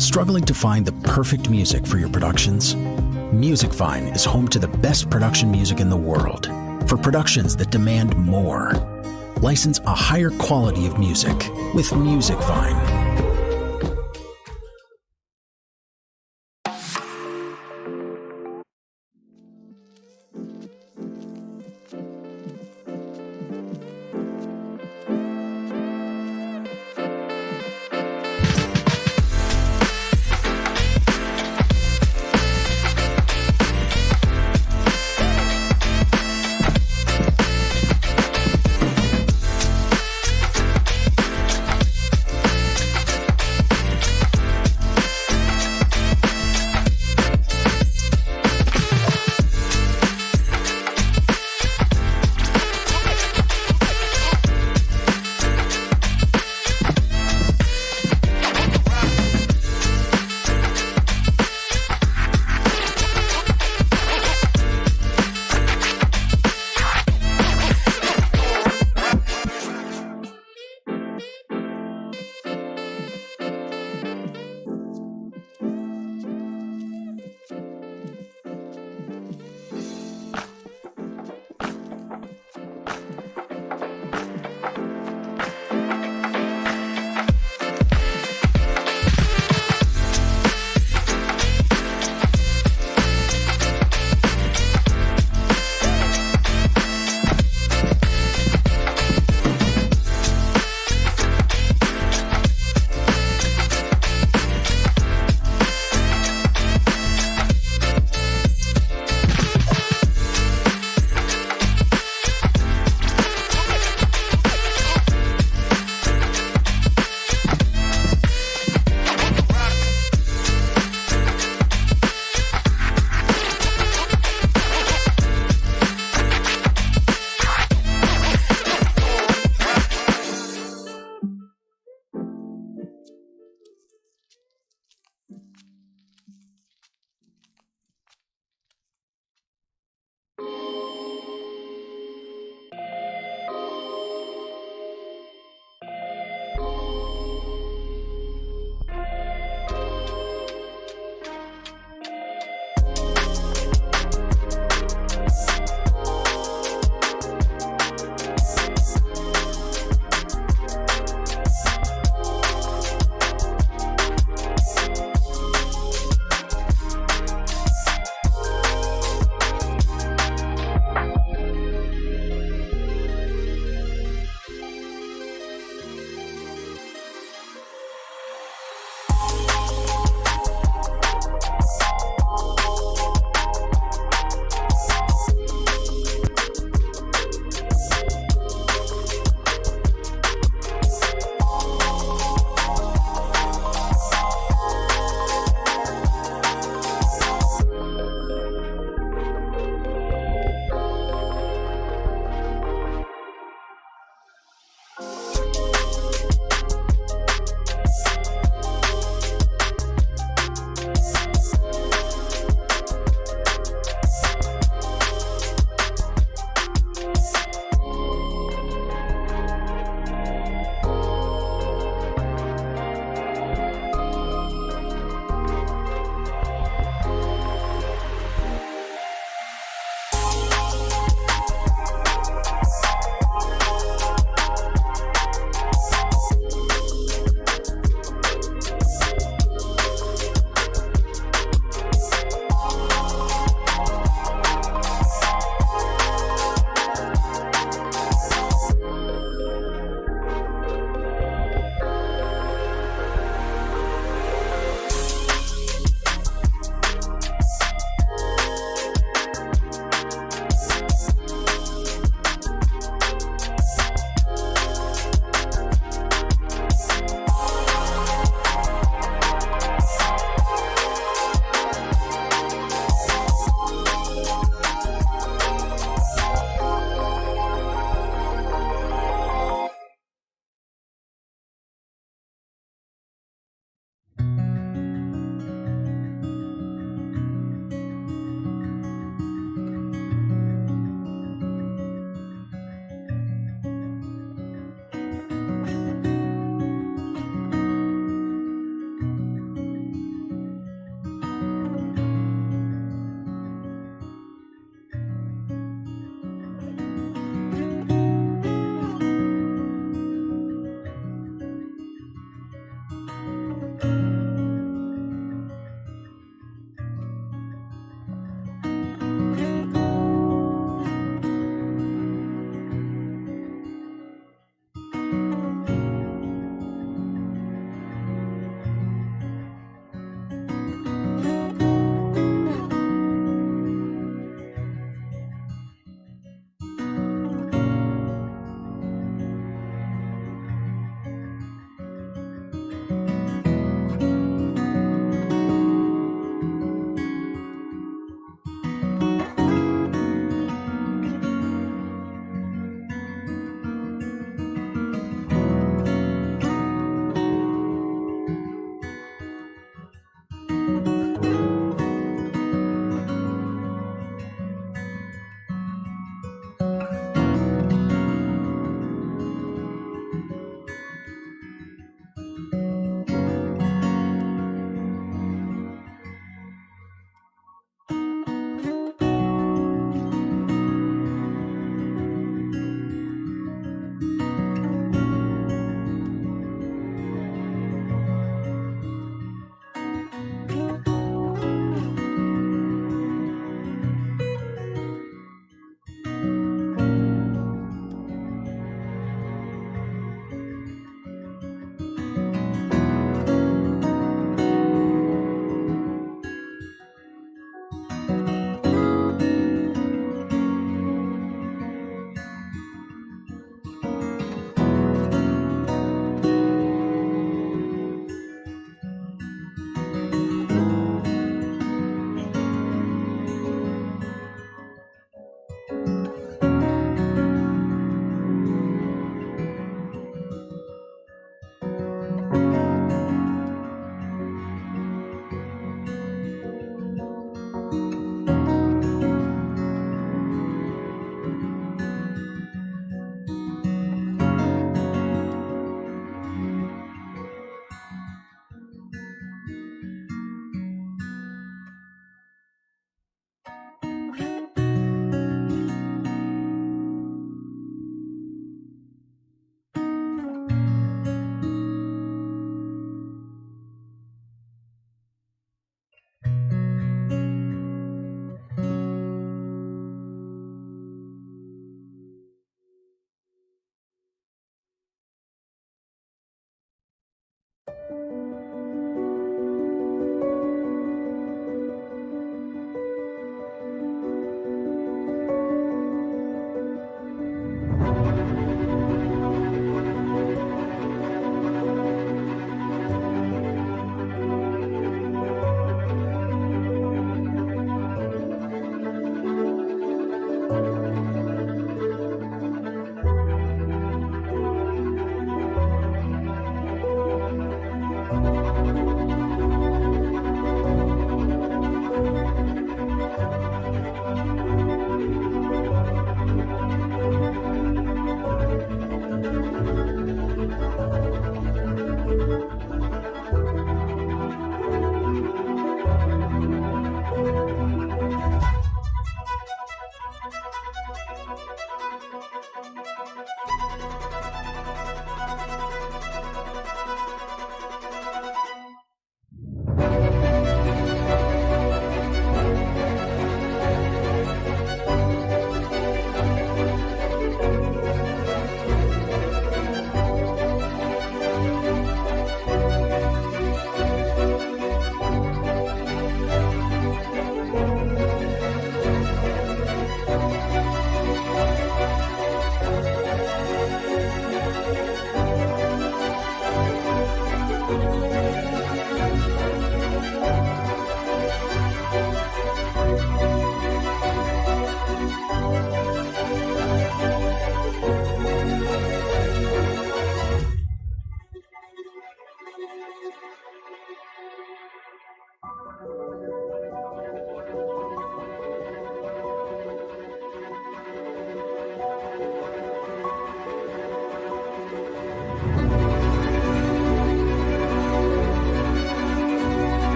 Struggling to find the perfect music for your productions? Musicvine is home to the best production music in the world for productions that demand more. License a higher quality of music with Musicvine.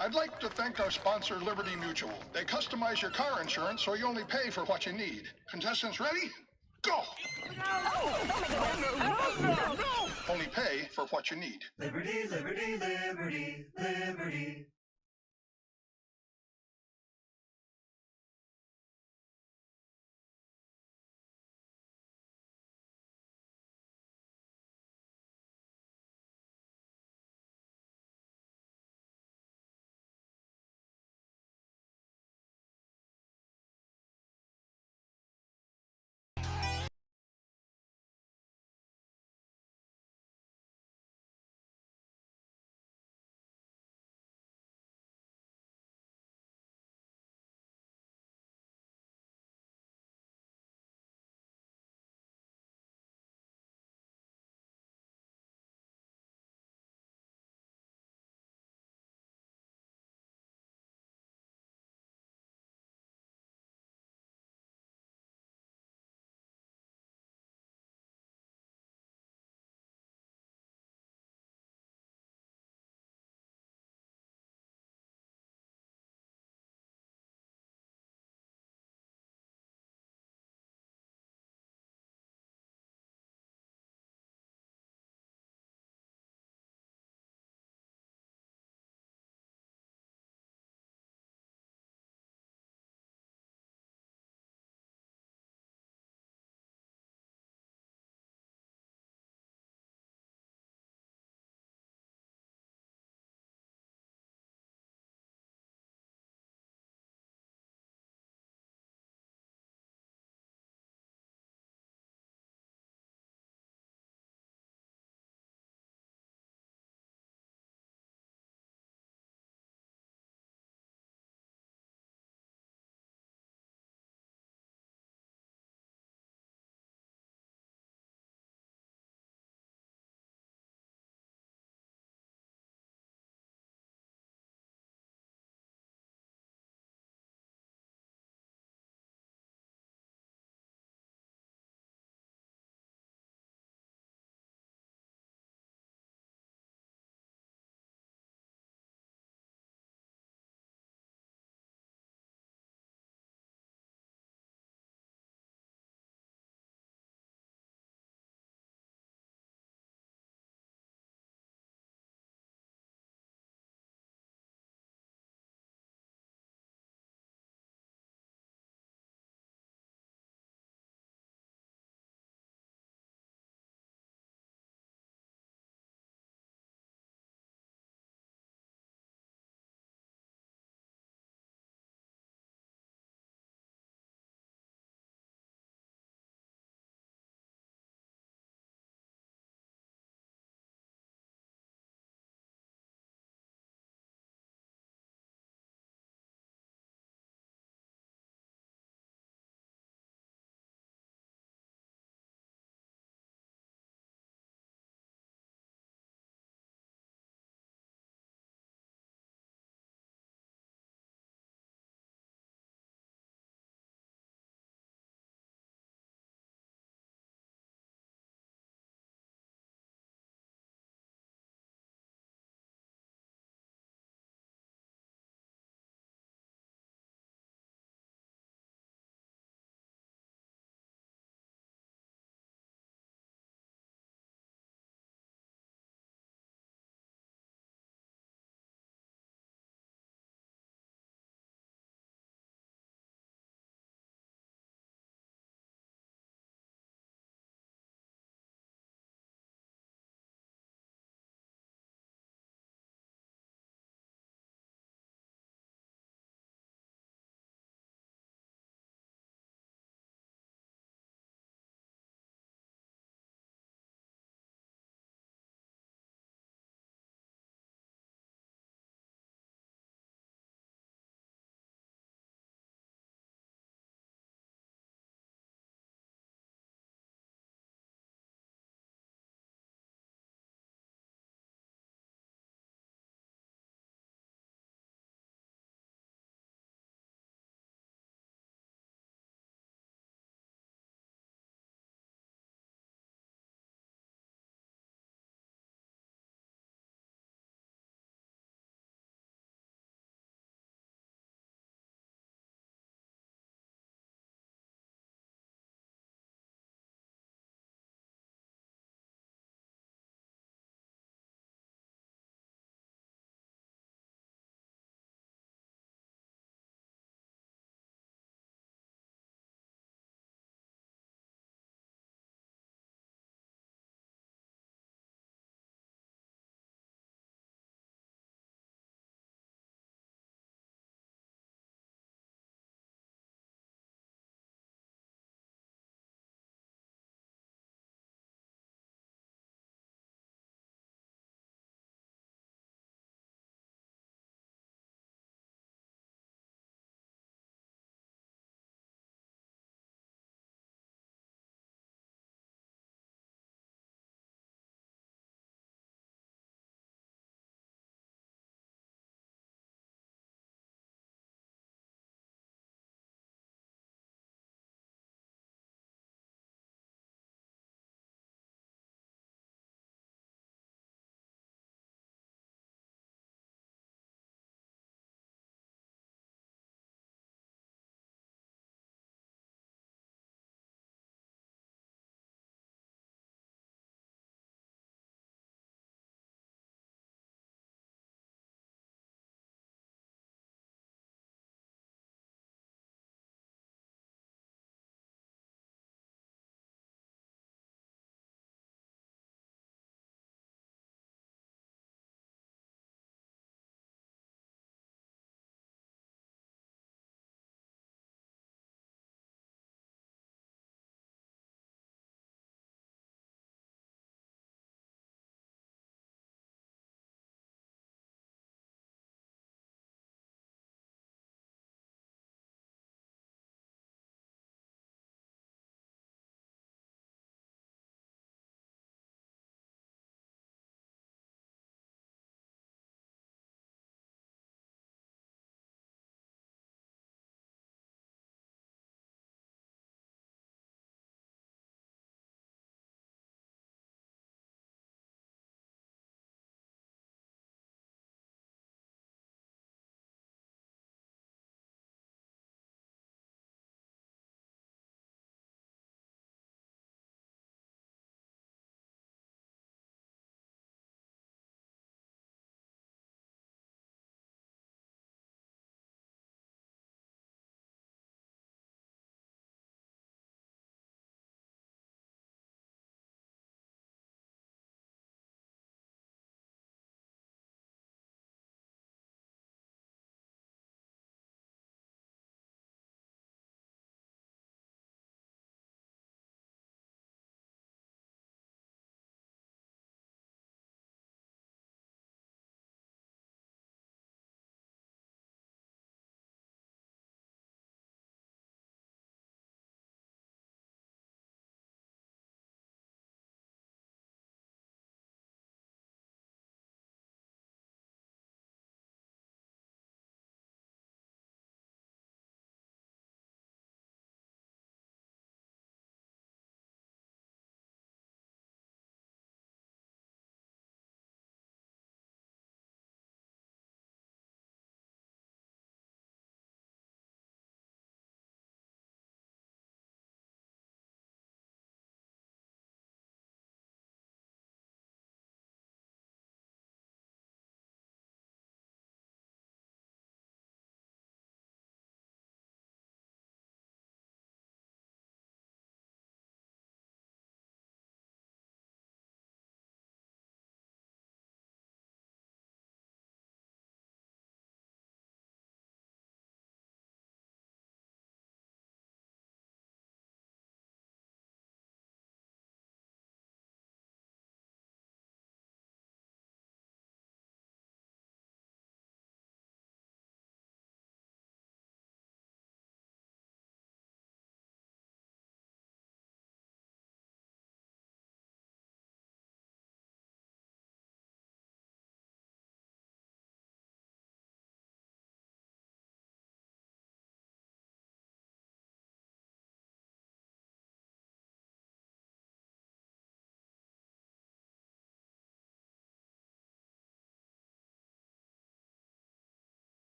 I'd like to thank our sponsor, Liberty Mutual. They customize your car insurance so you only pay for what you need. Contestants ready? Go! No! Only pay for what you need. Liberty, liberty, liberty, liberty.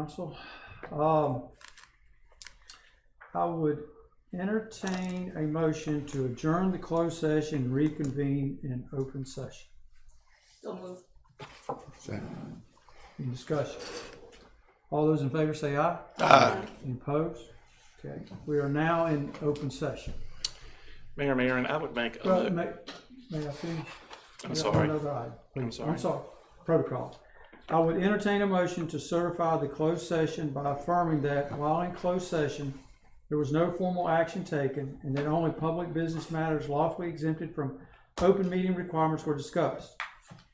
council. I would entertain a motion to adjourn the closed session and reconvene in open session. So moved. Any discussion? All those in favor say aye. Aye. Any opposed? Okay, we are now in open session. Mayor Marion, I would make a Well, may I finish? I'm sorry. Another item, please. I'm sorry. Protocol. I would entertain a motion to certify the closed session by affirming that while in closed session, there was no formal action taken and that only public business matters lawfully exempted from open meeting requirements were discussed.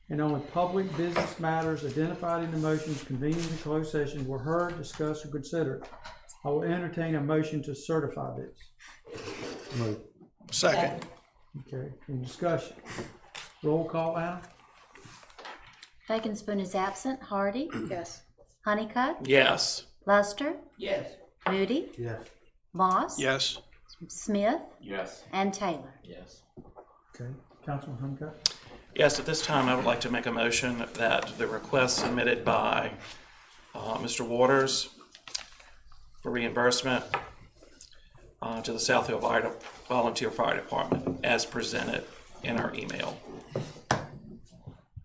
And only public business matters identified in the motions convening the closed session were heard, discussed, or considered. I will entertain a motion to certify this. Move. Second. Okay, any discussion? Roll call, Anna? Bacon Spoon is absent. Hardy? Yes. Honeycutt? Yes. Luster? Yes. Moody? Yes. Moss? Yes. Smith? Yes. And Taylor? Yes. Okay, Councilman Honeycutt? Yes, at this time, I would like to make a motion that the request submitted by Mr. Waters for reimbursement to the South Hill Volunteer Fire Department as presented in our email.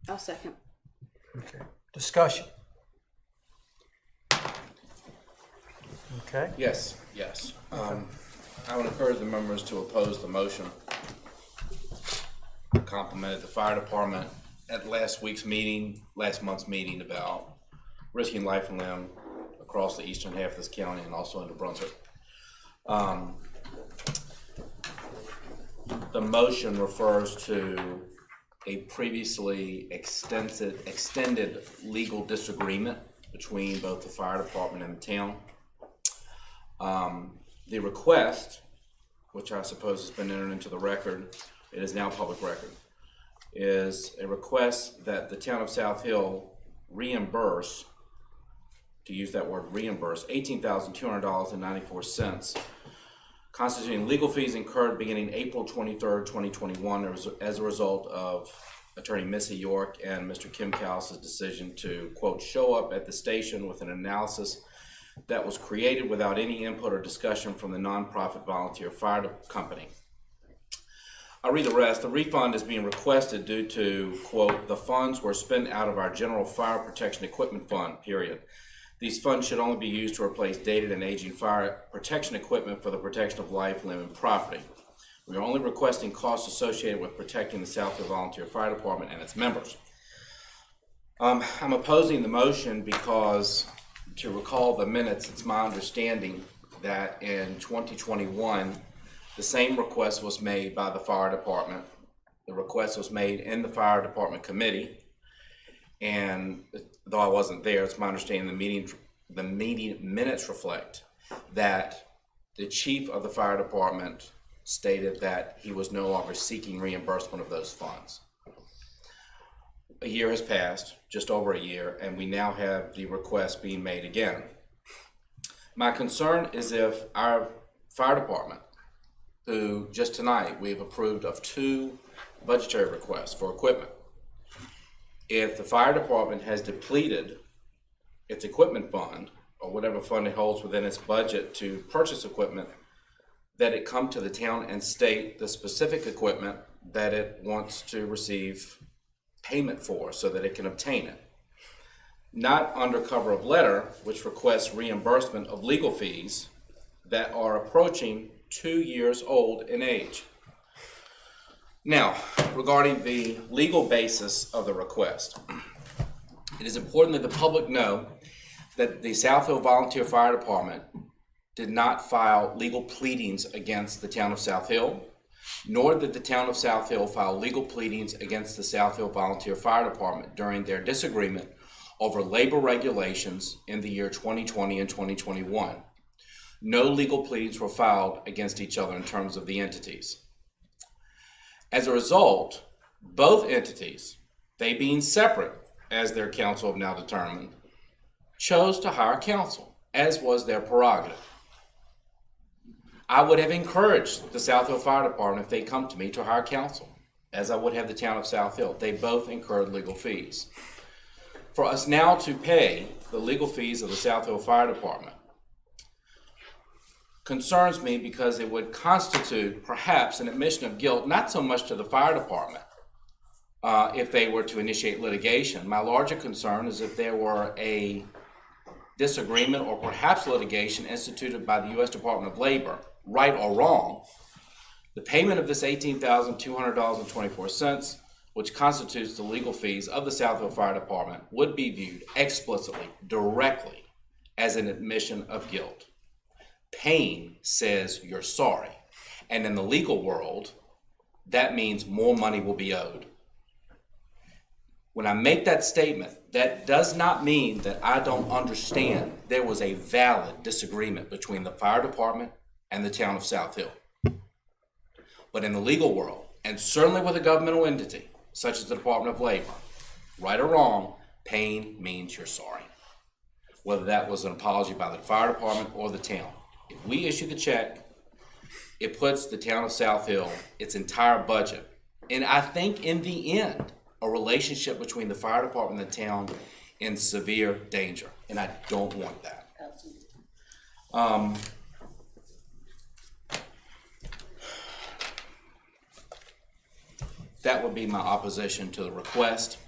I'll second. Okay, discussion. Okay, Yes. I would encourage the members to oppose the motion. I complimented the fire department at last month's meeting about risking life and limb across the eastern half of this county and also into Brunswick. The motion refers to a previously extended legal disagreement between both the fire department and the town. The request, which I suppose has been entered into the record, it is now public record, is a request that the town of South Hill reimburse, to use that word reimburse, $18,200.94, constituting legal fees incurred beginning April 23rd, 2021, as a result of Attorney Missy York and Mr. Kim Callis' decision to, quote, show up at the station with an analysis that was created without any input or discussion from the nonprofit volunteer fire company. I'll read the rest. The refund is being requested due to, quote, the funds were spent out of our general fire protection equipment fund, period. These funds should only be used to replace dated and aging fire protection equipment for the protection of life, limb, and property. We are only requesting costs associated with protecting the South Hill Volunteer Fire Department and its members. I'm opposing the motion because, to recall the minutes, it's my understanding that in 2021, the same request was made by the fire department. The request was made in the fire department committee, and though I wasn't there, it's my understanding the meeting minutes reflect that the chief of the fire department stated that he was no longer seeking reimbursement of those funds. A year has passed, just over a year, and we now have the request being made again. My concern is if our fire department, who just tonight we've approved of 2 budgetary requests for equipment, if the fire department has depleted its equipment fund or whatever fund it holds within its budget to purchase equipment, that it come to the town and state the specific equipment that it wants to receive payment for so that it can obtain it. Not under cover of letter, which requests reimbursement of legal fees that are approaching 2 years old in age. Now, regarding the legal basis of the request, it is important that the public know that the South Hill Volunteer Fire Department did not file legal pleadings against the town of South Hill, nor did the town of South Hill file legal pleadings against the South Hill Volunteer Fire Department during their disagreement over labor regulations in the year 2020 and 2021. No legal pleadings were filed against each other in terms of the entities. As a result, both entities, they being separate, as their council have now determined, chose to hire counsel, as was their prerogative. I would have encouraged the South Hill Fire Department, if they come to me, to hire counsel, as I would have the town of South Hill. They both incurred legal fees. for us now to pay the legal fees of the South Hill Fire Department concerns me because it would constitute perhaps an admission of guilt, not so much to the fire department, if they were to initiate litigation. My larger concern is if there were a disagreement or perhaps litigation instituted by the U.S. Department of Labor, right or wrong, the payment of this $18,200.24, which constitutes the legal fees of the South Hill Fire Department, would be viewed explicitly, directly, as an admission of guilt. Paying says you're sorry. And in the legal world, that means more money will be owed. When I make that statement, that does not mean that I don't understand there was a valid disagreement between the fire department and the town of South Hill. But in the legal world, and certainly with a governmental entity, such as the Department of Labor, right or wrong, paying means you're sorry. Whether that was an apology by the fire department or the town. If we issue the check, it puts the town of South Hill, its entire budget, and I think in the end, a relationship between the fire department and the town in severe danger, and I don't want that. That would be my opposition to the request.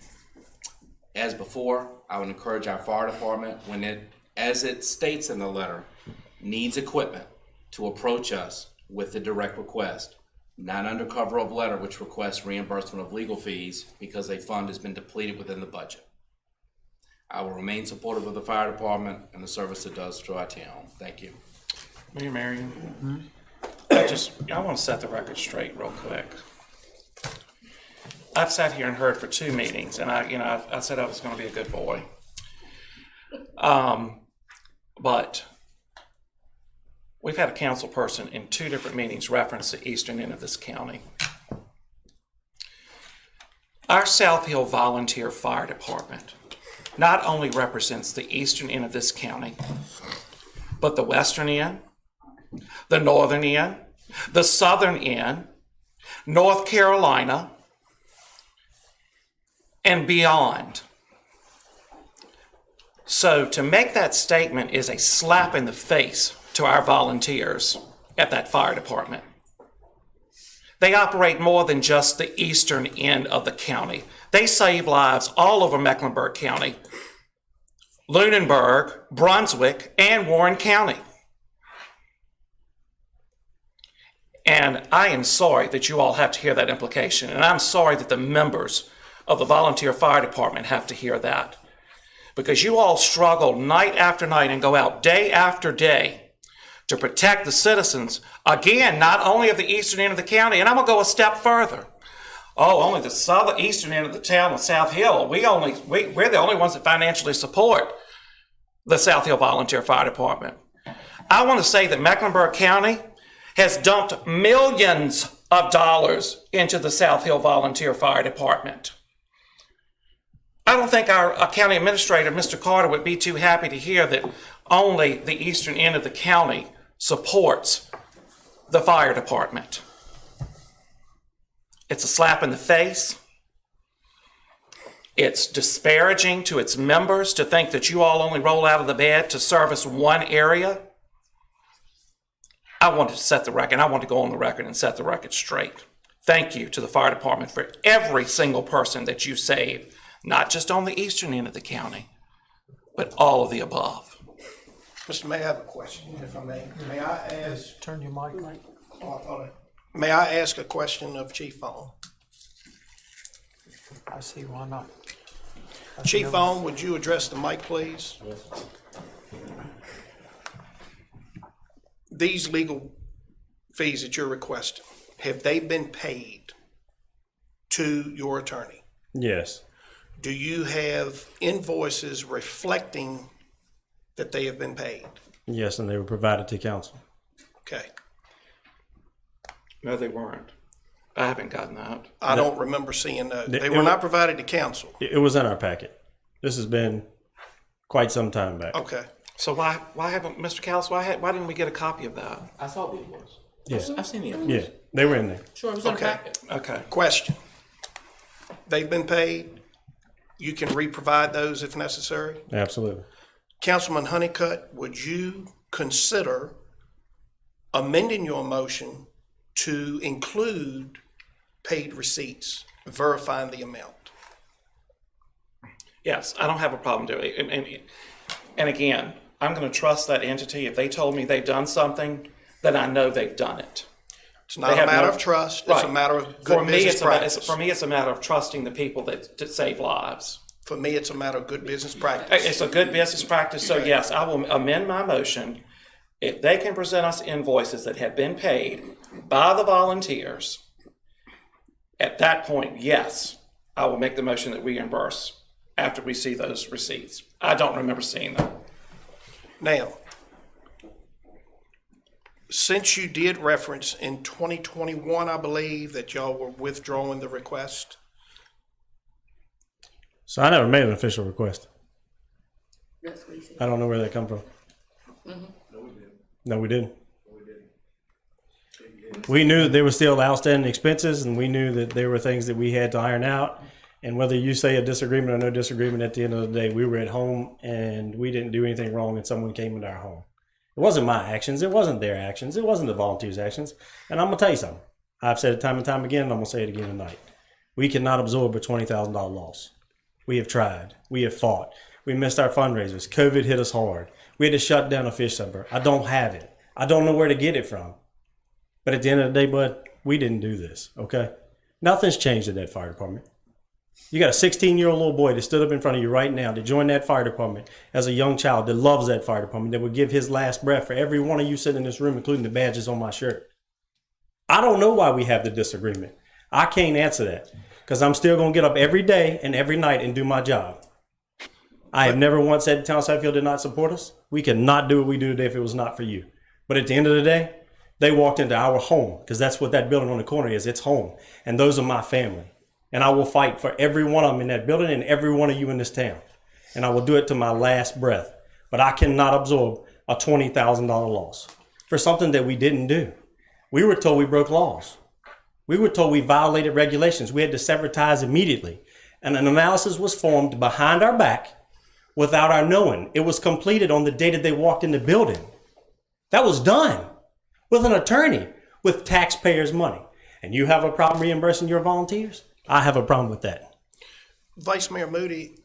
As before, I would encourage our fire department, when it, as it states in the letter, needs equipment, to approach us with the direct request, not under cover of letter which requests reimbursement of legal fees because a fund has been depleted within the budget. I will remain supportive of the fire department and the service it does to our town. Thank you. Mayor Marion, I want to set the record straight real quick. I've sat here and heard for 2 meetings, and I said I was going to be a good boy. But we've had a council person in 2 different meetings reference the eastern end of this county. Our South Hill Volunteer Fire Department not only represents the eastern end of this county, but the western end, the northern end, the southern end, North Carolina, and beyond. So to make that statement is a slap in the face to our volunteers at that fire department. They operate more than just the eastern end of the county. They save lives all over Mecklenburg County, Lunenburg, Brunswick, and Warren County. And I am sorry that you all have to hear that implication, and I'm sorry that the members of the volunteer fire department have to hear that, because you all struggle night after night and go out day after day to protect the citizens, again, not only of the eastern end of the county, and I'm gonna go a step further. Oh, only the southern eastern end of the town of South Hill. We're the only ones that financially support the South Hill Volunteer Fire Department. I want to say that Mecklenburg County has dumped millions of dollars into the South Hill Volunteer Fire Department. I don't think our county administrator, Mr. Carter, would be too happy to hear that only the eastern end of the county supports the fire department. It's a slap in the face. It's disparaging to its members to think that you all only roll out of the bed to service one area. I want to set the record. I want to go on the record and set the record straight. Thank you to the fire department for every single person that you saved, not just on the eastern end of the county, but all of the above. Mr. Mayor, I have a question, if I may. May I ask? Turn your mic. May I ask a question of Chief Vaughn? I see, why not? Chief Vaughn, would you address the mic, please? These legal fees that you're requesting, have they been paid to your attorney? Yes. Do you have invoices reflecting that they have been paid? Yes, and they were provided to council. Okay. No, they weren't. I haven't gotten that. I don't remember seeing those. They were not provided to council. It was in our packet. This has been quite some time back. Okay. So why haven't, Mr. Callis, why didn't we get a copy of that? I saw the invoice. Yeah. I've seen the invoice. Yeah, they were in there. Sure, it was in the Okay. packet. Okay. Question. They've been paid? you can re-provide those if necessary? Absolutely. Councilman Honeycutt, would you consider amending your motion to include paid receipts, verifying the amount? Yes, I don't have a problem doing it. And again, I'm going to trust that entity. If they told me they've done something, then I know they've done it. It's not a matter of trust, it's a matter of good business practice. For me, it's a matter of trusting the people that save lives. For me, it's a matter of good business practice. It's a good business practice, so yes, I will amend my motion. If they can present us invoices that have been paid by the volunteers, at that point, yes, I will make the motion that we reimburse after we see those receipts. I don't remember seeing them. Now, since you did reference in 2021, I believe, that y'all were withdrawing the request. So I never made an official request. That's what he said. I don't know where that come from. No, we didn't. We knew that there were still outstanding expenses, and we knew that there were things that we had to iron out. And whether you say a disagreement or no disagreement, at the end of the day, we were at home and we didn't do anything wrong, and someone came into our home. It wasn't my actions. It wasn't their actions. It wasn't the volunteers' actions. And I'm going to tell you something. I've said it time and time again, and I'm going to say it again tonight. We cannot absorb a $20,000 loss. We have tried. We have fought. We missed our fundraisers. COVID hit us hard. We had to shut down a fish supper. I don't have it. I don't know where to get it from. But at the end of the day, bud, we didn't do this, okay? Nothing's changed at that fire department. You got a 16-year-old little boy that stood up in front of you right now to join that fire department as a young child that loves that fire department, that would give his last breath for every one of you sitting in this room, including the badges on my shirt. I don't know why we have the disagreement. I can't answer that because I'm still going to get up every day and every night and do my job. I have never once said the town of Southfield did not support us. We could not do what we do today if it was not for you. But at the end of the day, they walked into our home because that's what that building on the corner is. It's home. And those are my family. And I will fight for every one of them in that building and every one of you in this town. And I will do it to my last breath. But I cannot absorb a $20,000 loss for something that we didn't do. We were told we broke laws. We were told we violated regulations. We had to sever ties immediately. And an analysis was formed behind our back without our knowing. It was completed on the day that they walked in the building. That was done with an attorney with taxpayers' money. And you have a problem reimbursing your volunteers? I have a problem with that. Vice Mayor Moody,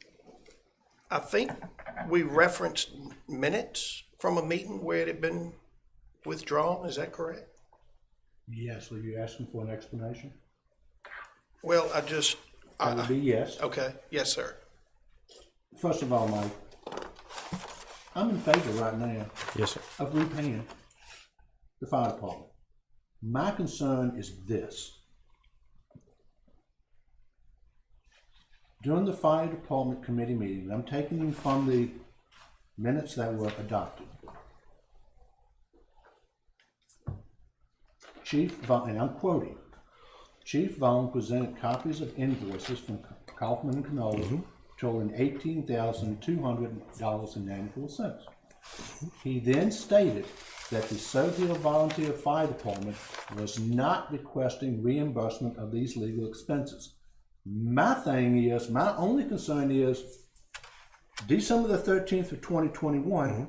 I think we referenced minutes from a meeting where it had been withdrawn. Is that correct? Yes, are you asking for an explanation? Well, That would be yes. Okay, yes, sir. First of all, Mike, I'm in favor right now. Yes, sir. Of repaying the fire department. My concern is this. During the fire department committee meeting, I'm taking them from the minutes that were adopted. Chief Vaughn, and I'm quoting, Chief Vaughn presented copies of invoices from Kaufman and Canola totaling $18,200.94. He then stated that the Southill Volunteer Fire Department was not requesting reimbursement of these legal expenses. My only concern is December the 13th of 2021,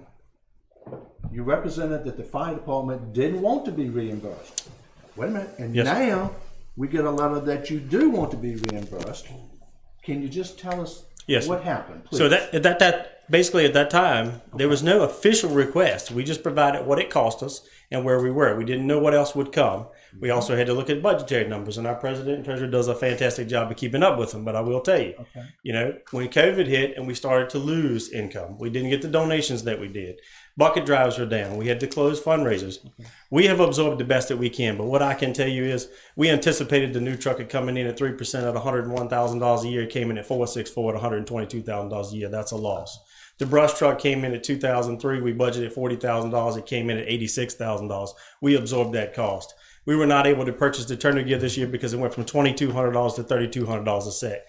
you represented that the fire department didn't want to be reimbursed. Wait a minute, and now we get a letter that you do want to be reimbursed. Can you just tell us what happened, please? So that basically at that time, there was no official request. We just provided what it cost us and where we were. We didn't know what else would come. We also had to look at budgetary numbers, and our president and treasurer does a fantastic job of keeping up with them. But I will tell you, when COVID hit and we started to lose income, we didn't get the donations that we did. Bucket drives were down. We had to close fundraisers. We have absorbed the best that we can. But what I can tell you is we anticipated the new truck coming in at 3% at $101,000 a year. It came in at 464 at $122,000 a year. That's a loss. The brush truck came in at $2,003. We budgeted $40,000. It came in at $86,000. We absorbed that cost. We were not able to purchase the turner gear this year because it went from $2,200 to $3,200 a set.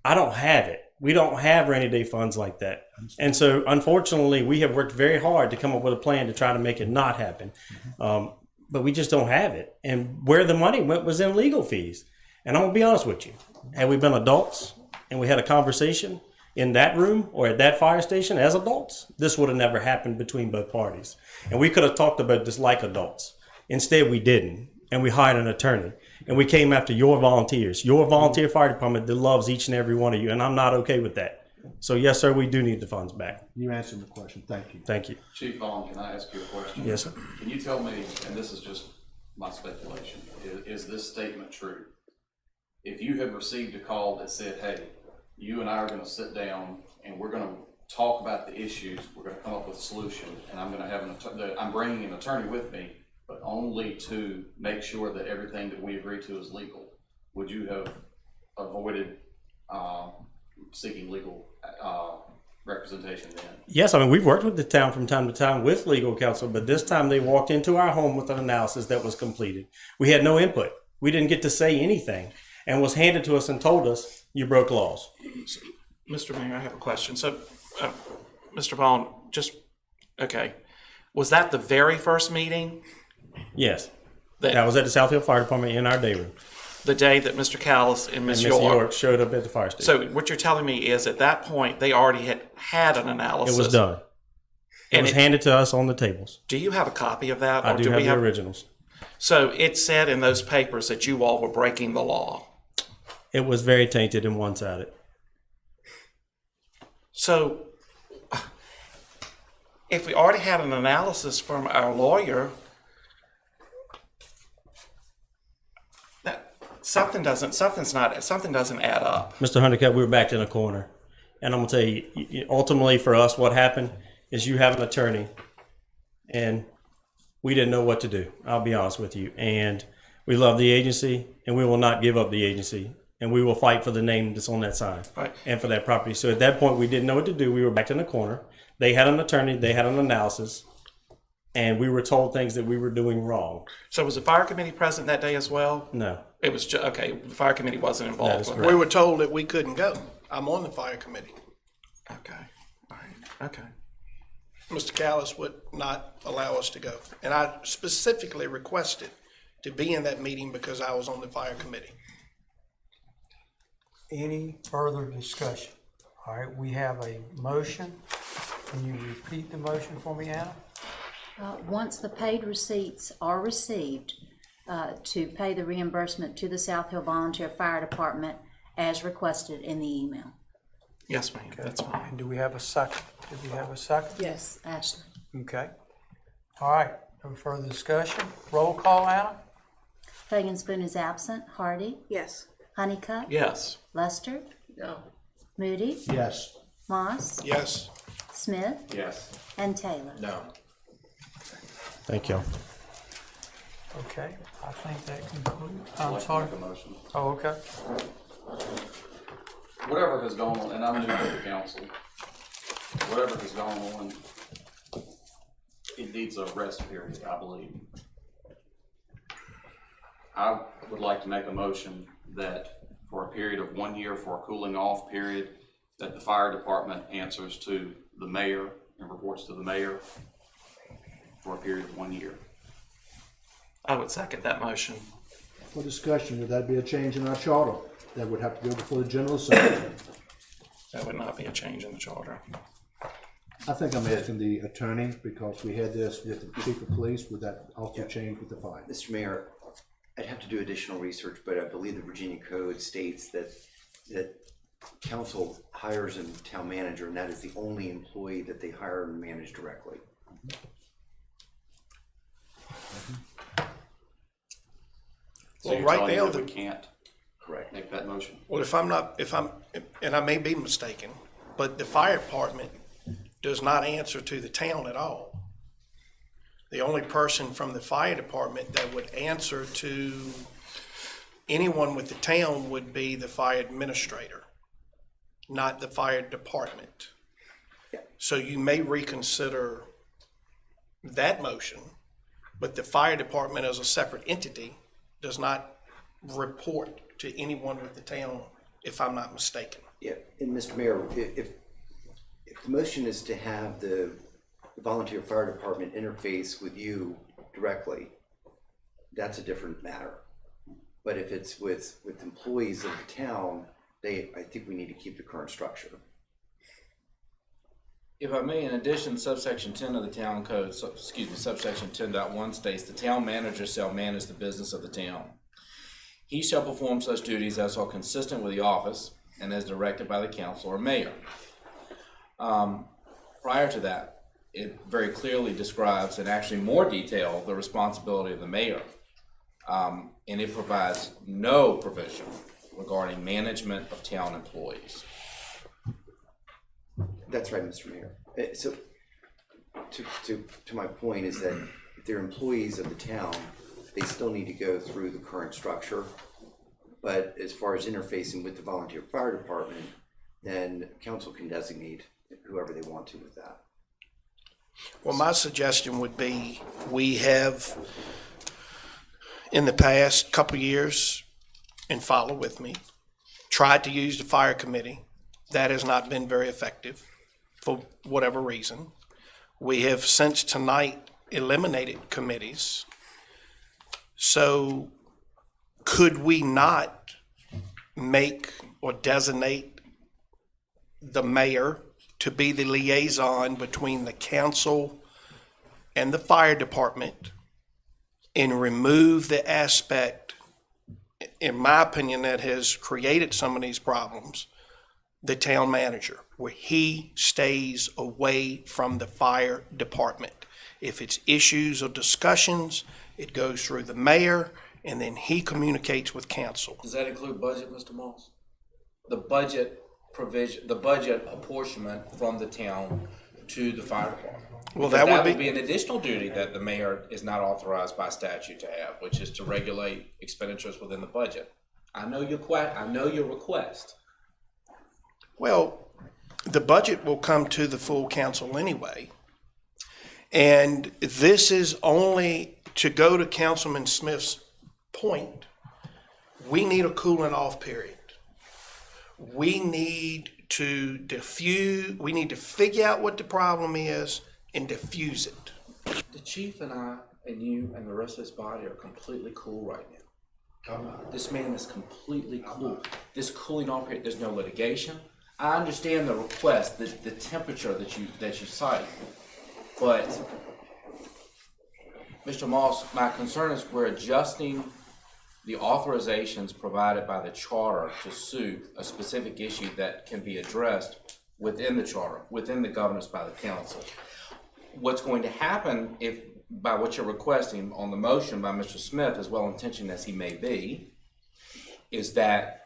I don't have it. We don't have rainy day funds like that. And so, unfortunately, we have worked very hard to come up with a plan to try to make it not happen. But we just don't have it. And where the money went was in legal fees. And I'm going to be honest with you. Had we been adults, and we had a conversation in that room or at that fire station as adults, this would have never happened between both parties. And we could have talked about this like adults. Instead, we didn't. And we hired an attorney. And we came after your volunteers, your volunteer fire department that loves each and every one of you. And I'm not okay with that. So yes, sir, we do need the funds back. You answered the question. Thank you. Thank you. Chief Vaughn, can I ask you a question? Yes, sir. Can you tell me, and this is just my speculation, is this statement true? If you had received a call that said, hey, you and I are gonna sit down and we're gonna talk about the issues, we're gonna come up with a solution, and I'm gonna have I'm bringing an attorney with me, but only to make sure that everything that we agree to is legal, would you have avoided seeking legal representation then? Yes, I mean, we've worked with the town from time to time with legal counsel, but this time they walked into our home with an analysis that was completed. We had no input. We didn't get to say anything, and was handed to us and told us, you broke laws. Mr. Mayor, I have a question. So, Mr. Vaughn, okay, was that the very first meeting? Yes. That was at the South Hill Fire Department in our day room. The day that Mr. Callis and Ms. Ms. York York showed up at the fire station. So what you're telling me is at that point, they already had an analysis. It was done. It was handed to us on the tables. Do you have a copy of that? I do have the originals. So it said in those papers that you all were breaking the law. It was very tainted and one-sided. So if we already had an analysis from our lawyer, something doesn't add up. Mr. Honeycutt, we were backed in a corner. And I'm gonna tell you, ultimately for us, what happened is you have an attorney and we didn't know what to do. I'll be honest with you. And we love the agency and we will not give up the agency. And we will fight for the name that's on that sign and for that property. So at that point, we didn't know what to do. We were backed in a corner. They had an attorney, they had an analysis, and we were told things that we were doing wrong. So was the fire committee present that day as well? No. It was okay. The fire committee wasn't involved. We were told that we couldn't go. I'm on the fire committee. Okay. All right. Okay. Mr. Callis would not allow us to go. And I specifically requested to be in that meeting because I was on the fire committee. Any further discussion? All right, we have a motion. Can you repeat the motion for me, Anna? Once the paid receipts are received, to pay the reimbursement to the South Hill Volunteer Fire Department as requested in the email. Yes, ma'am. That's fine. And do we have a second? Did we have a second? Yes, Ashley. Okay. All right, no further discussion. Roll call, Anna? Fagan Spoon is absent. Hardy? Yes. Honeycutt? Yes. Lester? No. Moody? Yes. Moss? Yes. Smith? Yes. And Taylor? No. Thank you. Okay, I think that concludes. I'd I'm like to sorry. make a motion. Oh, okay. Whatever has gone on, and I'm new to the council, whatever has gone on, it needs a rest period, I believe. I would like to make a motion that for a period of 1 year, for a cooling off period, that the fire department answers to the mayor and reports to the mayor for a period of 1 year. I would second that motion. For discussion, would that be a change in our charter? That would have to go before the General Assembly. That would not be a change in the charter. I think I'm asking the attorney, because we had this with the chief of police, would that also change with the fire? Mr. Mayor, I'd have to do additional research, but I believe the Virginia Code states that council hires a town manager, and that is the only employee that they hire and manage directly. So Well, you're right telling now, me that we can't make that motion? Well, and I may be mistaken, but the fire department does not answer to the town at all. The only person from the fire department that would answer to anyone with the town would be the fire administrator, not the fire department. So you may reconsider that motion, but the fire department as a separate entity does not report to anyone with the town, if I'm not mistaken. Yeah, and Mr. Mayor, if the motion is to have the volunteer fire department interface with you directly, that's a different matter. But if it's with employees of the town, I think we need to keep the current structure. If I may, in addition, subsection 10 of the town code, subsection 10.1 states, the town manager shall manage the business of the town. He shall perform such duties as are consistent with the office and as directed by the council or mayor. Prior to that, it very clearly describes, in actually more detail, the responsibility of the mayor. And it provides no provision regarding management of town employees. That's right, Mr. Mayor. So, to my point is that if they're employees of the town, they still need to go through the current structure. But as far as interfacing with the volunteer fire department, then council can designate whoever they want to with that. Well, my suggestion would be, we have, in the past couple of years, and follow with me, tried to use the fire committee. That has not been very effective for whatever reason. We have since tonight eliminated committees. So could we not make or designate the mayor to be the liaison between the council and the fire department and remove the aspect, in my opinion, that has created some of these problems, the town manager, where he stays away from the fire department. If it's issues or discussions, it goes through the mayor, and then he communicates with council. Does that include budget, Mr. Moss? The budget provision, the budget apportionment from the town to the fire department? Well, Because that would be an additional duty that the mayor is not authorized by statute to have, which is to regulate expenditures within the budget. I know your request. Well, the budget will come to the full council anyway. And this is only, to go to Councilman Smith's point, we need a cooling off period. We need to we need to figure out what the problem is and diffuse it. The chief and I and you and the rest of this body are completely cool right now. This man is completely cool. This cooling off period, there's no litigation. I understand the request, the temperature that you cite, but Mr. Moss, my concern is we're adjusting the authorizations provided by the charter to suit a specific issue that can be addressed within the charter, within the governance by the council. What's going to happen if, by what you're requesting on the motion by Mr. Smith, as well-intentioned as he may be, is that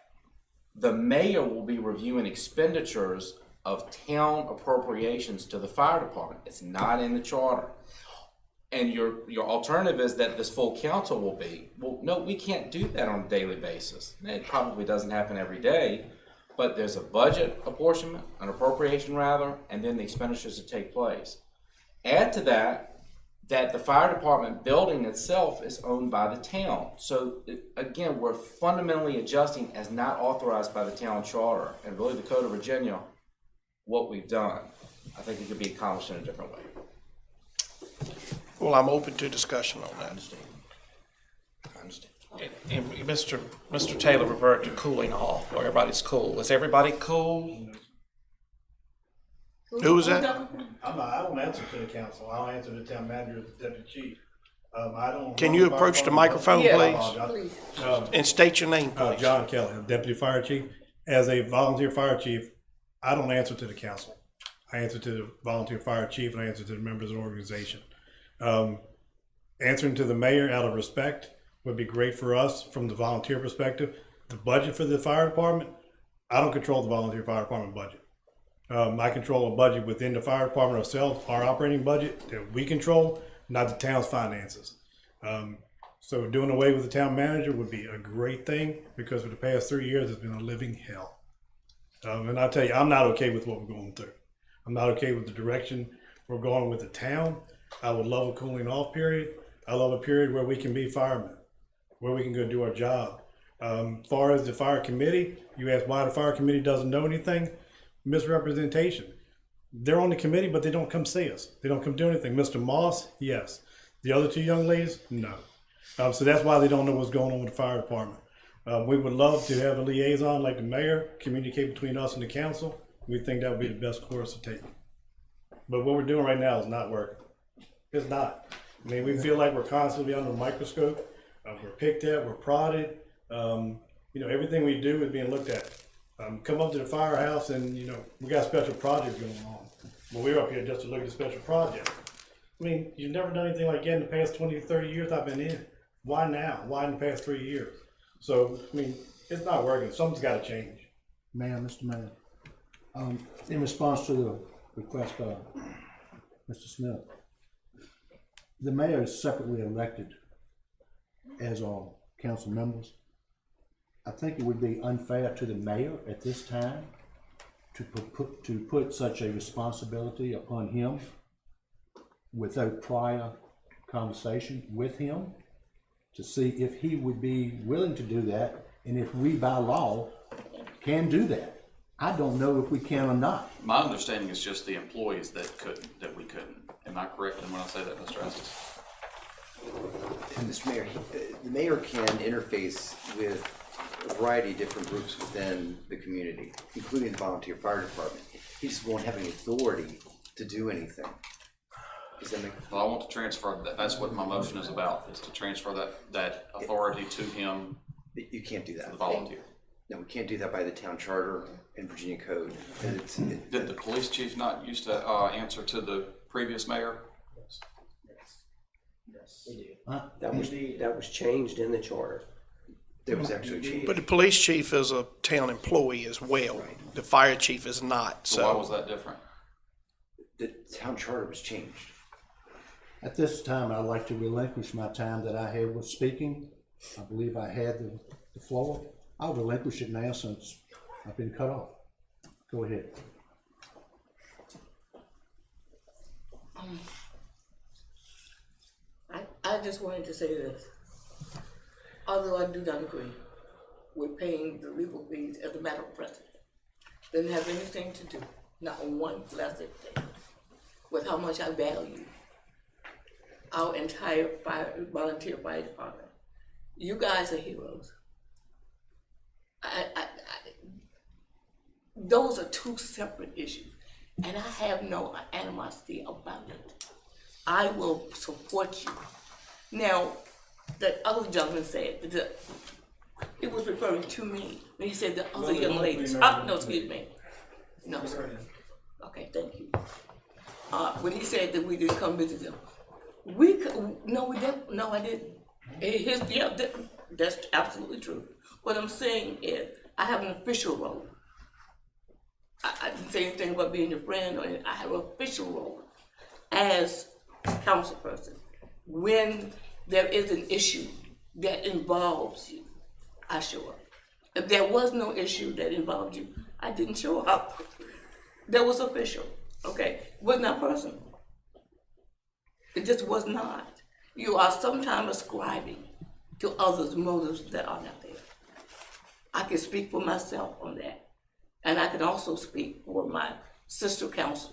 the mayor will be reviewing expenditures of town appropriations to the fire department. It's not in the charter. And your alternative is that this full council will be. Well, no, we can't do that on a daily basis. It probably doesn't happen every day, but there's a budget apportionment, an appropriation rather, and then the expenditures that take place. Add to that the fire department building itself is owned by the town. So again, we're fundamentally adjusting as not authorized by the town charter and really the Code of Virginia what we've done. I think it could be accomplished in a different way. Well, I'm open to discussion on that. I understand. And Mr. Taylor reverted to cooling off, or everybody's cool. Is everybody cool? Who was that? I don't answer to the council. I'll answer to the town manager as the deputy chief. I don't. Can you approach the microphone, please? Please. And state your name, please. John Kelly, deputy fire chief. As a volunteer fire chief, I don't answer to the council. I answer to the volunteer fire chief, and I answer to the members of the organization. Answering to the mayor out of respect would be great for us from the volunteer perspective. The budget for the fire department, I don't control the volunteer fire department budget. I control a budget within the fire department ourselves, our operating budget that we control, not the town's finances. So doing away with the town manager would be a great thing, because for the past 3 years, it's been a living hell. And I'll tell you, I'm not okay with what we're going through. I'm not okay with the direction we're going with the town. I would love a cooling off period. I love a period where we can be firemen, where we can go do our job. Far as the fire committee, you ask why the fire committee doesn't know anything. Misrepresentation. They're on the committee, but they don't come see us. They don't come do anything. Mr. Moss, yes. The other two young ladies, no. So that's why they don't know what's going on with the fire department. We would love to have a liaison like the mayor communicate between us and the council. We think that would be the best course to take. But what we're doing right now is not working. It's not. I mean, we feel like we're constantly under a microscope. We're picked at, we're prodded. Everything we do is being looked at. Come up to the firehouse and, we got a special project going on. Well, we're up here just to look at the special project. I mean, you've never done anything like that in the past 20 to 30 years I've been in. Why now? Why in the past 3 years? So, I mean, it's not working. Something's got to change. Mayor, Mr. Mayor, in response to the request by Mr. Smith, the mayor is separately elected as all council members. I think it would be unfair to the mayor at this time to put such a responsibility upon him without prior conversation with him to see if he would be willing to do that, and if we by law can do that. I don't know if we can or not. My understanding is just the employees that we couldn't. Am I correct when I say that, Mr. Estes? And Mr. Mayor, the mayor can interface with a variety of different groups within the community, including the volunteer fire department. He just won't have any authority to do anything. Does that make? Well, I want to transfer that. That's what my motion is about, is to transfer that authority to him. You can't do that. The volunteer. No, we can't do that by the town charter and Virginia code. Did the police chief not used to answer to the previous mayor? Yes, he did. That was changed in the charter. That was actually changed. But the police chief is a town employee as well. Right. The fire chief is not. So why was that different? The town charter was changed. At this time, I'd like to relinquish my time that I had with speaking. I believe I had the floor. I'll relinquish it now since I've been cut off. Go ahead. I just wanted to say this. Although I do not agree with paying the legal fees as a matter of precedent, doesn't have anything to do, not one blessed thing, with how much I value our entire volunteer fire department. You guys are heroes. Those are two separate issues, and I have no animosity about it. I will support you. Now, the other gentleman said that it was referring to me when he said the other young ladies. No, excuse me. No, sir. Okay, thank you. When he said that we didn't come visit them, we didn't. No, I didn't. That's absolutely true. What I'm saying is, I have an official role. I didn't say anything about being your friend or anything. I have an official role as council person. When there is an issue that involves you, I show up. If there was no issue that involved you, I didn't show up. That was official, okay? It was not personal. It just was not. You are sometimes ascribing to others motives that are not there. I can speak for myself on that. And I can also speak for my sister Councilor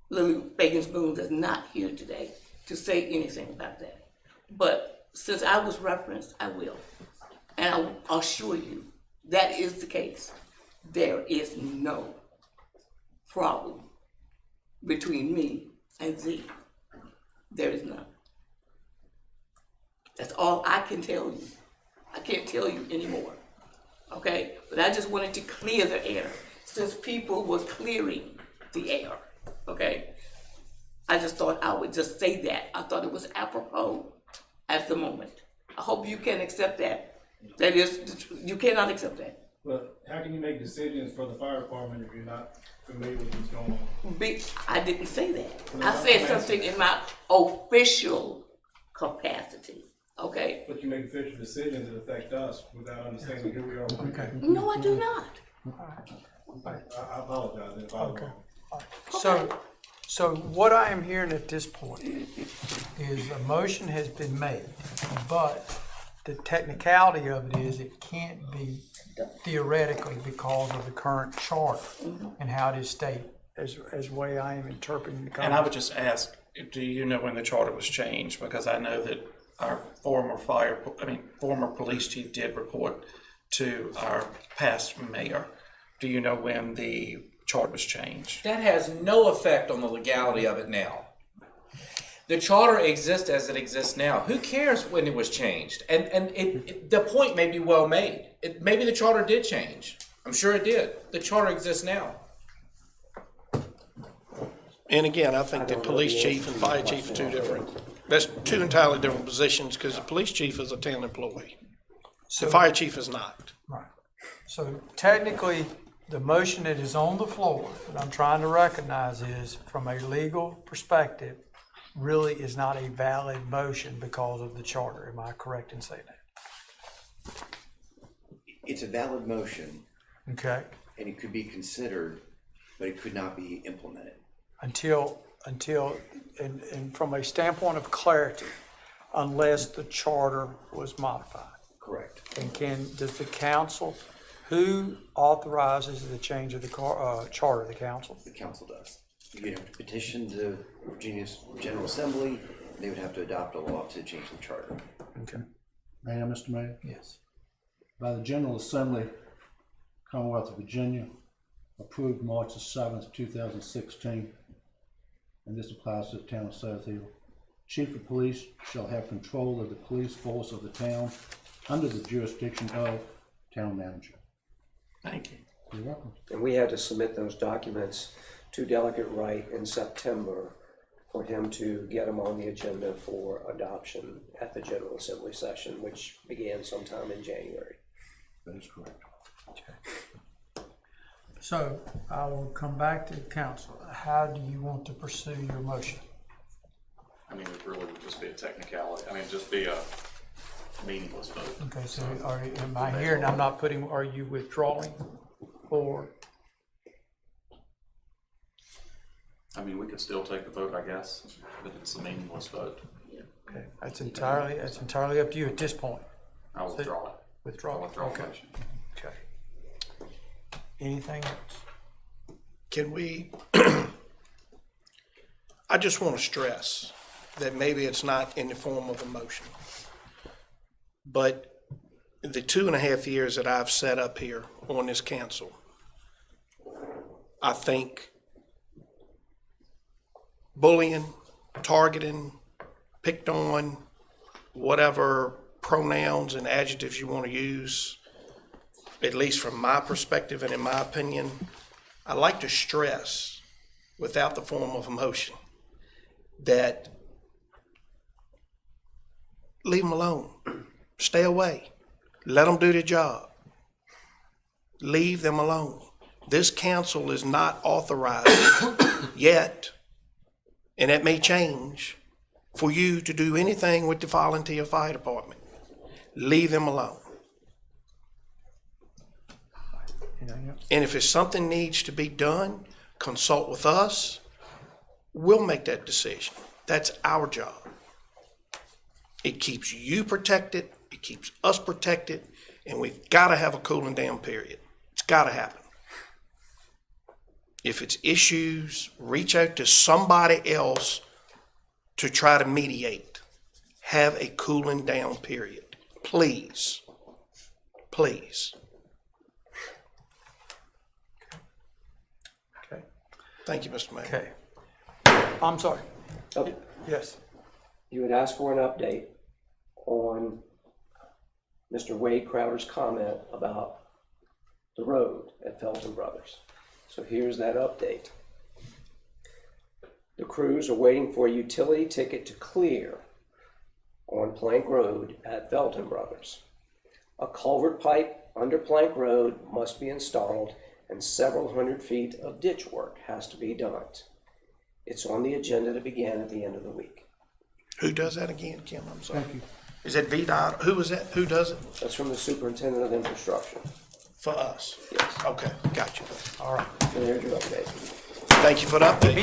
Lily Fagans-Boone that's not here today to say anything about that. But since I was referenced, I will. And I'll assure you, that is the case. There is no problem between me and Z. There is none. That's all I can tell you. I can't tell you anymore. Okay? But I just wanted to clear the air since people were clearing the air. Okay? I just thought I would just say that. I thought it was apropos at the moment. I hope you can accept that. That is, you cannot accept that. Well, how can you make decisions for the fire department if you're not familiar with what's going on? I didn't say that. I said something in my official capacity. Okay? But you make official decisions that affect us without understanding who we are. Okay. No, I do not. I apologize if I was wrong. So what I am hearing at this point is a motion has been made, but the technicality of it is it can't be theoretically because of the current charter and how it is stated, as way I am interpreting the conversation. And I would just ask, do you know when the charter was changed? Because I know that our former police chief did report to our past mayor. Do you know when the charter was changed? That has no effect on the legality of it now. The charter exists as it exists now. Who cares when it was changed? And the point may be well made. Maybe the charter did change. I'm sure it did. The charter exists now. And again, I think the police chief and fire chief are that's two entirely different positions, because the police chief is a town employee. The fire chief is not. Right. So technically, the motion that is on the floor that I'm trying to recognize is, from a legal perspective, really is not a valid motion because of the charter. Am I correct in saying that? It's a valid motion. Okay. And it could be considered, but it could not be implemented. Until, and from a standpoint of clarity, unless the charter was modified. Correct. And does the council, who authorizes the change of the charter, the council? The council does. You'd have to petition the Virginia's General Assembly, and they would have to adopt a law to change the charter. Okay. May I, Mr. Mayor? Yes. By the General Assembly, Commonwealth of Virginia, approved March the 7th, 2016, and this applies to the town of South Hill. Chief of Police shall have control of the police force of the town under the jurisdiction of town manager. Thank you. You're welcome. And we had to submit those documents to Delegate Wright in September for him to get them on the agenda for adoption at the General Assembly session, which began sometime in January. That is correct. Okay. So I will come back to the council. How do you want to pursue your motion? I mean, it really would just be a technicality. I mean, just be a meaningless vote. Okay, so am I hearing, I'm not putting, are you withdrawing or? I mean, we could still take the vote, I guess, but it's a meaningless vote. Okay, that's entirely up to you at this point. I'll withdraw it. Withdraw. I'll withdraw the Okay. motion. Okay. Anything else? Can we, I just want to stress that maybe it's not in the form of a motion, but the 2.5 years that I've sat up here on this council, I think bullying, targeting, picked on, whatever pronouns and adjectives you want to use, at least from my perspective and in my opinion, I like to stress, without the form of emotion, that leave them alone. Stay away. Let them do their job. Leave them alone. This council is not authorized yet, and it may change, for you to do anything with the volunteer fire department. Leave them alone. And if it's something needs to be done, consult with us. We'll make that decision. That's our job. It keeps you protected, it keeps us protected, and we've got to have a cooling down period. It's got to happen. If it's issues, reach out to somebody else to try to mediate. Have a cooling down period. Please. Please. Okay. Thank you, Mr. Mayor. Okay. I'm sorry. Oh, Yes. you had asked for an update on Mr. Wade Crowder's comment about the road at Felton Brothers. So here's that update. The crews are waiting for a utility ticket to clear on Plank Road at Felton Brothers. A culvert pipe under Plank Road must be installed and several hundred feet of ditch work has to be done. It's on the agenda to begin at the end of the week. Who does that again, Kim? I'm sorry. Thank you. Is that VDOT? Who is that? Who does it? That's from the Superintendent of Infrastructure. For us? Yes. Okay, got you. All right. So there's your update. Thank you for the update.